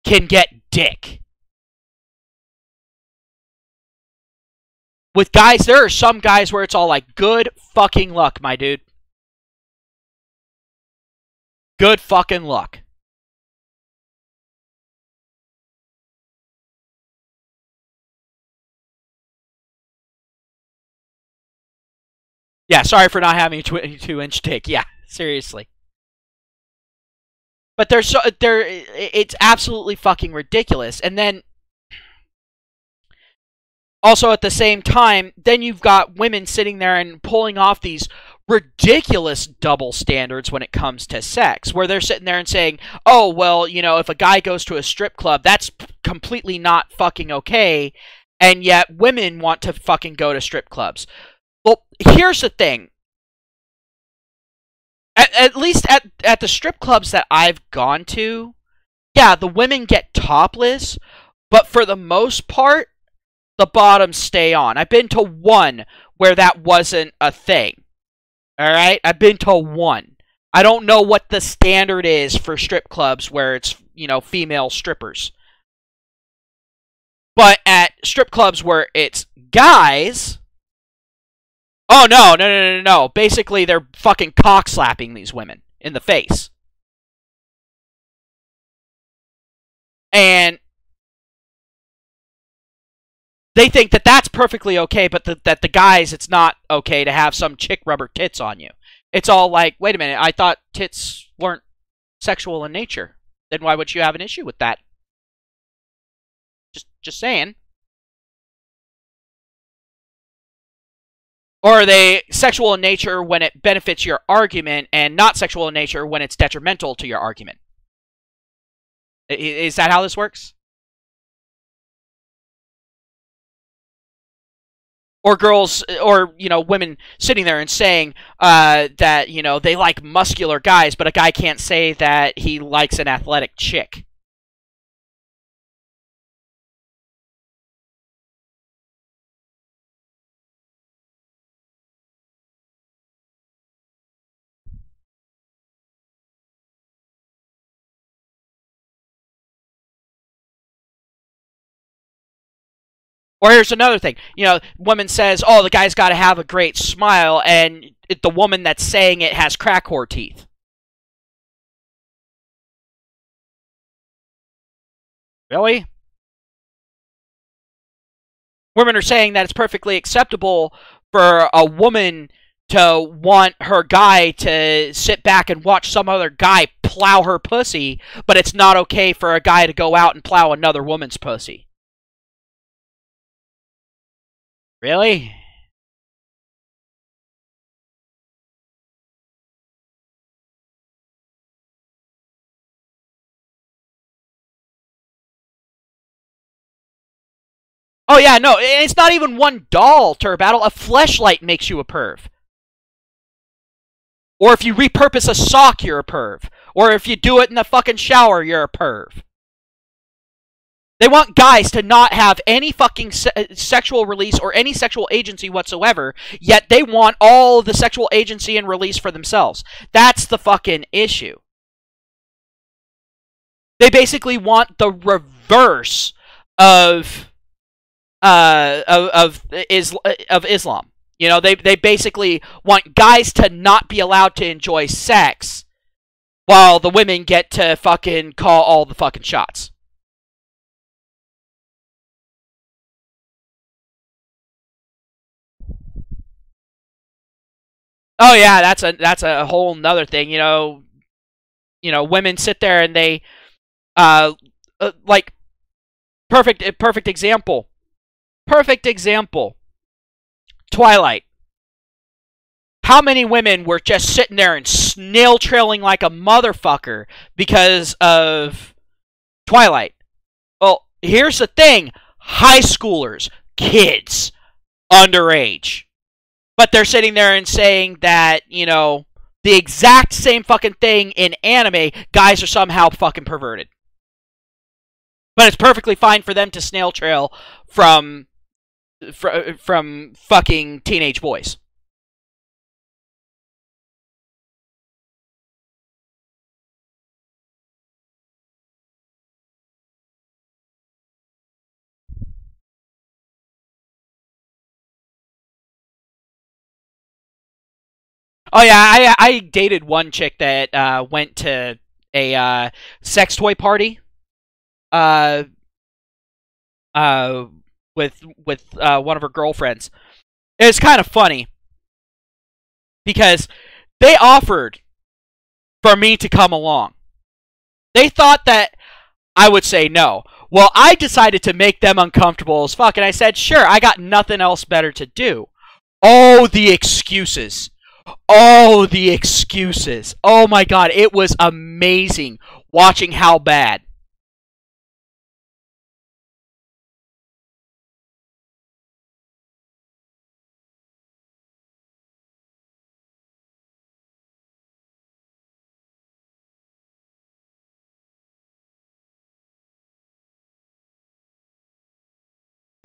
can get dick. With guys, there are some guys where it's all like, good fucking luck, my dude. Good fucking luck. Yeah, sorry for not having a 22-inch dick. Yeah, seriously. But it's absolutely fucking ridiculous. And then also at the same time, then you've got women sitting there and pulling off these ridiculous double standards when it comes to sex, where they're sitting there and saying, oh, well, if a guy goes to a strip club, that's completely not fucking okay, and yet women want to fucking go to strip clubs. Well, here's the thing. At least at the strip clubs that I've gone to, yeah, the women get topless, but for the most part, the bottoms stay on. I've been to one where that wasn't a thing. Alright? I've been to one. I don't know what the standard is for strip clubs where it's, female strippers. But at strip clubs where it's guys, oh, no. Basically, they're fucking cock-slapping these women in the face. And they think that that's perfectly okay, but that the guys, it's not okay to have some chick rub her tits on you. It's all like, wait a minute, I thought tits weren't sexual in nature. Then why would you have an issue with that? Just saying. Or are they sexual in nature when it benefits your argument and not sexual in nature when it's detrimental to your argument? Is that how this works? Or girls, or, you know, women sitting there and saying that, you know, they like muscular guys, but a guy can't say that he likes an athletic chick. Or here's another thing. You know, woman says, oh, the guy's got to have a great smile, and the woman that's saying it has crack whore teeth. Really? Women are saying that it's perfectly acceptable for a woman to want her guy to sit back and watch some other guy plow her pussy, but it's not okay for a guy to go out and plow another woman's pussy. Really? Oh yeah, no, it's not even one doll, Turbattle. A fleshlight makes you a perv. Or if you repurpose a sock, you're a perv. Or if you do it in the fucking shower, you're a perv. They want guys to not have any fucking sexual release or any sexual agency whatsoever, yet they want all the sexual agency and release for themselves. That's the fucking issue. They basically want the reverse of Islam. You know, they basically want guys to not be allowed to enjoy sex, while the women get to fucking call all the fucking shots. Oh yeah, that's a whole nother thing. You know, women sit there and they like perfect example. Perfect example. Twilight. How many women were just sitting there and snail trailing like a motherfucker because of Twilight? Well, here's the thing. High schoolers, kids, underage. But they're sitting there and saying that, you know, the exact same fucking thing in anime, guys are somehow fucking perverted. But it's perfectly fine for them to snail trail from fucking teenage boys. Oh yeah, I dated one chick that went to a sex toy party uh, uh, with one of her girlfriends. It's kind of funny because they offered for me to come along. They thought that I would say no. Well, I decided to make them uncomfortable as fuck, and I said, sure, I got nothing else better to do. Oh, the excuses. Oh, the excuses. Oh my god, it was amazing watching how bad.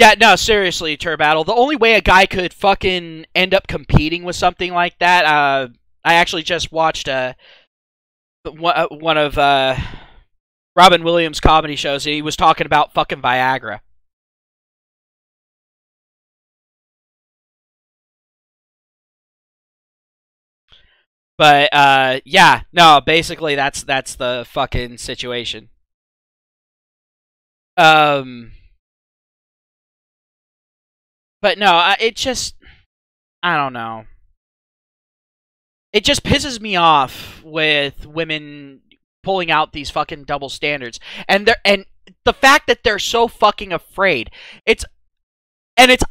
Yeah, no, seriously, Turbattle. The only way a guy could fucking end up competing with something like that, I actually just watched one of Robin Williams' comedy shows. He was talking about fucking Viagra. But yeah, no, basically that's the fucking situation. Um, but no, it just, I don't know. It just pisses me off with women pulling out these fucking double standards, and the fact that they're so fucking afraid. It's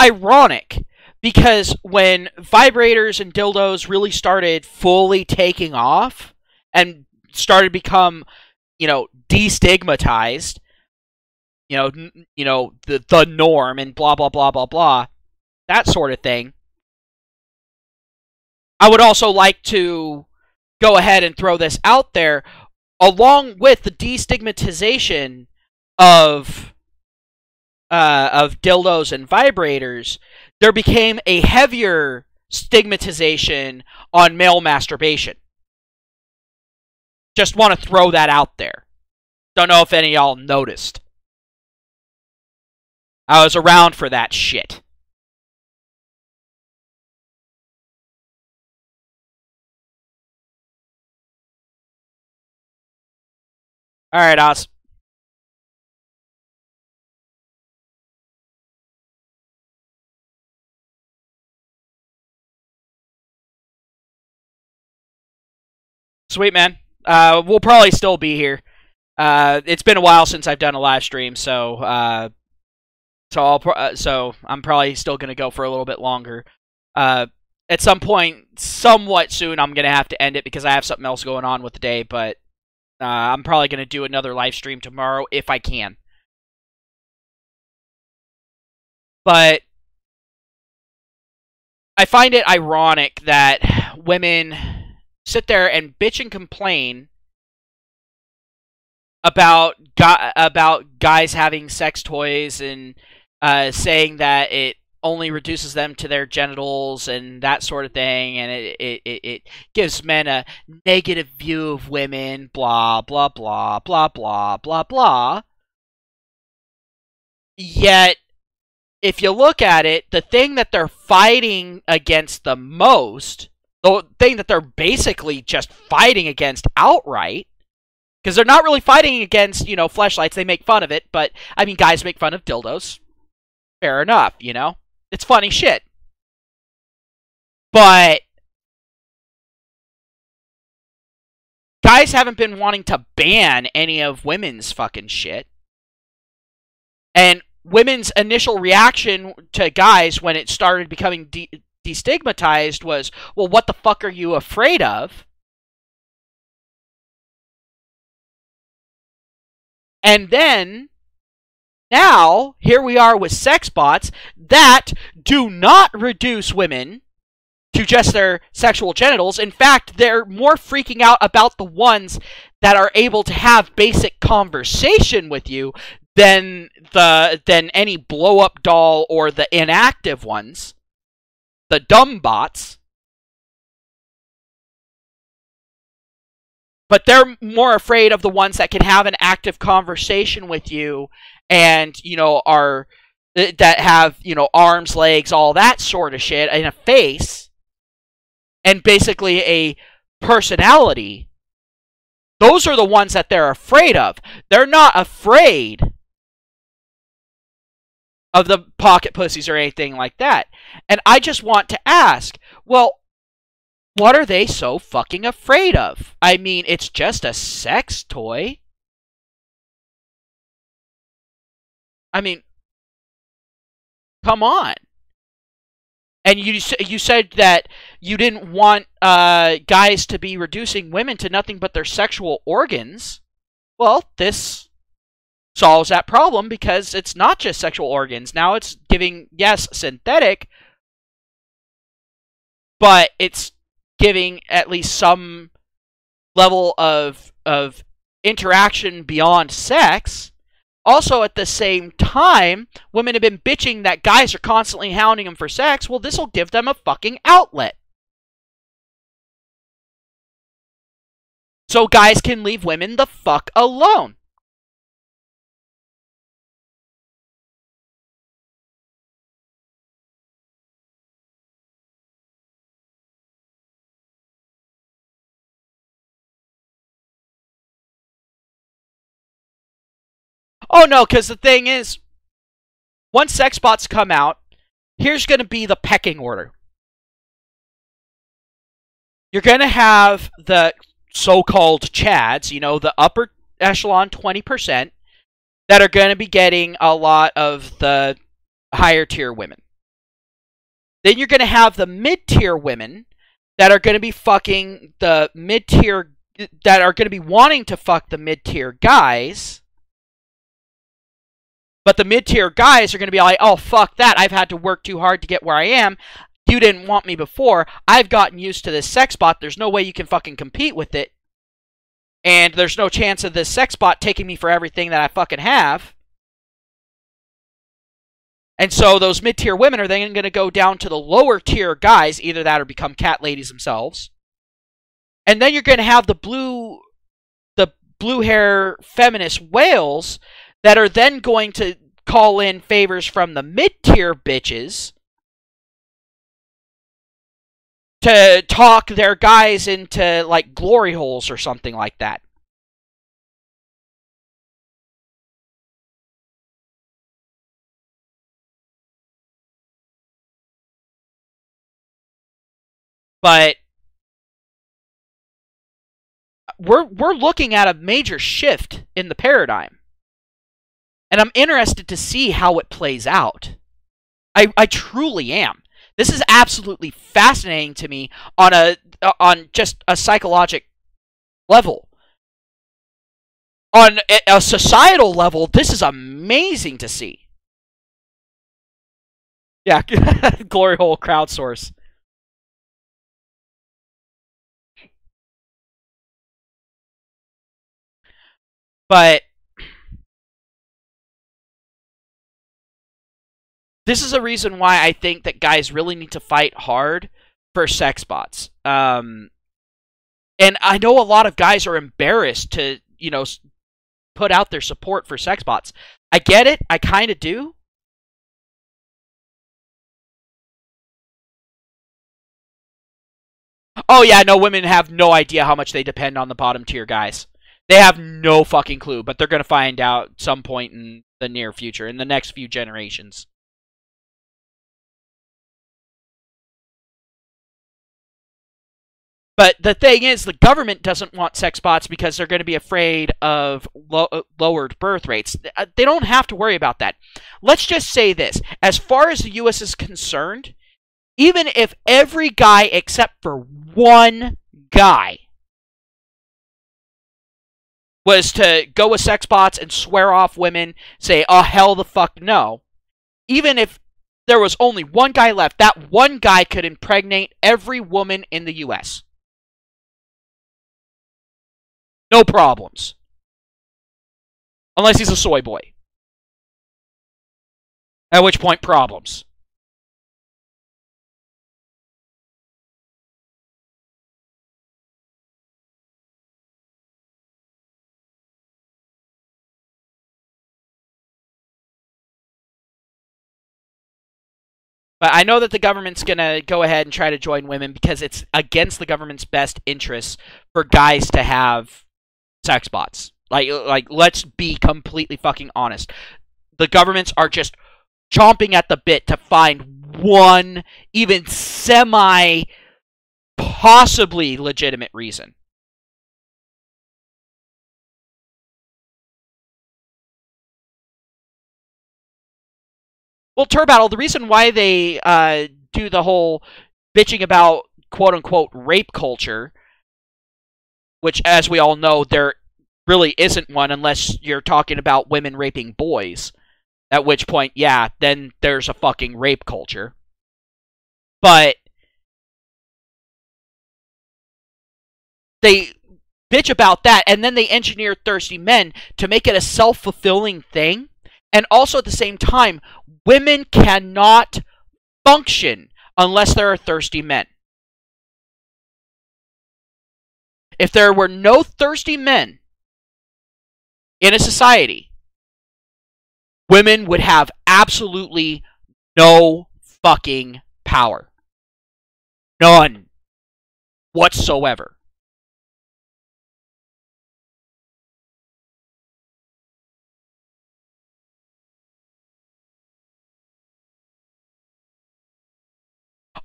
ironic because when vibrators and dildos really started fully taking off and started to become, destigmatized, the norm and blah blah blah blah blah, that sort of thing. I would also like to go ahead and throw this out there, along with the destigmatization of dildos and vibrators, there became a heavier stigmatization on male masturbation. Just want to throw that out there. Don't know if any of y'all noticed. I was around for that shit. Alright, Oz. Sweet, man. We'll probably still be here. It's been a while since I've done a live stream, so I'm probably still gonna go for a little bit longer. At some point, somewhat soon, I'm gonna have to end it because I have something else going on with the day. But I'm probably gonna do another live stream tomorrow if I can. But I find it ironic that women sit there and bitch and complain about guys having sex toys and saying that it only reduces them to their genitals and that sort of thing, and it gives men a negative view of women, blah blah blah blah blah blah blah. Yet, if you look at it, the thing that they're fighting against the most, the thing that they're basically just fighting against outright, because they're not really fighting against, fleshlights. They make fun of it, but, I mean, guys make fun of dildos. Fair enough, It's funny shit. But guys haven't been wanting to ban any of women's fucking shit. And women's initial reaction to guys when it started becoming destigmatized was, well, what the fuck are you afraid of? And then, now, here we are with sex bots that do not reduce women to just their sexual genitals. In fact, they're more freaking out about the ones that are able to have basic conversation with you than any blow-up doll or the inactive ones, the dumb bots. But they're more afraid of the ones that can have an active conversation with you and, that have, arms, legs, all that sort of shit, and a face, and basically a personality. Those are the ones that they're afraid of. They're not afraid of the pocket pussies or anything like that. And I just want to ask, well, what are they so fucking afraid of? I mean, it's just a sex toy. I mean, come on. And you said that you didn't want guys to be reducing women to nothing but their sexual organs. Well, this solves that problem because it's not just sexual organs. Now it's giving, yes, synthetic, but it's giving at least some level of interaction beyond sex. Also, at the same time, women have been bitching that guys are constantly hounding them for sex. Well, this will give them a fucking outlet. So guys can leave women the fuck alone. Oh, no, because the thing is, once sex bots come out, here's going to be the pecking order. You're going to have the so-called Chads, you know, the upper echelon 20%, that are going to be getting a lot of the higher tier women. Then you're going to have the mid-tier women that are going to be fucking the mid-tier, that are going to be wanting to fuck the mid-tier guys. But the mid-tier guys are going to be like, oh, fuck that. I've had to work too hard to get where I am. You didn't want me before. I've gotten used to this sex bot. There's no way you can fucking compete with it. And there's no chance of this sex bot taking me for everything that I fucking have. And so those mid-tier women are then going to go down to the lower tier guys, either that or become cat ladies themselves. And then you're going to have the blue hair feminist whales that are then going to call in favors from the mid-tier bitches to talk their guys into, like, glory holes or something like that. But we're looking at a major shift in the paradigm. And I'm interested to see how it plays out. I truly am. This is absolutely fascinating to me on just a psychological level. On a societal level, this is amazing to see. Yeah, glory hole crowdsource. But this is a reason why I think that guys really need to fight hard for sex bots. And I know a lot of guys are embarrassed to, you know, put out their support for sex bots. I get it. I kind of do. Oh, yeah, no, women have no idea how much they depend on the bottom tier guys. They have no fucking clue, but they're going to find out some point in the near future, in the next few generations. But the thing is, the government doesn't want sex bots because they're going to be afraid of lowered birth rates. They don't have to worry about that. Let's just say this. As far as the U.S. is concerned, even if every guy except for one guy was to go with sex bots and swear off women, say, oh, hell the fuck no, even if there was only one guy left, that one guy could impregnate every woman in the U.S. No problems. Unless he's a soy boy. At which point, problems. But I know that the government's going to go ahead and try to join women because it's against the government's best interests for guys to have sex bots. Like, let's be completely fucking honest. The governments are just chomping at the bit to find one, even possibly legitimate reason. Well, Turbattle, the reason why they do the whole bitching about quote-unquote rape culture, which, as we all know, there really isn't one unless you're talking about women raping boys. At which point, yeah, then there's a fucking rape culture. But they bitch about that, and then they engineer thirsty men to make it a self-fulfilling thing. And also at the same time, women cannot function unless there are thirsty men. If there were no thirsty men in a society, women would have absolutely no fucking power. None whatsoever.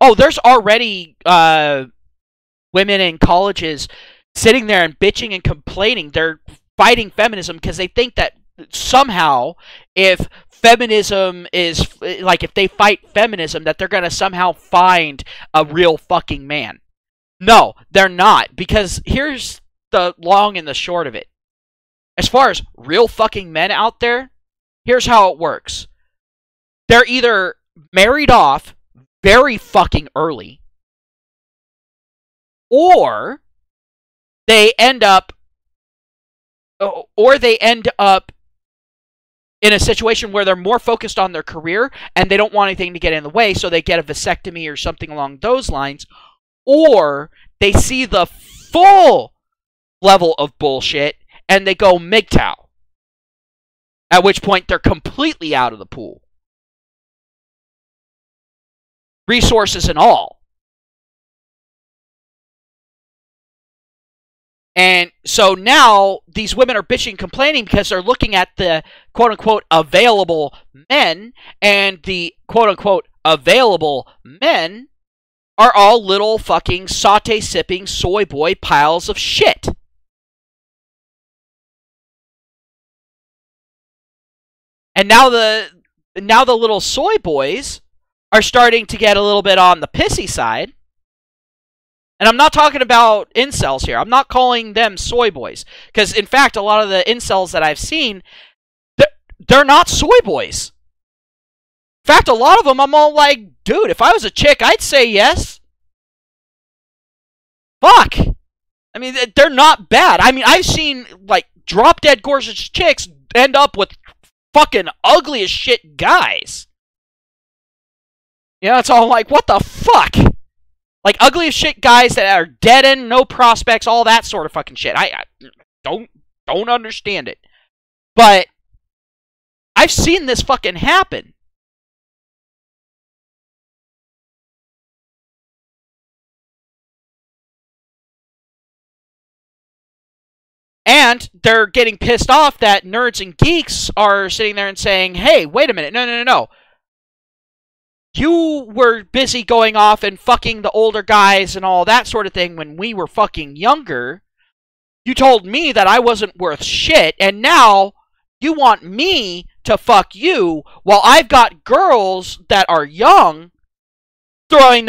Oh, there's already women in colleges sitting there and bitching and complaining. They're fighting feminism because they think that somehow if feminism is like, if they fight feminism, that they're gonna somehow find a real fucking man. No, they're not, because here's the long and the short of it. As far as real fucking men out there, here's how it works. They're either married off very fucking early, or they end up in a situation where they're more focused on their career and they don't want anything to get in the way, so they get a vasectomy or something along those lines, or they see the full level of bullshit and they go MGTOW, at which point they're completely out of the pool. Resources and all. And so now these women are bitching, complaining because they're looking at the quote-unquote available men, and the quote-unquote available men are all little fucking saute-sipping soy boy piles of shit. And now the little soy boys are starting to get a little bit on the pissy side. And I'm not talking about incels here. I'm not calling them soy boys. Because, in fact, a lot of the incels that I've seen, they're not soy boys. In fact, a lot of them, I'm all like, dude, if I was a chick, I'd say yes. Fuck. I mean, they're not bad. I mean, I've seen, like, drop-dead gorgeous chicks end up with fucking ugly as shit guys. You know, it's all like, what the fuck? Like, ugly as shit guys that are dead end, no prospects, all that sort of fucking shit. I don't understand it. But I've seen this fucking happen. And they're getting pissed off that nerds and geeks are sitting there and saying, hey, wait a minute, no. You were busy going off and fucking the older guys and all that sort of thing when we were fucking younger. You told me that I wasn't worth shit, and now you want me to fuck you while I've got girls that are young throwing